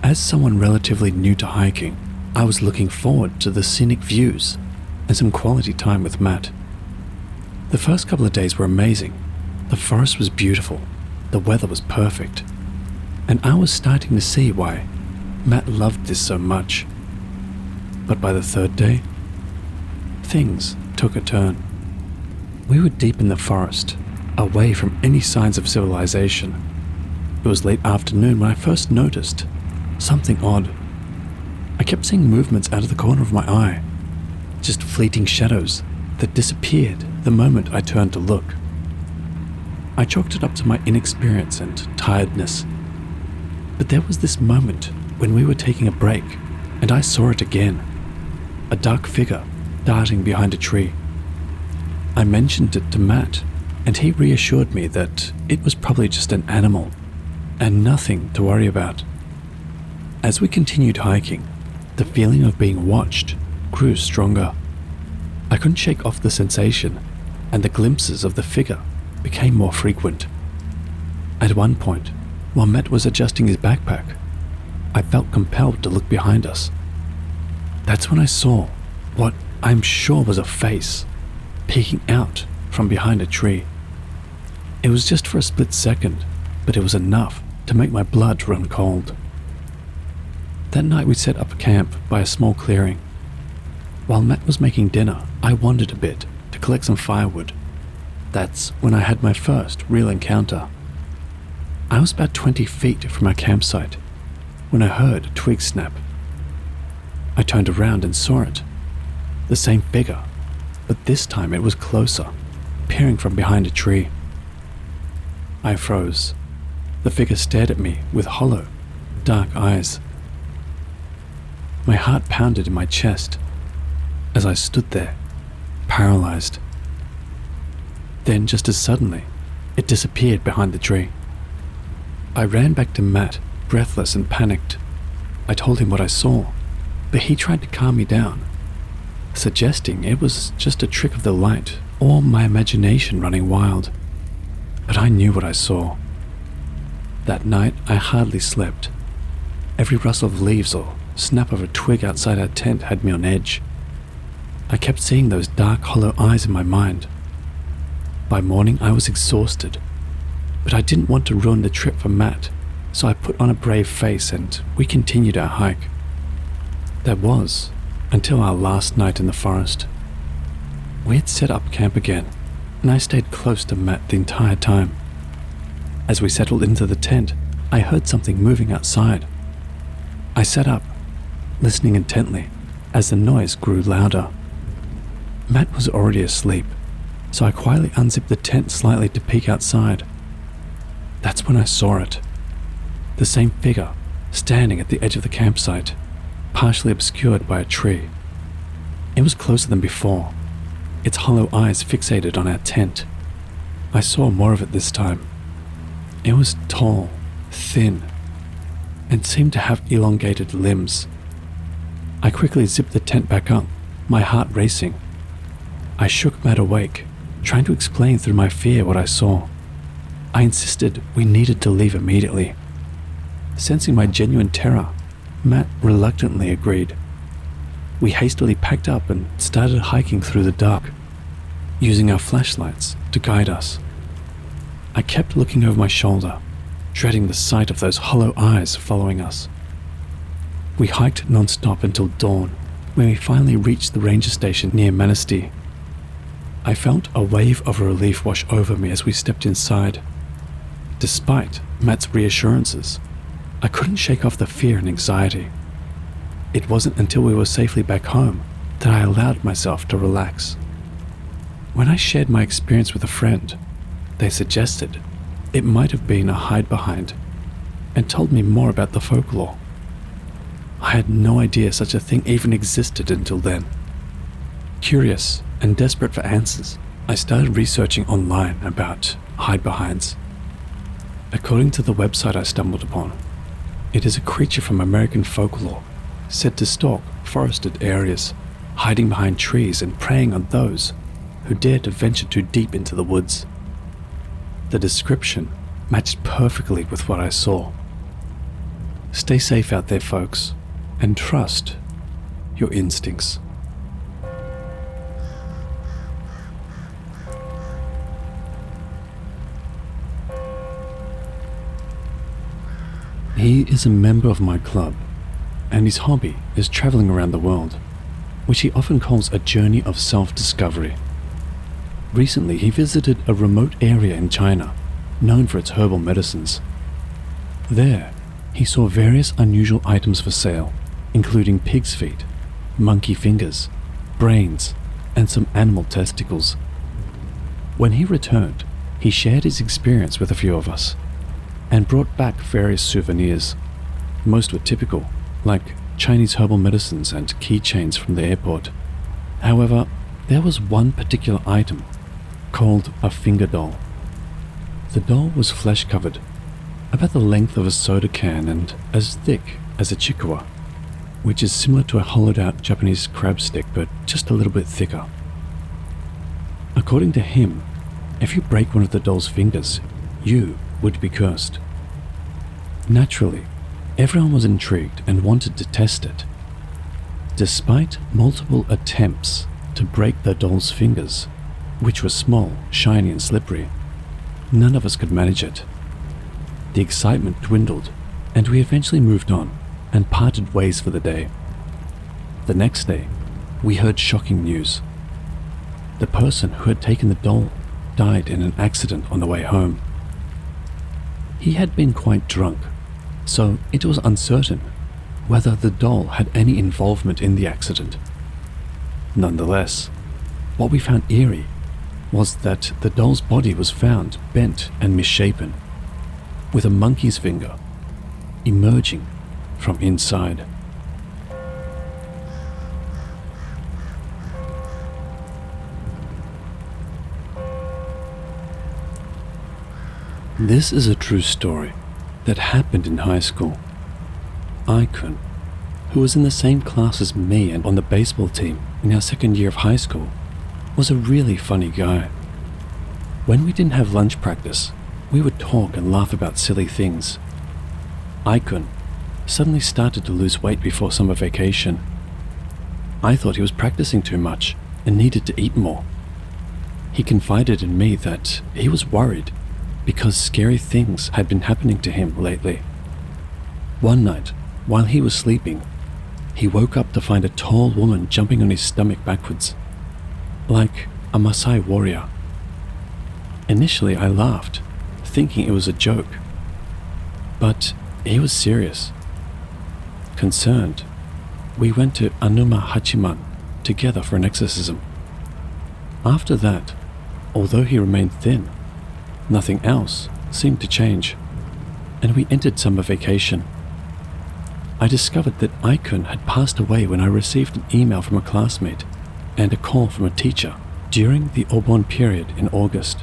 As someone relatively new to hiking, I was looking forward to the scenic views and some quality time with Matt. The first couple of days were amazing. The forest was beautiful, the weather was perfect, and I was starting to see why Matt loved this so much. But by the third day, things took a turn. We were deep in the forest, away from any signs of civilization. It was late afternoon when I first noticed something odd. I kept seeing movements out of the corner of my eye, just fleeting shadows that disappeared the moment I turned to look. I chalked it up to my inexperience and tiredness. But there was this moment when we were taking a break, and I saw it again. A dark figure darting behind a tree. I mentioned it to Matt, and he reassured me that it was probably just an animal, and nothing to worry about. As we continued hiking, the feeling of being watched grew stronger. I couldn't shake off the sensation, and the glimpses of the figure became more frequent. At one point, while Matt was adjusting his backpack, I felt compelled to look behind us. That's when I saw what I'm sure was a face peeking out from behind a tree. It was just for a split second, but it was enough to make my blood run cold. That night we set up camp by a small clearing. While Matt was making dinner, I wandered a bit to collect some firewood. That's when I had my first real encounter. I was about 20 feet from our campsite when I heard a twig snap. I turned around and saw it. The same figure, but this time it was closer, peering from behind a tree. I froze. The figure stared at me with hollow, dark eyes. My heart pounded in my chest as I stood there, paralyzed. Then, just as suddenly, it disappeared behind the tree. I ran back to Matt, breathless and panicked. I told him what I saw, but he tried to calm me down, suggesting it was just a trick of the light or my imagination running wild. But I knew what I saw. That night, I hardly slept. Every rustle of leaves or snap of a twig outside our tent had me on edge. I kept seeing those dark, hollow eyes in my mind. By morning, I was exhausted, but I didn't want to ruin the trip for Matt, so I put on a brave face and we continued our hike. That was until our last night in the forest. We had set up camp again, and I stayed close to Matt the entire time. As we settled into the tent, I heard something moving outside. I sat up, listening intently as the noise grew louder. Matt was already asleep, so I quietly unzipped the tent slightly to peek outside. That's when I saw it. The same figure, standing at the edge of the campsite, partially obscured by a tree. It was closer than before, its hollow eyes fixated on our tent. I saw more of it this time. It was tall, thin, and seemed to have elongated limbs. I quickly zipped the tent back up, my heart racing. I shook Matt awake, trying to explain through my fear what I saw. I insisted we needed to leave immediately. Sensing my genuine terror, Matt reluctantly agreed. We hastily packed up and started hiking through the dark, using our flashlights to guide us. I kept looking over my shoulder, dreading the sight of those hollow eyes following us. We hiked non-stop until dawn, when we finally reached the ranger station near Manistee. I felt a wave of relief wash over me as we stepped inside. Despite Matt's reassurances, I couldn't shake off the fear and anxiety. It wasn't until we were safely back home that I allowed myself to relax. When I shared my experience with a friend, they suggested it might have been a Hidebehind and told me more about the folklore. I had no idea such a thing even existed until then. Curious and desperate for answers, I started researching online about Hidebehinds. According to the website I stumbled upon, it is a creature from American folklore said to stalk forested areas, hiding behind trees and preying on those who dare to venture too deep into the woods. The description matched perfectly with what I saw. Stay safe out there, folks, and trust your instincts. He is a member of my club, and his hobby is traveling around the world, which he often calls a journey of self-discovery. Recently, he visited a remote area in China, known for its herbal medicines. There, he saw various unusual items for sale, including pig's feet, monkey fingers, brains, and some animal testicles. When he returned, he shared his experience with a few of us, and brought back various souvenirs. Most were typical, like Chinese herbal medicines and keychains from the airport. However, there was one particular item called a finger doll. The doll was flesh-covered, about the length of a soda can and as thick as a chikua, which is similar to a hollowed-out Japanese crab stick but just a little bit thicker. According to him, if you break one of the doll's fingers, you would be cursed. Naturally, everyone was intrigued and wanted to test it. Despite multiple attempts to break the doll's fingers, which were small, shiny and slippery, none of us could manage it. The excitement dwindled, and we eventually moved on and parted ways for the day. The next day, we heard shocking news. The person who had taken the doll died in an accident on the way home. He had been quite drunk, so it was uncertain whether the doll had any involvement in the accident. Nonetheless, what we found eerie was that the doll's body was found bent and misshapen, with a monkey's finger emerging from inside. This is a true story that happened in high school. Icon, who was in the same class as me and on the baseball team in our second year of high school, was a really funny guy. When we didn't have lunch practice, we would talk and laugh about silly things. Icon suddenly started to lose weight before summer vacation. I thought he was practicing too much and needed to eat more. He confided in me that he was worried because scary things had been happening to him lately. One night, while he was sleeping, he woke up to find a tall woman jumping on his stomach backwards, like a Maasai warrior. Initially I laughed, thinking it was a joke, but he was serious. Concerned, we went to Anuma Hachiman together for an exorcism. After that, although he remained thin, nothing else seemed to change, and we entered summer vacation. I discovered that Icon had passed away when I received an email from a classmate and a call from a teacher during the Aubon period in August.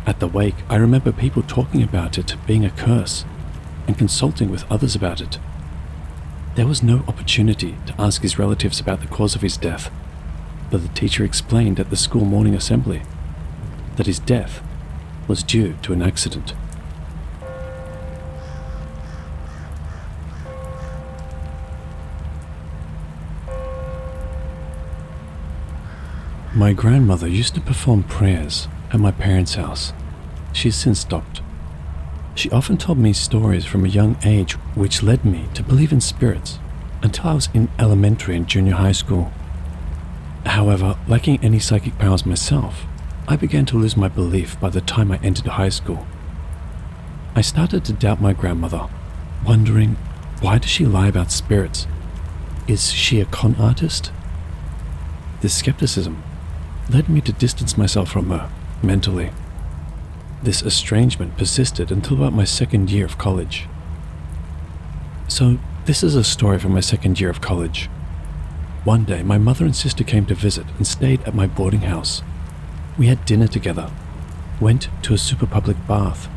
At the wake, I remember people talking about it being a curse and consulting with others about it. There was no opportunity to ask his relatives about the cause of his death, but the teacher explained at the school morning assembly that his death was due to an accident. My grandmother used to perform prayers at my parents' house. She has since stopped. She often told me stories from a young age which led me to believe in spirits until I was in elementary and junior high school. However, lacking any psychic powers myself, I began to lose my belief by the time I entered high school. I started to doubt my grandmother, wondering, why does she lie about spirits? Is she a con artist? This skepticism led me to distance myself from her mentally. This estrangement persisted until about my second year of college. So, this is a story from my second year of college. One day, my mother and sister came to visit and stayed at my boarding house. We had dinner together, went to a super public bath,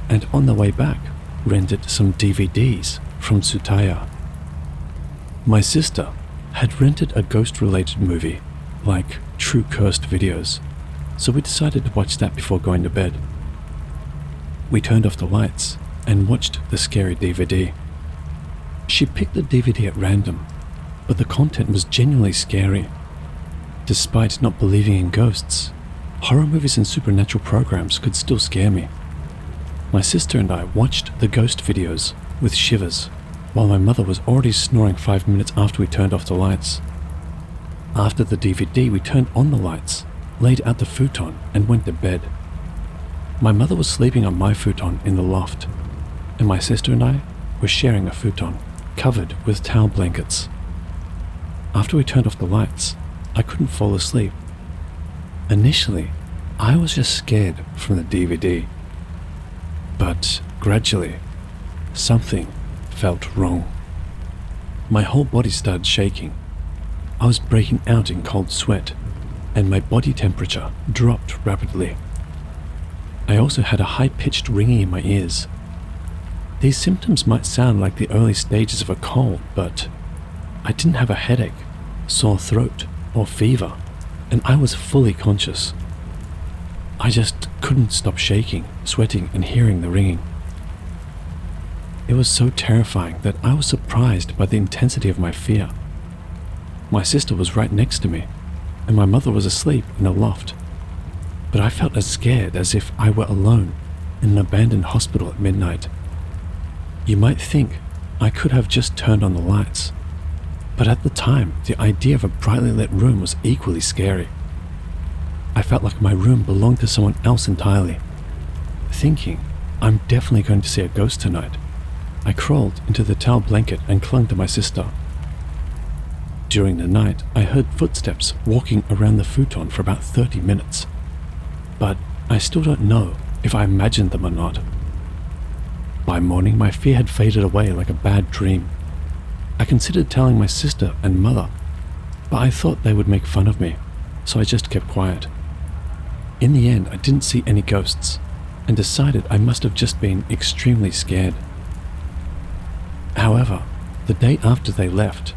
and on the way back, rented some DVDs from Tsutaya. My sister had rented a ghost-related movie, like True Cursed videos, so we decided to watch that before going to bed. We turned off the lights and watched the scary DVD. She picked the DVD at random, but the content was genuinely scary. Despite not believing in ghosts, horror movies and supernatural programs could still scare me. My sister and I watched the ghost videos with shivers, while my mother was already snoring 5 minutes after we turned off the lights. After the DVD, we turned on the lights, laid out the futon, and went to bed. My mother was sleeping on my futon in the loft, and my sister and I were sharing a futon, covered with towel blankets. After we turned off the lights, I couldn't fall asleep. Initially, I was just scared from the DVD. But gradually, something felt wrong. My whole body started shaking. I was breaking out in cold sweat, and my body temperature dropped rapidly. I also had a high-pitched ringing in my ears. These symptoms might sound like the early stages of a cold, but I didn't have a headache, sore throat, or fever, and I was fully conscious. I just couldn't stop shaking, sweating, and hearing the ringing. It was so terrifying that I was surprised by the intensity of my fear. My sister was right next to me, and my mother was asleep in the loft. But I felt as scared as if I were alone in an abandoned hospital at midnight. You might think I could have just turned on the lights, but at the time, the idea of a brightly lit room was equally scary. I felt like my room belonged to someone else entirely. Thinking, I'm definitely going to see a ghost tonight, I crawled into the towel blanket and clung to my sister. During the night, I heard footsteps walking around the futon for about 30 minutes, but I still don't know if I imagined them or not. By morning, my fear had faded away like a bad dream. I considered telling my sister and mother, but I thought they would make fun of me, so I just kept quiet. In the end, I didn't see any ghosts, and decided I must have just been extremely scared. However, the day after they left,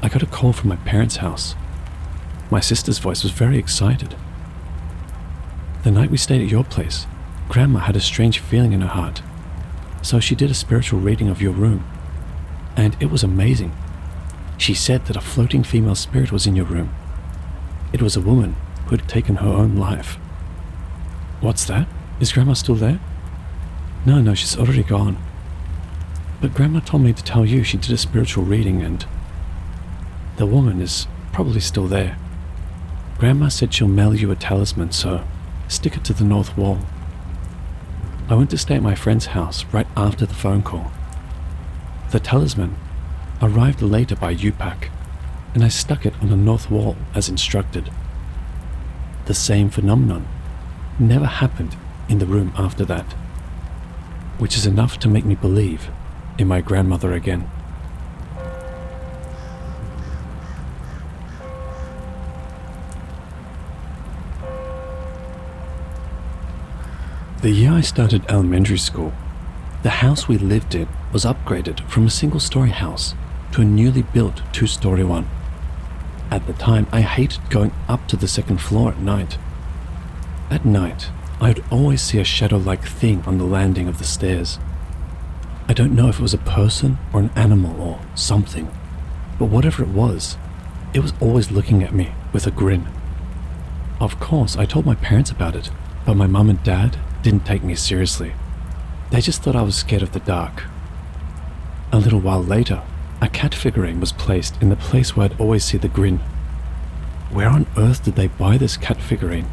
I got a call from my parents' house. My sister's voice was very excited. The night we stayed at your place, Grandma had a strange feeling in her heart, so she did a spiritual reading of your room, and it was amazing. She said that a floating female spirit was in your room. It was a woman who had taken her own life. What's that? Is Grandma still there? No, she's already gone. But Grandma told me to tell you she did a spiritual reading and the woman is probably still there. Grandma said she'll mail you a talisman, so stick it to the north wall. I went to stay at my friend's house right after the phone call. The talisman arrived later by U-Pack, and I stuck it on the north wall as instructed. The same phenomenon never happened in the room after that, which is enough to make me believe in my grandmother again. The year I started elementary school, the house we lived in was upgraded from a single-story house to a newly built two-story one. At the time, I hated going up to the second floor at night. At night, I would always see a shadow-like thing on the landing of the stairs. I don't know if it was a person or an animal or something, but whatever it was always looking at me with a grin. Of course, I told my parents about it, but my mum and dad didn't take me seriously. They just thought I was scared of the dark. A little while later, a cat figurine was placed in the place where I'd always see the grin. Where on earth did they buy this cat figurine?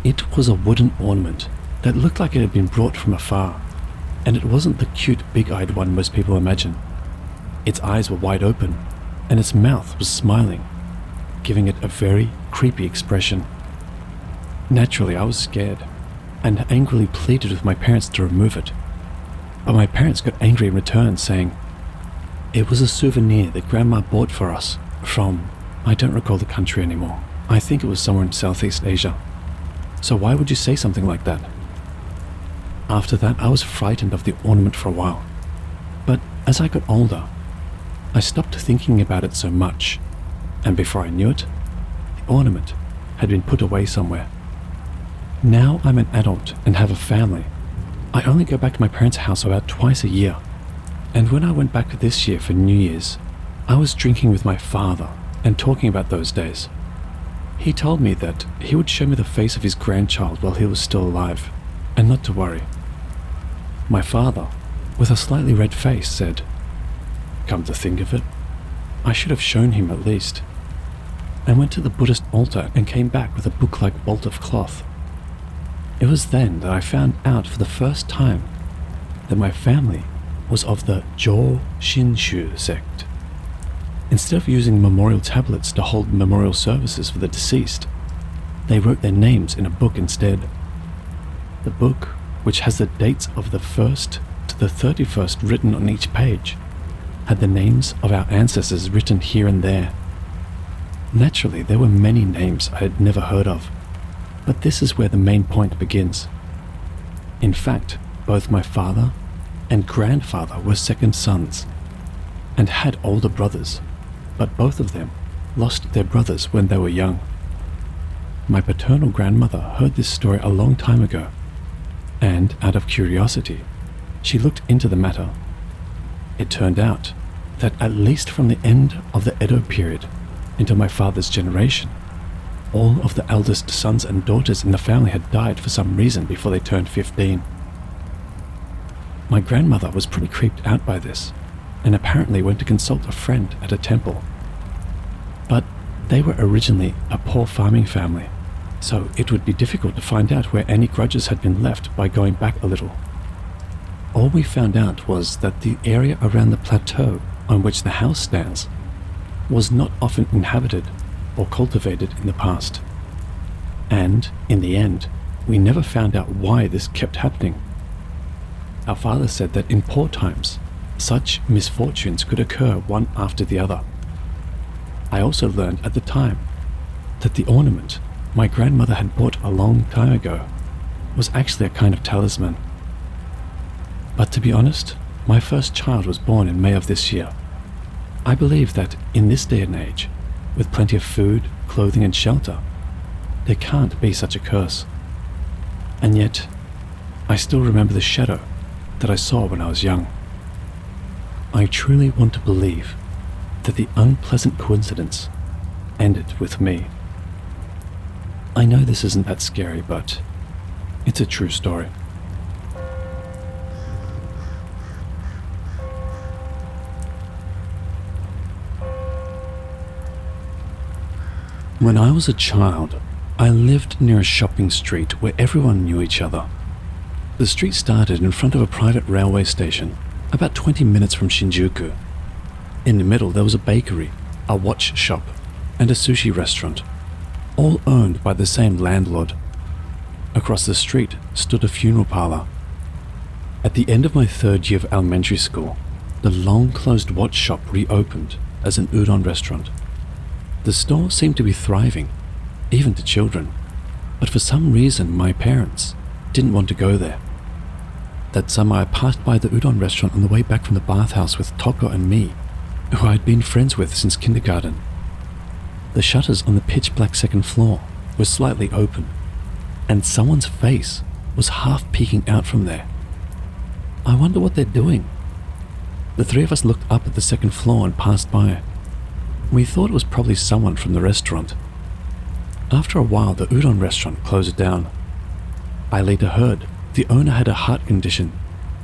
It was a wooden ornament that looked like it had been brought from afar, and it wasn't the cute big-eyed one most people imagine. Its eyes were wide open, and its mouth was smiling, giving it a very creepy expression. Naturally, I was scared, and angrily pleaded with my parents to remove it. But my parents got angry in return, saying, "It was a souvenir that Grandma bought for us from, I don't recall the country anymore. I think it was somewhere in Southeast Asia. So why would you say something like that?" After that, I was frightened of the ornament for a while. But as I got older, I stopped thinking about it so much, and before I knew it, the ornament had been put away somewhere. Now I'm an adult and have a family. I only go back to my parents' house about twice a year. And when I went back this year for New Year's, I was drinking with my father and talking about those days. He told me that he would show me the face of his grandchild while he was still alive, and not to worry. My father, with a slightly red face, said, "Come to think of it, I should have shown him at least," and went to the Buddhist altar and came back with a book-like bolt of cloth. It was then that I found out for the first time that my family was of the Jo Shinshu sect. Instead of using memorial tablets to hold memorial services for the deceased, they wrote their names in a book instead. The book, which has the dates of the 1st to the 31st written on each page, had the names of our ancestors written here and there. Naturally, there were many names I had never heard of, but this is where the main point begins. In fact, both my father and grandfather were second sons, and had older brothers, but both of them lost their brothers when they were young. My paternal grandmother heard this story a long time ago, and out of curiosity, she looked into the matter. It turned out that at least from the end of the Edo period into my father's generation, all of the eldest sons and daughters in the family had died for some reason before they turned 15. My grandmother was pretty creeped out by this, and apparently went to consult a friend at a temple. But they were originally a poor farming family, so it would be difficult to find out where any grudges had been left by going back a little. All we found out was that the area around the plateau on which the house stands was not often inhabited or cultivated in the past. And, in the end, we never found out why this kept happening. Our father said that in poor times, such misfortunes could occur one after the other. I also learned at the time that the ornament my grandmother had bought a long time ago was actually a kind of talisman. But to be honest, my first child was born in May of this year. I believe that in this day and age, with plenty of food, clothing and shelter, there can't be such a curse. And yet, I still remember the shadow that I saw when I was young. I truly want to believe that the unpleasant coincidence ended with me. I know this isn't that scary, but it's a true story. When I was a child, I lived near a shopping street where everyone knew each other. The street started in front of a private railway station, about 20 minutes from Shinjuku. In the middle there was a bakery, a watch shop, and a sushi restaurant, all owned by the same landlord. Across the street stood a funeral parlor. At the end of my 3rd year of elementary school, the long-closed watch shop reopened as an udon restaurant. The store seemed to be thriving, even to children, but for some reason my parents didn't want to go there. That summer I passed by the udon restaurant on the way back from the bathhouse with Toko and me, who I'd been friends with since kindergarten. The shutters on the pitch-black second floor were slightly open, and someone's face was half peeking out from there. I wonder what they're doing. The 3 of us looked up at the second floor and passed by. We thought it was probably someone from the restaurant. After a while, the udon restaurant closed down. I later heard the owner had a heart condition,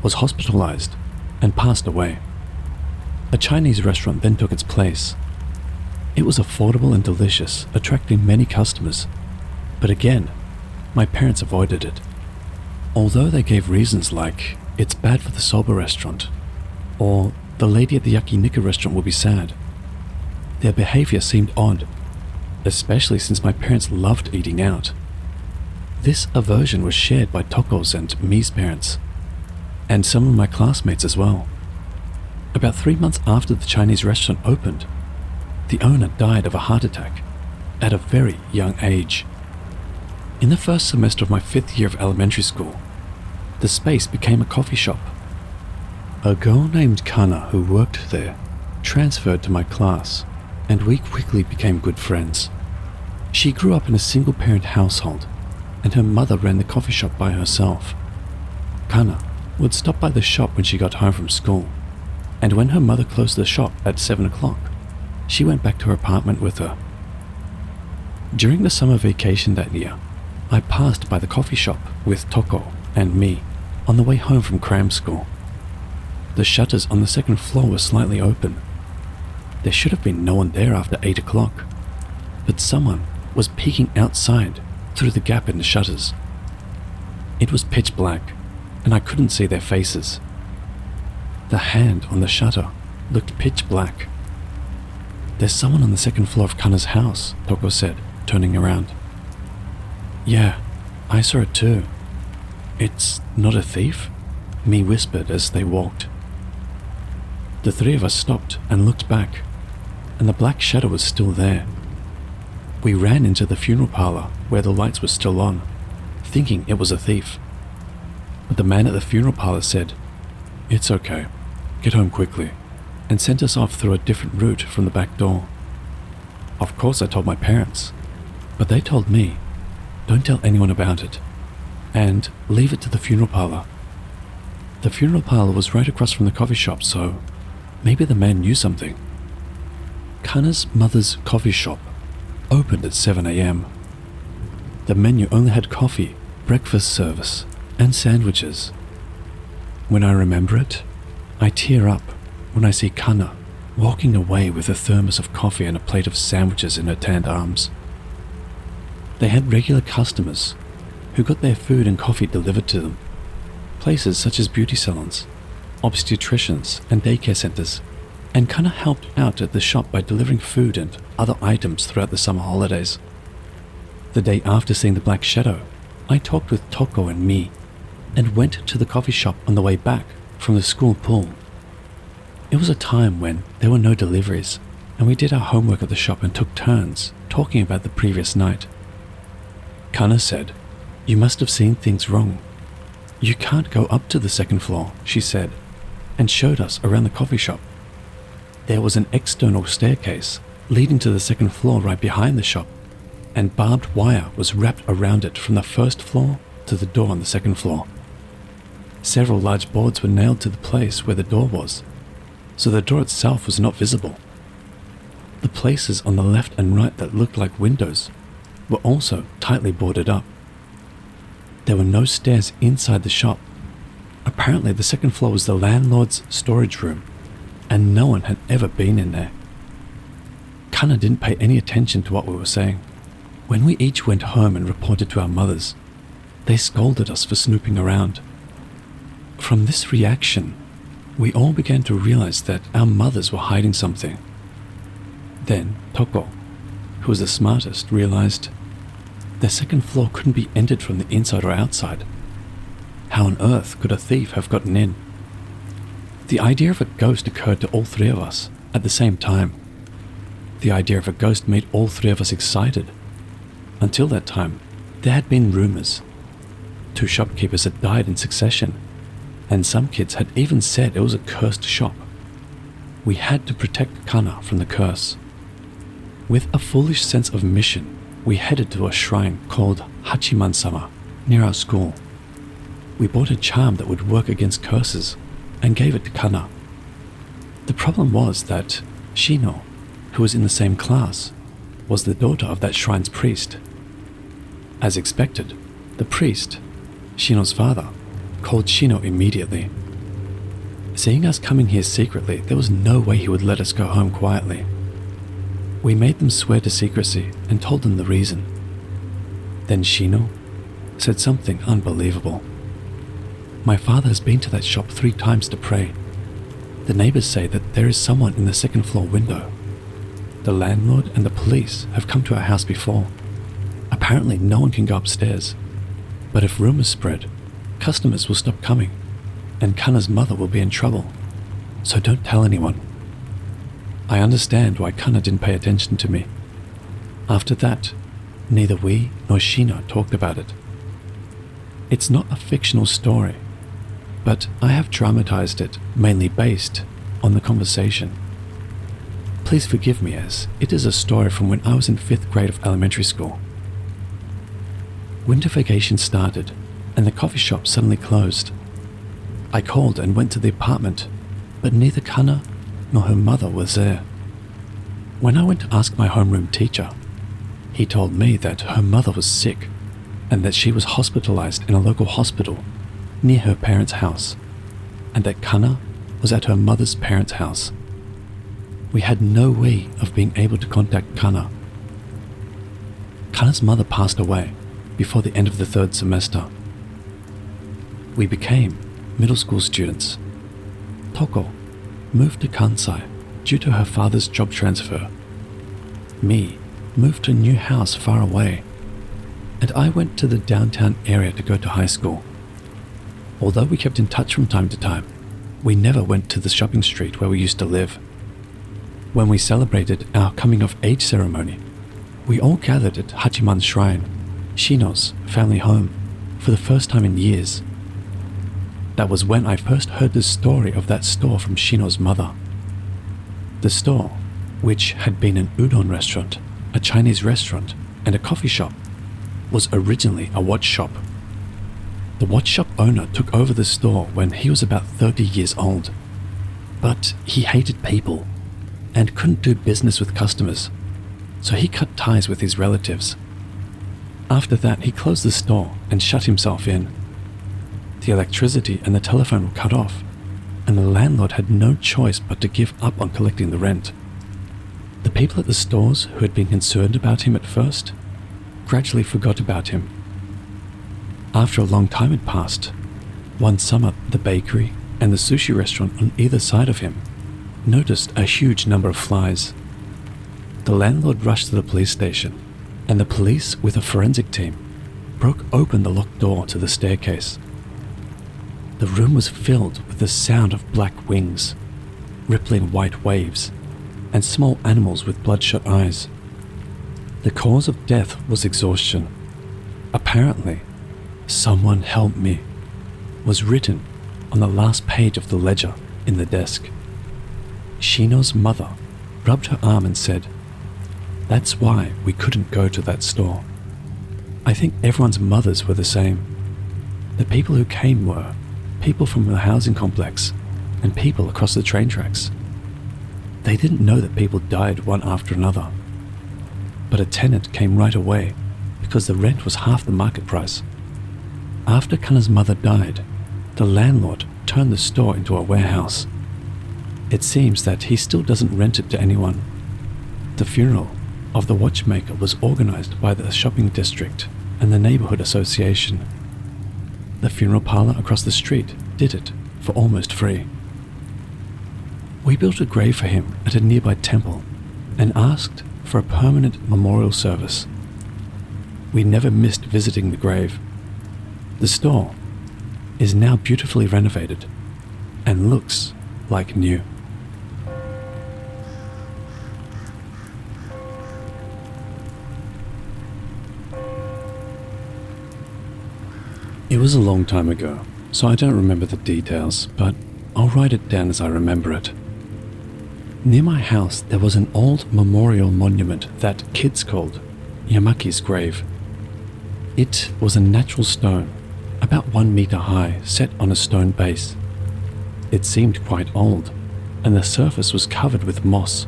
was hospitalized, and passed away. A Chinese restaurant then took its place. It was affordable and delicious, attracting many customers, but again, my parents avoided it. Although they gave reasons like, it's bad for the soba restaurant, or the lady at the yakiniku restaurant will be sad, their behavior seemed odd, especially since my parents loved eating out. This aversion was shared by Toko's and me's parents, and some of my classmates as well. About 3 months after the Chinese restaurant opened, the owner died of a heart attack at a very young age. In the first semester of my 5th year of elementary school, the space became a coffee shop. A girl named Kana who worked there transferred to my class, and we quickly became good friends. She grew up in a single-parent household, and her mother ran the coffee shop by herself. Kana would stop by the shop when she got home from school, and when her mother closed the shop at 7 o'clock, she went back to her apartment with her. During the summer vacation that year, I passed by the coffee shop with Toko and me on the way home from cram school. The shutters on the second floor were slightly open. There should have been no one there after 8 o'clock, but someone was peeking outside through the gap in the shutters. It was pitch black, and I couldn't see their faces. The hand on the shutter looked pitch black. There's someone on the second floor of Kana's house, Toko said, turning around. Yeah, I saw it too. It's not a thief? Me whispered as they walked. The 3 of us stopped and looked back, and the black shadow was still there. We ran into the funeral parlor where the lights were still on, thinking it was a thief. But the man at the funeral parlor said, "It's okay, get home quickly," and sent us off through a different route from the back door. Of course I told my parents, but they told me, don't tell anyone about it, and leave it to the funeral parlor. The funeral parlor was right across from the coffee shop, so maybe the man knew something. Kana's mother's coffee shop opened at 7 a.m. The menu only had coffee, breakfast service, and sandwiches. When I remember it, I tear up when I see Kana walking away with a thermos of coffee and a plate of sandwiches in her tanned arms. They had regular customers who got their food and coffee delivered to them. Places such as beauty salons, obstetricians, and daycare centers, and Kana helped out at the shop by delivering food and other items throughout the summer holidays. The day after seeing the black shadow, I talked with Toko and me, and went to the coffee shop on the way back from the school pool. It was a time when there were no deliveries, and we did our homework at the shop and took turns talking about the previous night. Kana said, "You must have seen things wrong. You can't go up to the second floor," she said, and showed us around the coffee shop. There was an external staircase leading to the second floor right behind the shop, and barbed wire was wrapped around it from the first floor to the door on the second floor. Several large boards were nailed to the place where the door was, so the door itself was not visible. The places on the left and right that looked like windows were also tightly boarded up. There were no stairs inside the shop. Apparently the second floor was the landlord's storage room, and no one had ever been in there. Kana didn't pay any attention to what we were saying, When we each went home and reported to our mothers, they scolded us for snooping around. From this reaction, we all began to realize that our mothers were hiding something. Then Toko, who was the smartest, realized the second floor couldn't be entered from the inside or outside. How on earth could a thief have gotten in? The idea of a ghost occurred to all three of us at the same time. The idea of a ghost made all three of us excited. Until that time, there had been rumors. 2 shopkeepers had died in succession, and some kids had even said it was a cursed shop. We had to protect Kana from the curse. With a foolish sense of mission, we headed to a shrine called Hachiman-sama near our school. We bought a charm that would work against curses and gave it to Kana. The problem was that Shino, who was in the same class, was the daughter of that shrine's priest. As expected, the priest, Shino's father, called Shino immediately. Seeing us coming here secretly, there was no way he would let us go home quietly. We made them swear to secrecy and told them the reason. Then Shino said something unbelievable. My father has been to that shop 3 times to pray. The neighbors say that there is someone in the second floor window. The landlord and the police have come to our house before. Apparently no one can go upstairs. But if rumors spread, customers will stop coming, and Kana's mother will be in trouble. So don't tell anyone. I understand why Kana didn't pay attention to me. After that, neither we nor Shino talked about it. It's not a fictional story, but I have dramatized it mainly based on the conversation. Please forgive me, as it is a story from when I was in 5th grade of elementary school. Winter vacation started, and the coffee shop suddenly closed. I called and went to the apartment, but neither Kana nor her mother was there. When I went to ask my homeroom teacher, he told me that her mother was sick and that she was hospitalized in a local hospital near her parents' house, and that Kana was at her mother's parents' house. We had no way of being able to contact Kana. Kana's mother passed away before the end of the 3rd semester. We became middle school students. Toko moved to Kansai due to her father's job transfer. Me moved to a new house far away, and I went to the downtown area to go to high school. Although we kept in touch from time to time, we never went to the shopping street where we used to live. When we celebrated our coming-of-age ceremony, we all gathered at Hachiman's shrine, Shino's family home, for the first time in years. That was when I first heard the story of that store from Shino's mother. The store, which had been an udon restaurant, a Chinese restaurant, and a coffee shop, was originally a watch shop. The watch shop owner took over the store when he was about 30 years old, but he hated people and couldn't do business with customers, so he cut ties with his relatives. After that, he closed the store and shut himself in. The electricity and the telephone were cut off, and the landlord had no choice but to give up on collecting the rent. The people at the stores who had been concerned about him at first gradually forgot about him. After a long time had passed, one summer the bakery and the sushi restaurant on either side of him noticed a huge number of flies. The landlord rushed to the police station, and the police with a forensic team broke open the locked door to the staircase. The room was filled with the sound of black wings, rippling white waves, and small animals with bloodshot eyes. The cause of death was exhaustion. Apparently, "Someone help me" was written on the last page of the ledger in the desk. Shino's mother rubbed her arm and said, "That's why we couldn't go to that store." I think everyone's mothers were the same. The people who came were people from the housing complex and people across the train tracks. They didn't know that people died one after another. But a tenant came right away because the rent was half the market price. After Kana's mother died, the landlord turned the store into a warehouse. It seems that he still doesn't rent it to anyone. The funeral of the watchmaker was organized by the shopping district and the neighborhood association. The funeral parlor across the street did it for almost free. We built a grave for him at a nearby temple and asked for a permanent memorial service. We never missed visiting the grave. The store is now beautifully renovated and looks like new. It was a long time ago, so I don't remember the details, but I'll write it down as I remember it. Near my house there was an old memorial monument that kids called Yamaki's grave. It was a natural stone, about 1 meter high, set on a stone base. It seemed quite old, and the surface was covered with moss,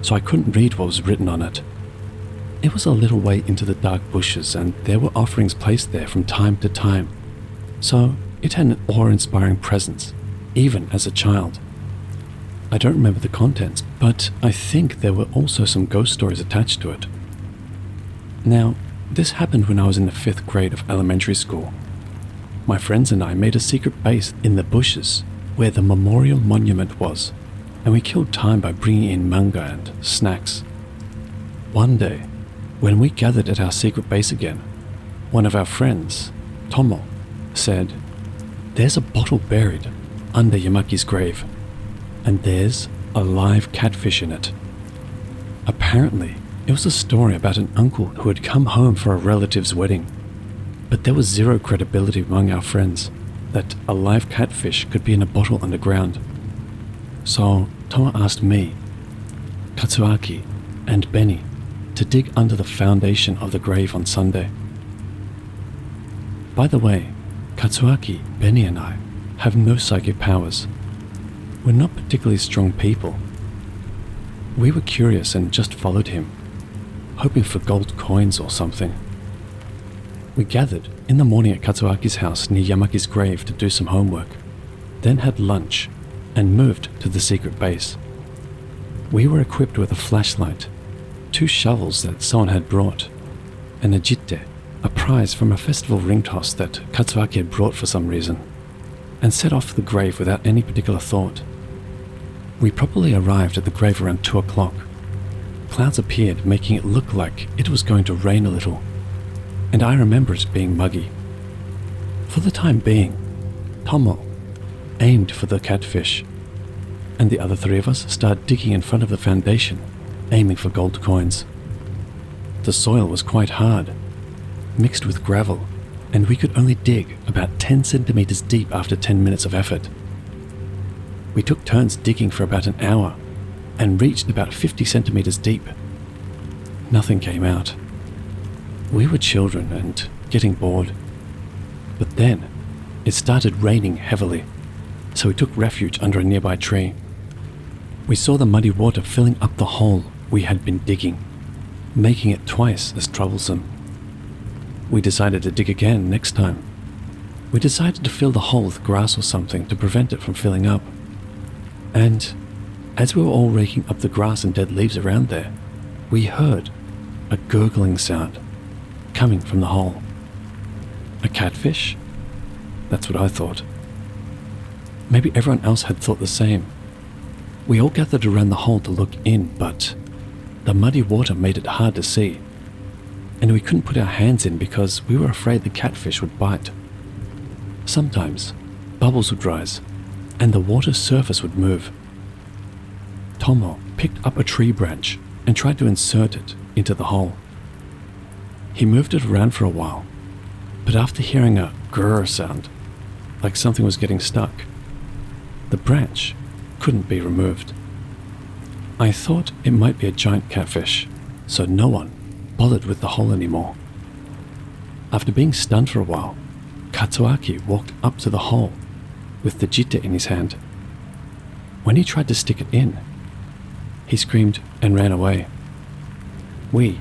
so I couldn't read what was written on it. It was a little way into the dark bushes, and there were offerings placed there from time to time, so it had an awe-inspiring presence, even as a child. I don't remember the contents, but I think there were also some ghost stories attached to it. Now, this happened when I was in the 5th grade of elementary school. My friends and I made a secret base in the bushes where the memorial monument was, and we killed time by bringing in manga and snacks. One day, when we gathered at our secret base again, one of our friends, Tomo, said, "There's a bottle buried under Yamaki's grave, and there's a live catfish in it." Apparently, it was a story about an uncle who had come home for a relative's wedding, but there was zero credibility among our friends that a live catfish could be in a bottle underground. So Tomo asked me, Katsuaki, and Benny to dig under the foundation of the grave on Sunday. By the way, Katsuaki, Benny and I have no psychic powers. We're not particularly strong people. We were curious and just followed him, hoping for gold coins or something. We gathered in the morning at Katsuaki's house near Yamaki's grave to do some homework, then had lunch and moved to the secret base. We were equipped with a flashlight, 2 shovels that someone had brought, and a jite, a prize from a festival ring toss that Katsuaki had brought for some reason, and set off to the grave without any particular thought. We probably arrived at the grave around 2 o'clock. Clouds appeared, making it look like it was going to rain a little, and I remember it being muggy. For the time being, Tomo aimed for the catfish, and the other 3 of us started digging in front of the foundation, aiming for gold coins. The soil was quite hard, mixed with gravel, and we could only dig about 10 centimeters deep after 10 minutes of effort. We took turns digging for about an hour and reached about 50 centimeters deep. Nothing came out. We were children and getting bored. But then it started raining heavily, so we took refuge under a nearby tree. We saw the muddy water filling up the hole we had been digging, making it twice as troublesome. We decided to dig again next time. We decided to fill the hole with grass or something to prevent it from filling up. And as we were all raking up the grass and dead leaves around there, we heard a gurgling sound coming from the hole. A catfish? That's what I thought. Maybe everyone else had thought the same. We all gathered around the hole to look in, but the muddy water made it hard to see, and we couldn't put our hands in because we were afraid the catfish would bite. Sometimes bubbles would rise, and the water surface would move. Tomo picked up a tree branch and tried to insert it into the hole. He moved it around for a while, but after hearing a grrr sound, like something was getting stuck, the branch couldn't be removed. I thought it might be a giant catfish, so no one bothered with the hole anymore. After being stunned for a while, Katsuaki walked up to the hole with the jite in his hand. When he tried to stick it in, he screamed and ran away. We,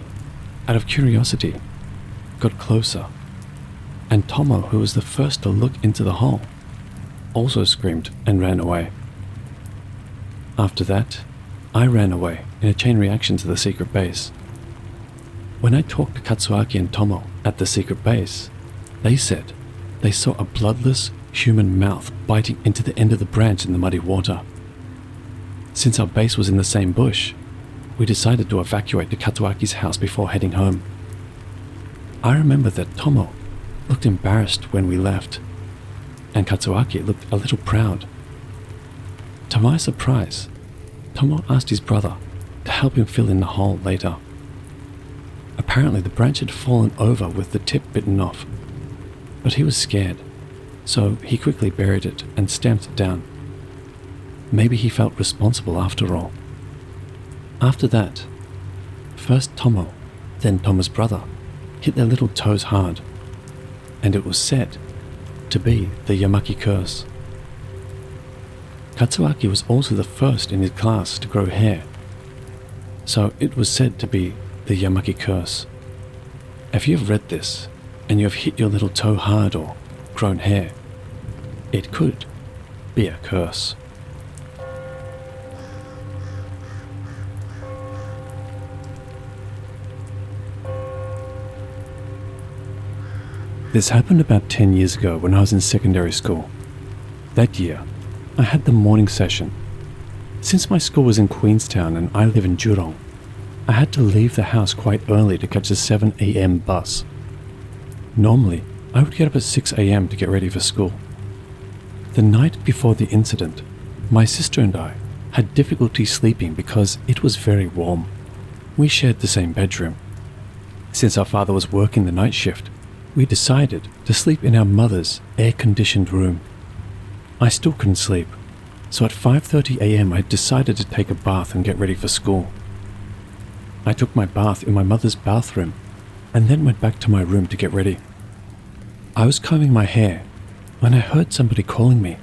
out of curiosity, got closer, and Tomo, who was the first to look into the hole, also screamed and ran away. After that, I ran away in a chain reaction to the secret base. When I talked to Katsuaki and Tomo at the secret base, they said they saw a bloodless human mouth biting into the end of the branch in the muddy water. Since our base was in the same bush, we decided to evacuate to Katsuaki's house before heading home. I remember that Tomo looked embarrassed when we left, and Katsuaki looked a little proud. To my surprise, Tomo asked his brother to help him fill in the hole later. Apparently the branch had fallen over with the tip bitten off, but he was scared, so he quickly buried it and stamped it down. Maybe he felt responsible after all. After that, first Tomo, then Tomo's brother, hit their little toes hard, and it was said to be the Yamaki curse. Katsuaki was also the first in his class to grow hair, so it was said to be the Yamaki curse. If you have read this, and you have hit your little toe hard or grown hair, it could be a curse. This happened about 10 years ago when I was in secondary school. That year, I had the morning session. Since my school was in Queenstown and I live in Jurong, I had to leave the house quite early to catch the 7 a.m. bus. Normally, I would get up at 6 a.m. to get ready for school. The night before the incident, my sister and I had difficulty sleeping because it was very warm. We shared the same bedroom. Since our father was working the night shift, we decided to sleep in our mother's air-conditioned room. I still couldn't sleep, so at 5:30 a.m. I decided to take a bath and get ready for school. I took my bath in my mother's bathroom and then went back to my room to get ready. I was combing my hair when I heard somebody calling me,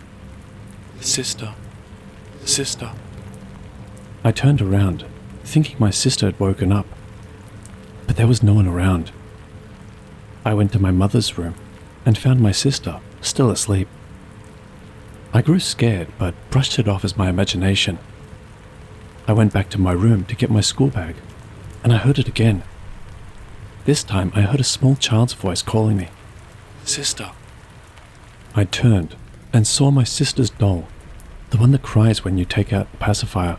"Sister, sister." I turned around, thinking my sister had woken up, but there was no one around. I went to my mother's room and found my sister still asleep. I grew scared but brushed it off as my imagination. I went back to my room to get my school bag, and I heard it again. This time I heard a small child's voice calling me, "Sister." I turned and saw my sister's doll, the one that cries when you take out the pacifier,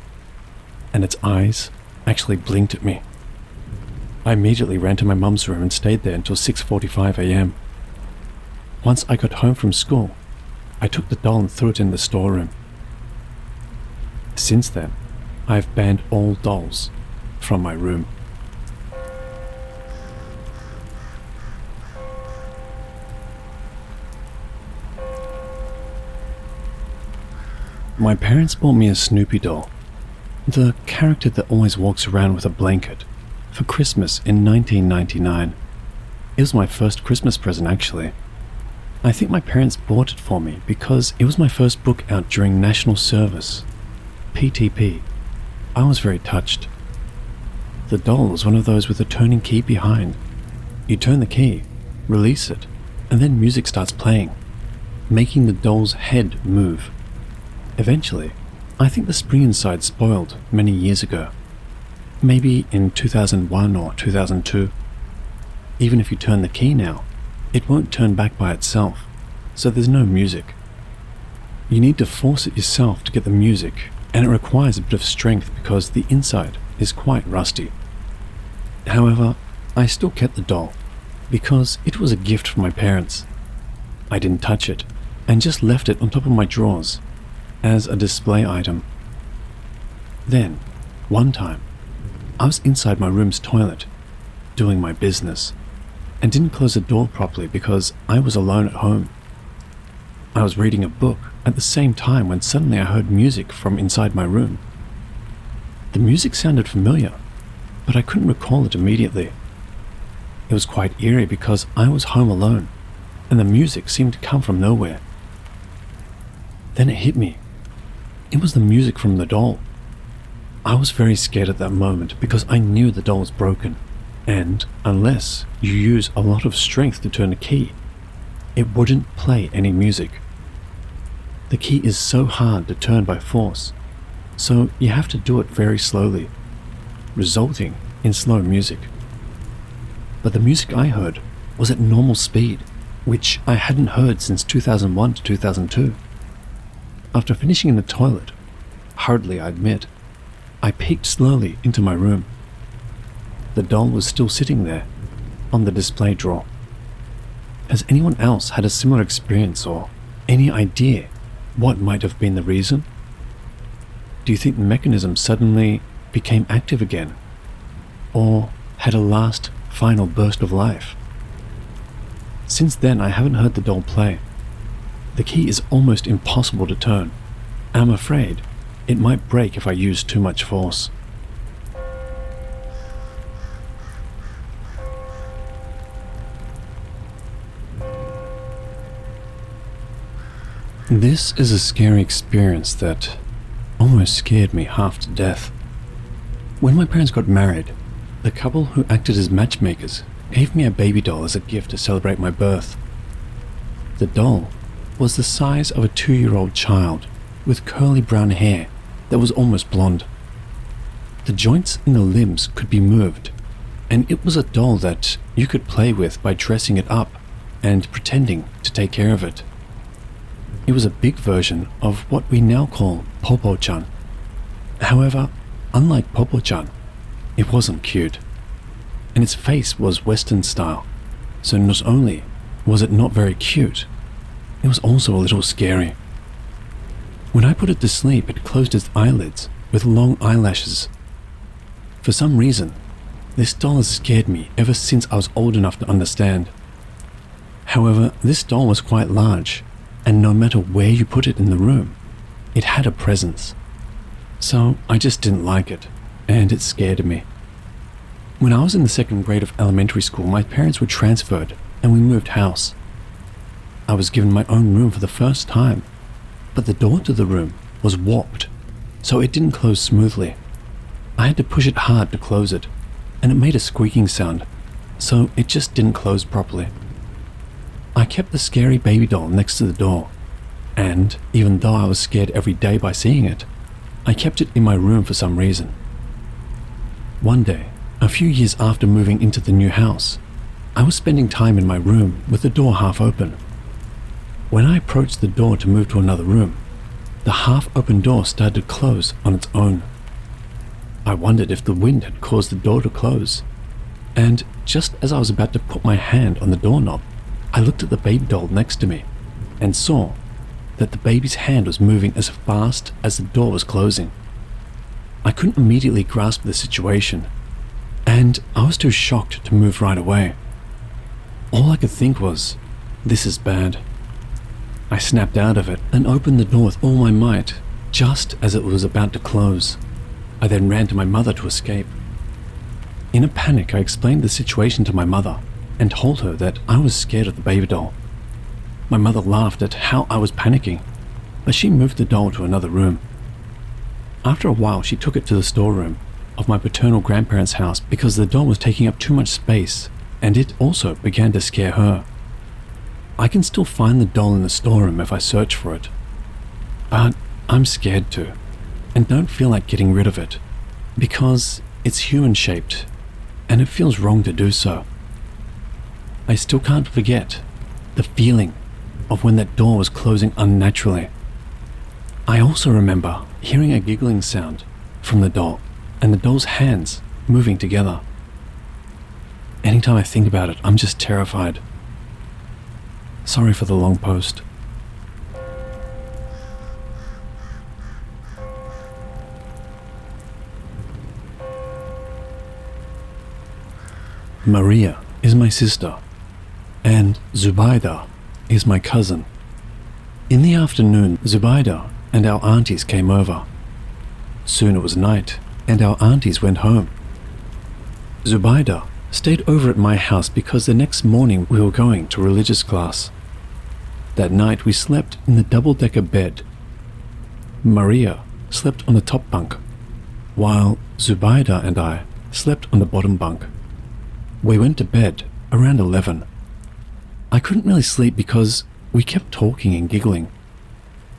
and its eyes actually blinked at me. I immediately ran to my mum's room and stayed there until 6:45 a.m. Once I got home from school, I took the doll and threw it in the storeroom. Since then, I have banned all dolls from my room. My parents bought me a Snoopy doll, the character that always walks around with a blanket, for Christmas in 1999. It was my first Christmas present, actually. I think my parents bought it for me because it was my first book out during National Service, PTP. I was very touched. The doll was one of those with a turning key behind. You turn the key, release it, and then music starts playing, making the doll's head move. Eventually, I think the spring inside spoiled many years ago. Maybe in 2001 or 2002. Even if you turn the key now, it won't turn back by itself, so there's no music. You need to force it yourself to get the music, and it requires a bit of strength because the inside is quite rusty. However, I still kept the doll because it was a gift from my parents. I didn't touch it and just left it on top of my drawers as a display item. Then, one time, I was inside my room's toilet, doing my business, and didn't close the door properly because I was alone at home. I was reading a book at the same time when suddenly I heard music from inside my room. The music sounded familiar, but I couldn't recall it immediately. It was quite eerie because I was home alone, and the music seemed to come from nowhere. Then it hit me. It was the music from the doll. I was very scared at that moment because I knew the doll was broken, and unless you use a lot of strength to turn the key, it wouldn't play any music. The key is so hard to turn by force, so you have to do it very slowly, resulting in slow music. but the music I heard was at normal speed, which I hadn't heard since 2001 to 2002. After finishing in the toilet, hurriedly I admit, I peeked slowly into my room. The doll was still sitting there, on the display drawer. Has anyone else had a similar experience or any idea what might have been the reason? Do you think the mechanism suddenly became active again? Or had a last, final burst of life? Since then, I haven't heard the doll play. The key is almost impossible to turn. I'm afraid it might break if I use too much force. This is a scary experience that almost scared me half to death. When my parents got married, the couple who acted as matchmakers gave me a baby doll as a gift to celebrate my birth. The doll was the size of a 2-year-old child with curly brown hair that was almost blonde. The joints in the limbs could be moved, and it was a doll that you could play with by dressing it up and pretending to take care of it. It was a big version of what we now call Popo-chan. However, unlike Popo-chan, it wasn't cute, and its face was Western style, so not only was it not very cute, it was also a little scary. When I put it to sleep, it closed its eyelids with long eyelashes. For some reason, this doll has scared me ever since I was old enough to understand. However, this doll was quite large, and no matter where you put it in the room, it had a presence. So I just didn't like it, and it scared me. When I was in the 2nd grade of elementary school, my parents were transferred and we moved house. I was given my own room for the first time, but the door to the room was warped, so it didn't close smoothly. I had to push it hard to close it, and it made a squeaking sound, so it just didn't close properly. I kept the scary baby doll next to the door, and even though I was scared every day by seeing it, I kept it in my room for some reason. One day, a few years after moving into the new house, I was spending time in my room with the door half open. When I approached the door to move to another room, the half-open door started to close on its own. I wondered if the wind had caused the door to close, and just as I was about to put my hand on the doorknob, I looked at the baby doll next to me and saw that the baby's hand was moving as fast as the door was closing. I couldn't immediately grasp the situation, and I was too shocked to move right away. All I could think was, this is bad. I snapped out of it and opened the door with all my might, just as it was about to close. I then ran to my mother to escape. In a panic, I explained the situation to my mother and told her that I was scared of the baby doll. My mother laughed at how I was panicking, but she moved the doll to another room. After a while, she took it to the storeroom of my paternal grandparents' house because the doll was taking up too much space, and it also began to scare her. I can still find the doll in the storeroom if I search for it, but I'm scared to, and don't feel like getting rid of it, because it's human-shaped, and it feels wrong to do so. I still can't forget the feeling of when that door was closing unnaturally. I also remember hearing a giggling sound from the doll and the doll's hands moving together. Anytime I think about it, I'm just terrified. Sorry for the long post. Maria is my sister, and Zubaida is my cousin. In the afternoon, Zubaida and our aunties came over. Soon it was night, and our aunties went home. Zubaida stayed over at my house because the next morning we were going to religious class. That night we slept in the double-decker bed. Maria slept on the top bunk, while Zubaida and I slept on the bottom bunk. We went to bed around 11. I couldn't really sleep because we kept talking and giggling.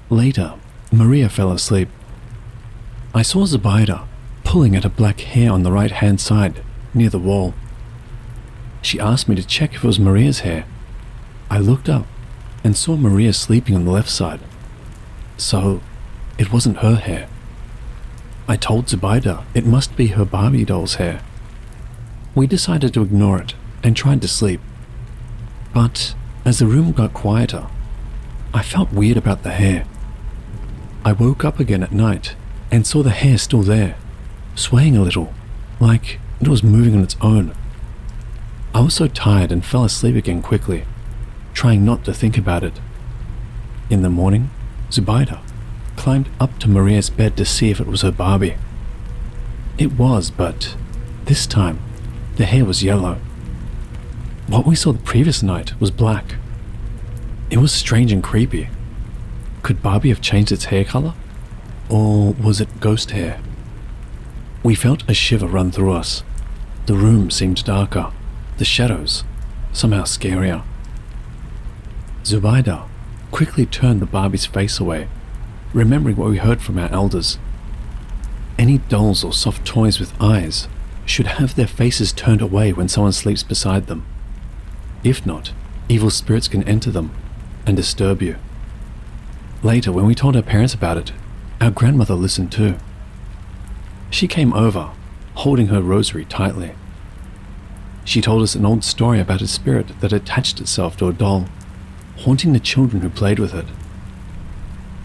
Later, Maria fell asleep. I saw Zubaida pulling at a black hair on the right-hand side, near the wall. She asked me to check if it was Maria's hair. I looked up and saw Maria sleeping on the left side. So, it wasn't her hair. I told Zubaida it must be her Barbie doll's hair. We decided to ignore it and tried to sleep. But as the room got quieter, I felt weird about the hair. I woke up again at night and saw the hair still there, swaying a little, like it was moving on its own. I was so tired and fell asleep again quickly, trying not to think about it. In the morning, Zubaida climbed up to Maria's bed to see if it was her Barbie. It was, but this time, the hair was yellow. What we saw the previous night was black. It was strange and creepy. Could Barbie have changed its hair color? Or was it ghost hair? We felt a shiver run through us. The room seemed darker, the shadows somehow scarier. Zubaida quickly turned the Barbie's face away, remembering what we heard from our elders. Any dolls or soft toys with eyes should have their faces turned away when someone sleeps beside them. If not, evil spirits can enter them and disturb you. Later, when we told our parents about it, our grandmother listened too. She came over, holding her rosary tightly. She told us an old story about a spirit that attached itself to a doll, haunting the children who played with it.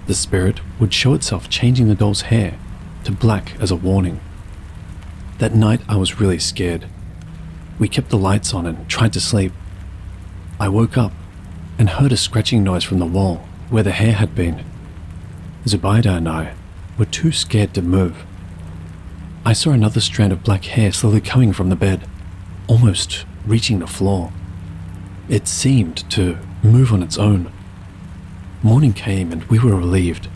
The spirit would show itself changing the doll's hair to black as a warning. That night I was really scared. We kept the lights on and tried to sleep. I woke up and heard a scratching noise from the wall where the hair had been. Zubaida and I were too scared to move. I saw another strand of black hair slowly coming from the bed, almost reaching the floor. It seemed to move on its own. Morning came and we were relieved.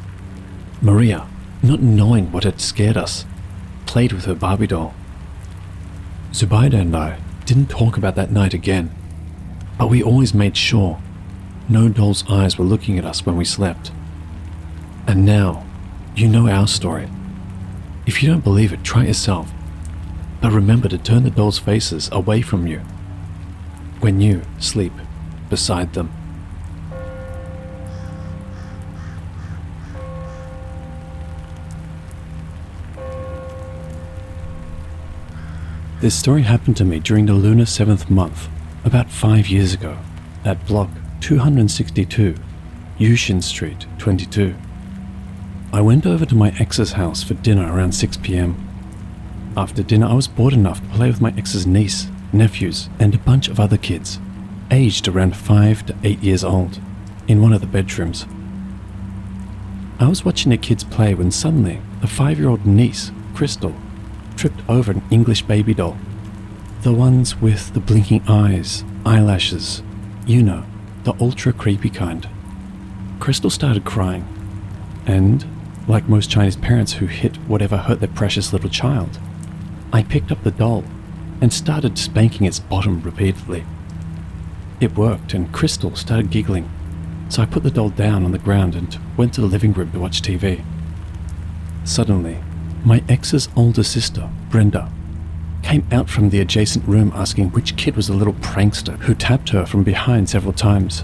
Maria, not knowing what had scared us, played with her Barbie doll. Zubaida and I didn't talk about that night again, but we always made sure no doll's eyes were looking at us when we slept. And now, you know our story. If you don't believe it, try it yourself. But remember to turn the dolls' faces away from you when you sleep beside them. This story happened to me during the lunar 7th month, about 5 years ago, at block 262, Yushin Street, 22. I went over to my ex's house for dinner around 6 p.m. After dinner, I was bored enough to play with my ex's niece, nephews, and a bunch of other kids, aged around 5 to 8 years old, in one of the bedrooms. I was watching the kids play when suddenly the 5-year-old niece, Crystal, tripped over an English baby doll. The ones with the blinking eyes, eyelashes, you know, the ultra creepy kind. Crystal started crying, and, like most Chinese parents who hit whatever hurt their precious little child, I picked up the doll and started spanking its bottom repeatedly. It worked and Crystal started giggling, so I put the doll down on the ground and went to the living room to watch TV. Suddenly, my ex's older sister, Brenda, came out from the adjacent room asking which kid was the little prankster who tapped her from behind several times.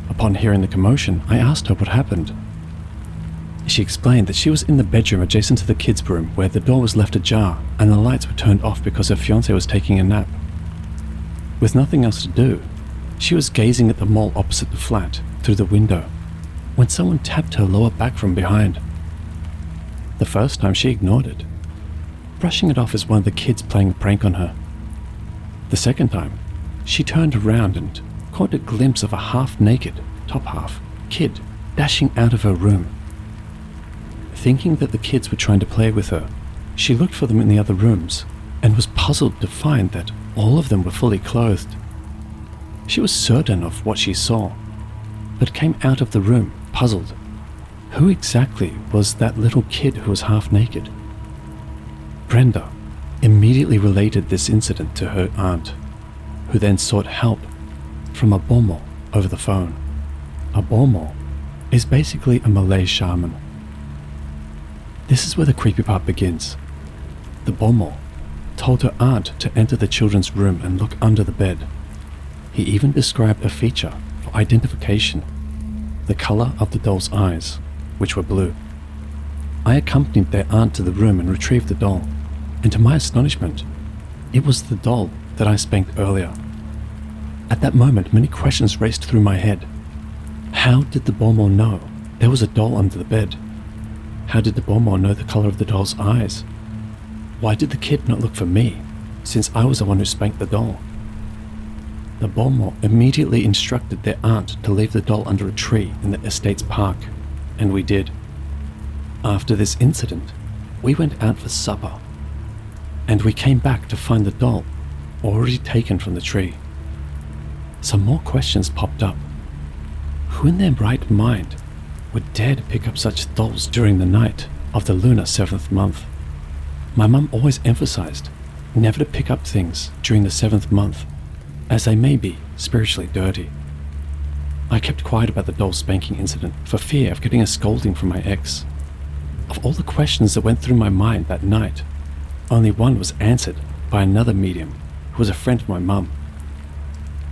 Upon hearing the commotion, I asked her what happened. She explained that she was in the bedroom adjacent to the kids' room where the door was left ajar and the lights were turned off because her fiancé was taking a nap. With nothing else to do, she was gazing at the mall opposite the flat through the window when someone tapped her lower back from behind. The first time she ignored it, brushing it off as one of the kids playing a prank on her. The second time, she turned around and caught a glimpse of a half-naked, top-half, kid dashing out of her room. Thinking that the kids were trying to play with her, she looked for them in the other rooms and was puzzled to find that all of them were fully clothed. She was certain of what she saw, but came out of the room puzzled. Who exactly was that little kid who was half naked? Brenda immediately related this incident to her aunt, who then sought help from a bomo over the phone. A bomo is basically a Malay shaman. This is where the creepy part begins. The bomo told her aunt to enter the children's room and look under the bed. He even described a feature for identification: the color of the doll's eyes, which were blue. I accompanied their aunt to the room and retrieved the doll, and to my astonishment, it was the doll that I spanked earlier. At that moment, many questions raced through my head. How did the Bormore know there was a doll under the bed? How did the Bormore know the color of the doll's eyes? Why did the kid not look for me, since I was the one who spanked the doll? The Bormore immediately instructed their aunt to leave the doll under a tree in the estate's park, and we did. After this incident, we went out for supper, and we came back to find the doll already taken from the tree. Some more questions popped up. Who in their right mind would dare to pick up such dolls during the night of the lunar 7th month? My mum always emphasized never to pick up things during the 7th month, as they may be spiritually dirty. I kept quiet about the doll spanking incident for fear of getting a scolding from my ex. Of all the questions that went through my mind that night, only one was answered by another medium who was a friend of my mum.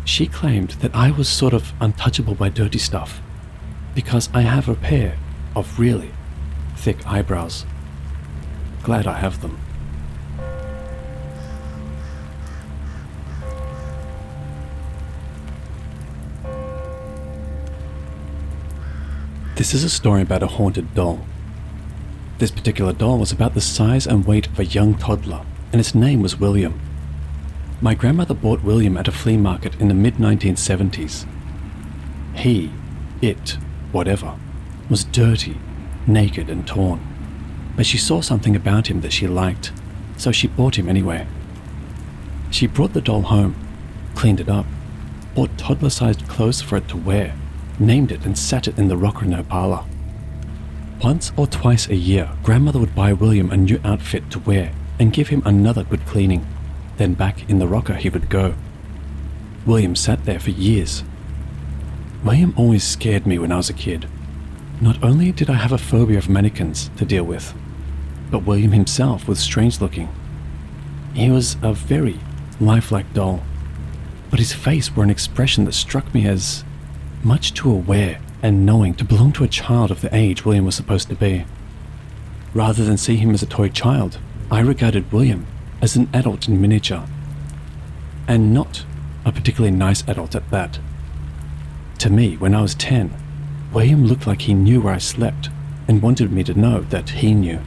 She claimed that I was sort of untouchable by dirty stuff because I have a pair of really thick eyebrows. Glad I have them. This is a story about a haunted doll. This particular doll was about the size and weight of a young toddler, and its name was William. My grandmother bought William at a flea market in the mid-1970s. He, it, whatever, was dirty, naked and torn, but she saw something about him that she liked, so she bought him anyway. She brought the doll home, cleaned it up, bought toddler-sized clothes for it to wear, named it and sat it in the rocker in her parlor. Once or twice a year, grandmother would buy William a new outfit to wear and give him another good cleaning. Then back in the rocker he would go. William sat there for years. William always scared me when I was a kid. Not only did I have a phobia of mannequins to deal with, but William himself was strange looking. He was a very lifelike doll, but his face bore an expression that struck me as much too aware and knowing to belong to a child of the age William was supposed to be. Rather than see him as a toy child, I regarded William as an adult in miniature, and not a particularly nice adult at that. To me, when I was 10, William looked like he knew where I slept and wanted me to know that he knew.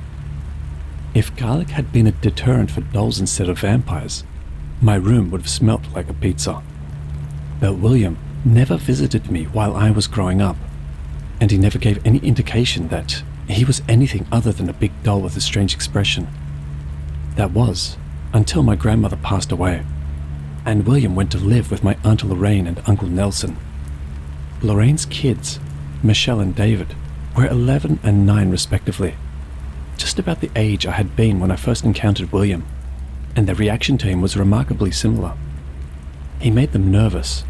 If garlic had been a deterrent for dolls instead of vampires, my room would have smelt like a pizza. But William never visited me while I was growing up, and he never gave any indication that he was anything other than a big doll with a strange expression. That was until my grandmother passed away, and William went to live with my Aunt Lorraine and Uncle Nelson. Lorraine's kids, Michelle and David, were 11 and 9 respectively, just about the age I had been when I first encountered William, and their reaction to him was remarkably similar. He made them nervous.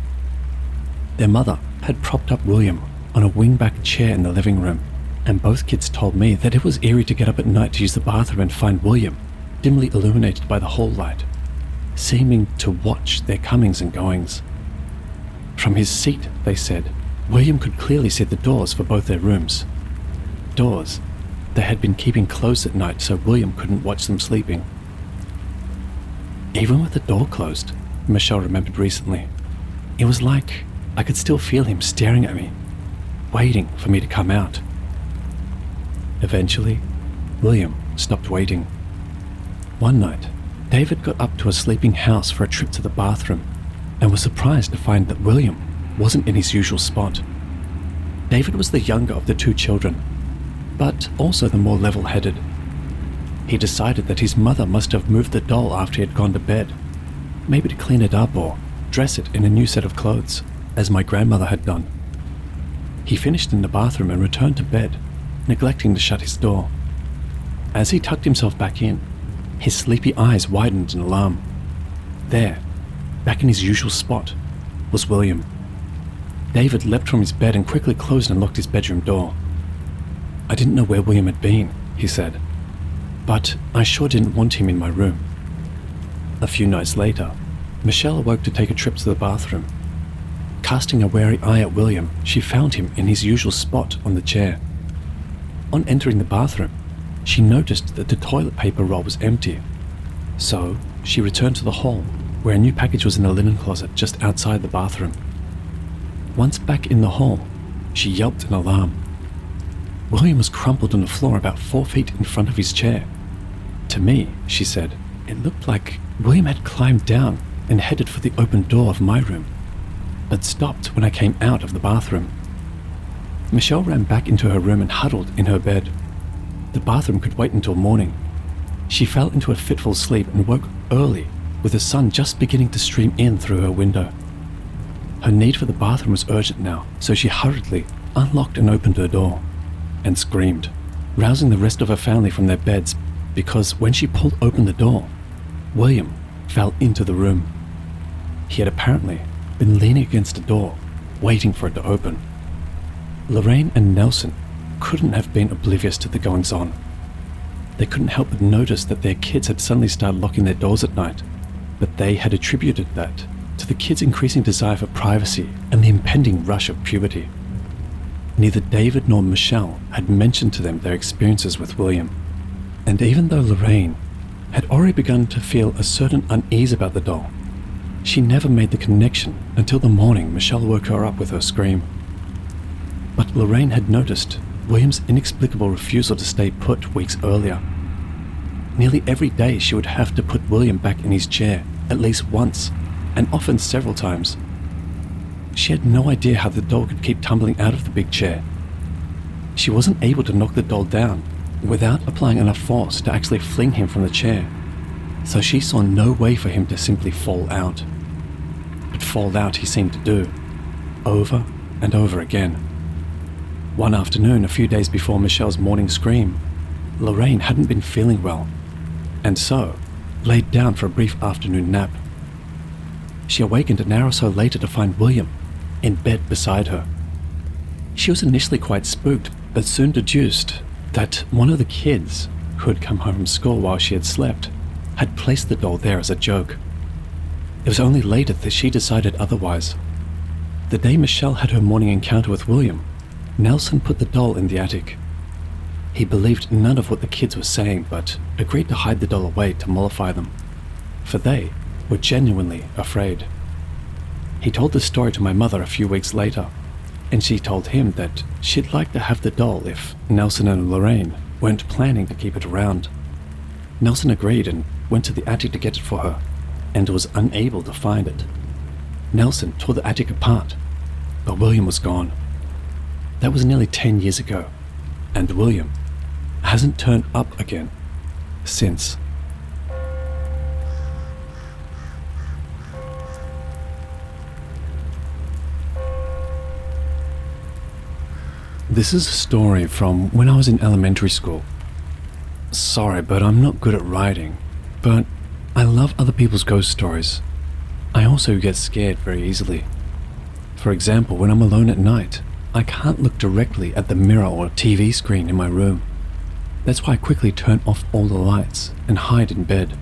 Their mother had propped up William on a wingback chair in the living room, and both kids told me that it was eerie to get up at night to use the bathroom and find William dimly illuminated by the hall light, seeming to watch their comings and goings. From his seat, they said, William could clearly see the doors for both their rooms. Doors they had been keeping closed at night so William couldn't watch them sleeping. Even with the door closed, Michelle remembered recently, it was like I could still feel him staring at me, waiting for me to come out. Eventually, William stopped waiting. One night, David got up to a sleeping house for a trip to the bathroom and was surprised to find that William wasn't in his usual spot. David was the younger of the two children, but also the more level-headed. He decided that his mother must have moved the doll after he had gone to bed, maybe to clean it up or dress it in a new set of clothes, as my grandmother had done. He finished in the bathroom and returned to bed, neglecting to shut his door. As he tucked himself back in, his sleepy eyes widened in alarm. There, back in his usual spot, was William. David leapt from his bed and quickly closed and locked his bedroom door. I didn't know where William had been, he said, but I sure didn't want him in my room. A few nights later, Michelle awoke to take a trip to the bathroom. Casting a wary eye at William, she found him in his usual spot on the chair. On entering the bathroom, she noticed that the toilet paper roll was empty. So, she returned to the hall, where a new package was in a linen closet just outside the bathroom. Once back in the hall, she yelped in alarm. William was crumpled on the floor about 4 feet in front of his chair. To me, she said, it looked like William had climbed down and headed for the open door of my room, but stopped when I came out of the bathroom. Michelle ran back into her room and huddled in her bed. The bathroom could wait until morning. She fell into a fitful sleep and woke early with the sun just beginning to stream in through her window. Her need for the bathroom was urgent now, so she hurriedly unlocked and opened her door and screamed, rousing the rest of her family from their beds, because when she pulled open the door, William fell into the room. He had apparently been leaning against the door, waiting for it to open. Lorraine and Nelson couldn't have been oblivious to the goings-on. They couldn't help but notice that their kids had suddenly started locking their doors at night, but they had attributed that to the kids' increasing desire for privacy and the impending rush of puberty. Neither David nor Michelle had mentioned to them their experiences with William, and even though Lorraine had already begun to feel a certain unease about the doll, she never made the connection until the morning Michelle woke her up with her scream. But Lorraine had noticed William's inexplicable refusal to stay put weeks earlier. Nearly every day she would have to put William back in his chair at least once, and often several times. She had no idea how the doll could keep tumbling out of the big chair. She wasn't able to knock the doll down without applying enough force to actually fling him from the chair, so she saw no way for him to simply fall out. But fall out he seemed to do, over and over again. One afternoon, a few days before Michelle's morning scream, Lorraine hadn't been feeling well, and so laid down for a brief afternoon nap. She awakened an hour or so later to find William in bed beside her. She was initially quite spooked, but soon deduced that one of the kids who had come home from school while she had slept had placed the doll there as a joke. It was only later that she decided otherwise. The day Michelle had her morning encounter with William, Nelson put the doll in the attic. He believed none of what the kids were saying, but agreed to hide the doll away to mollify them, for they were genuinely afraid. He told the story to my mother a few weeks later, and she told him that she'd like to have the doll if Nelson and Lorraine weren't planning to keep it around. Nelson agreed and went to the attic to get it for her, and was unable to find it. Nelson tore the attic apart, but William was gone. That was nearly 10 years ago, and William hasn't turned up again since. This is a story from when I was in elementary school. Sorry, but I'm not good at writing, but I love other people's ghost stories. I also get scared very easily. For example, when I'm alone at night, I can't look directly at the mirror or TV screen in my room. That's why I quickly turn off all the lights and hide in bed.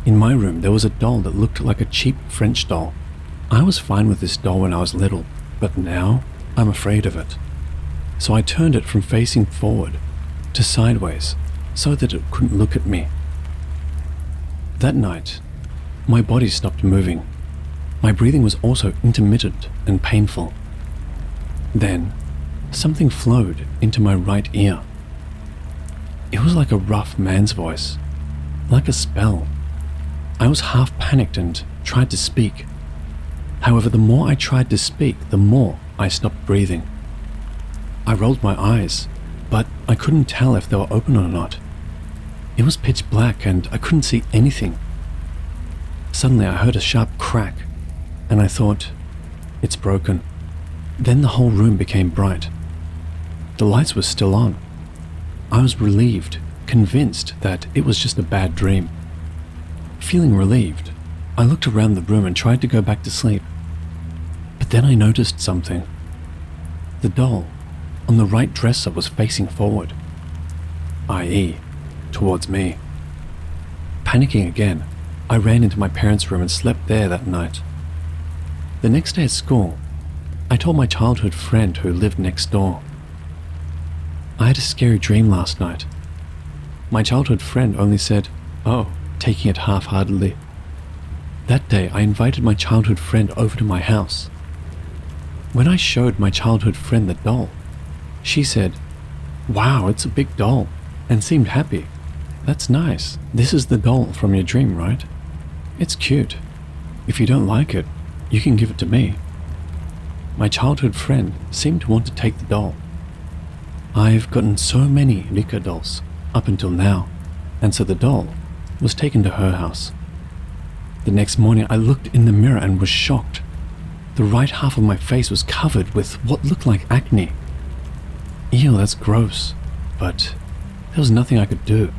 In my room, there was a doll that looked like a cheap French doll. I was fine with this doll when I was little, but now I'm afraid of it. So I turned it from facing forward to sideways so that it couldn't look at me. That night, my body stopped moving. My breathing was also intermittent and painful. Then, something flowed into my right ear. It was like a rough man's voice, like a spell. I was half panicked and tried to speak. However, the more I tried to speak, the more I stopped breathing. I rolled my eyes, but I couldn't tell if they were open or not. It was pitch black and I couldn't see anything. Suddenly I heard a sharp crack, and I thought, it's broken. Then the whole room became bright. The lights were still on. I was relieved, convinced that it was just a bad dream. Feeling relieved, I looked around the room and tried to go back to sleep. But then I noticed something. The doll on the right dresser was facing forward, i.e., towards me. Panicking again, I ran into my parents' room and slept there that night. The next day at school, I told my childhood friend who lived next door. I had a scary dream last night. My childhood friend only said, "Oh," taking it half-heartedly. That day, I invited my childhood friend over to my house. When I showed my childhood friend the doll, she said, "Wow, it's a big doll," and seemed happy. "That's nice. This is the doll from your dream, right? It's cute. If you don't like it, you can give it to me." My childhood friend seemed to want to take the doll. I've gotten so many Rika dolls up until now, and so the doll was taken to her house. The next morning I looked in the mirror and was shocked. The right half of my face was covered with what looked like acne. Ew, that's gross, but there was nothing I could do.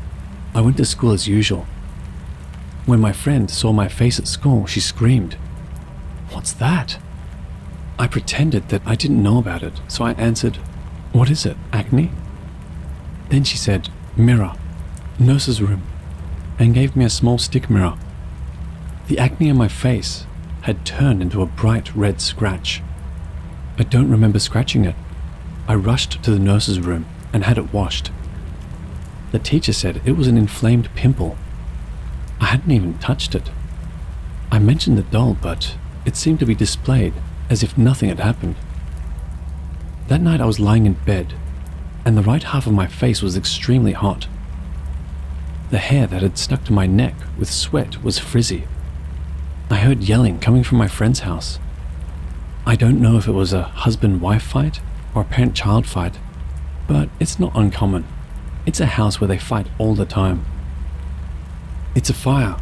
I went to school as usual. When my friend saw my face at school, she screamed, "What's that?" I pretended that I didn't know about it, so I answered, "What is it, acne?" Then she said, "Mirror, nurse's room," and gave me a small stick mirror. The acne on my face had turned into a bright red scratch. I don't remember scratching it. I rushed to the nurse's room and had it washed. The teacher said it was an inflamed pimple. I hadn't even touched it. I mentioned the doll, but it seemed to be displayed as if nothing had happened. That night I was lying in bed, and the right half of my face was extremely hot. The hair that had stuck to my neck with sweat was frizzy. I heard yelling coming from my friend's house. I don't know if it was a husband-wife fight or a parent-child fight, but it's not uncommon. It's a house where they fight all the time. "It's a fire."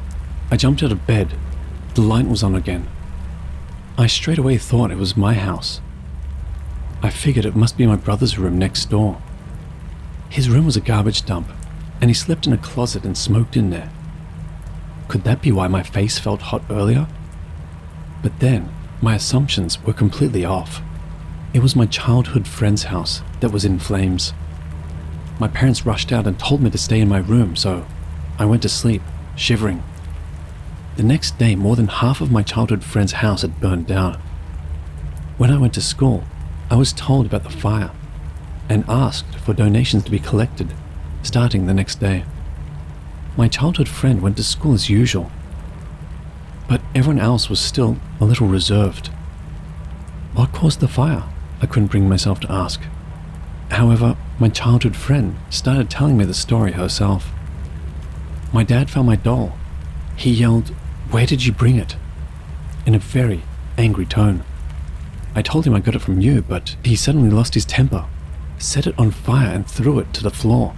I jumped out of bed. The light was on again. I straight away thought it was my house. I figured it must be my brother's room next door. His room was a garbage dump, and he slept in a closet and smoked in there. Could that be why my face felt hot earlier? But then, my assumptions were completely off. It was my childhood friend's house that was in flames. My parents rushed out and told me to stay in my room, so I went to sleep, shivering. The next day, more than half of my childhood friend's house had burned down. When I went to school, I was told about the fire and asked for donations to be collected, starting the next day. My childhood friend went to school as usual, but everyone else was still a little reserved. What caused the fire? I couldn't bring myself to ask. However, my childhood friend started telling me the story herself. My dad found my doll. He yelled, "Where did you bring it?" in a very angry tone. I told him I got it from you, but he suddenly lost his temper, set it on fire and threw it to the floor.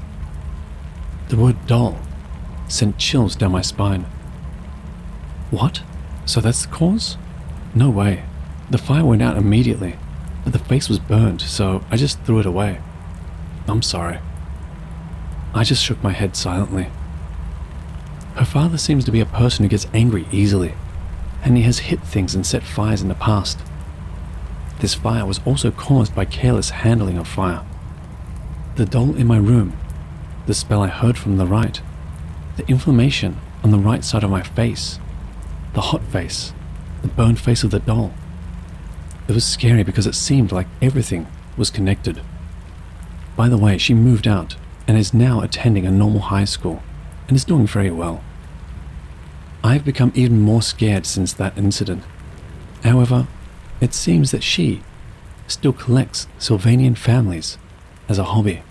The word doll sent chills down my spine. What? So that's the cause? No way. The fire went out immediately, but the face was burned, so I just threw it away. I'm sorry. I just shook my head silently. Her father seems to be a person who gets angry easily, and he has hit things and set fires in the past. This fire was also caused by careless handling of fire. The doll in my room, the spell I heard from the right, the inflammation on the right side of my face, the hot face, the burned face of the doll. It was scary because it seemed like everything was connected. By the way, she moved out and is now attending a normal high school and is doing very well. I've become even more scared since that incident. However, it seems that she still collects Sylvanian families as a hobby.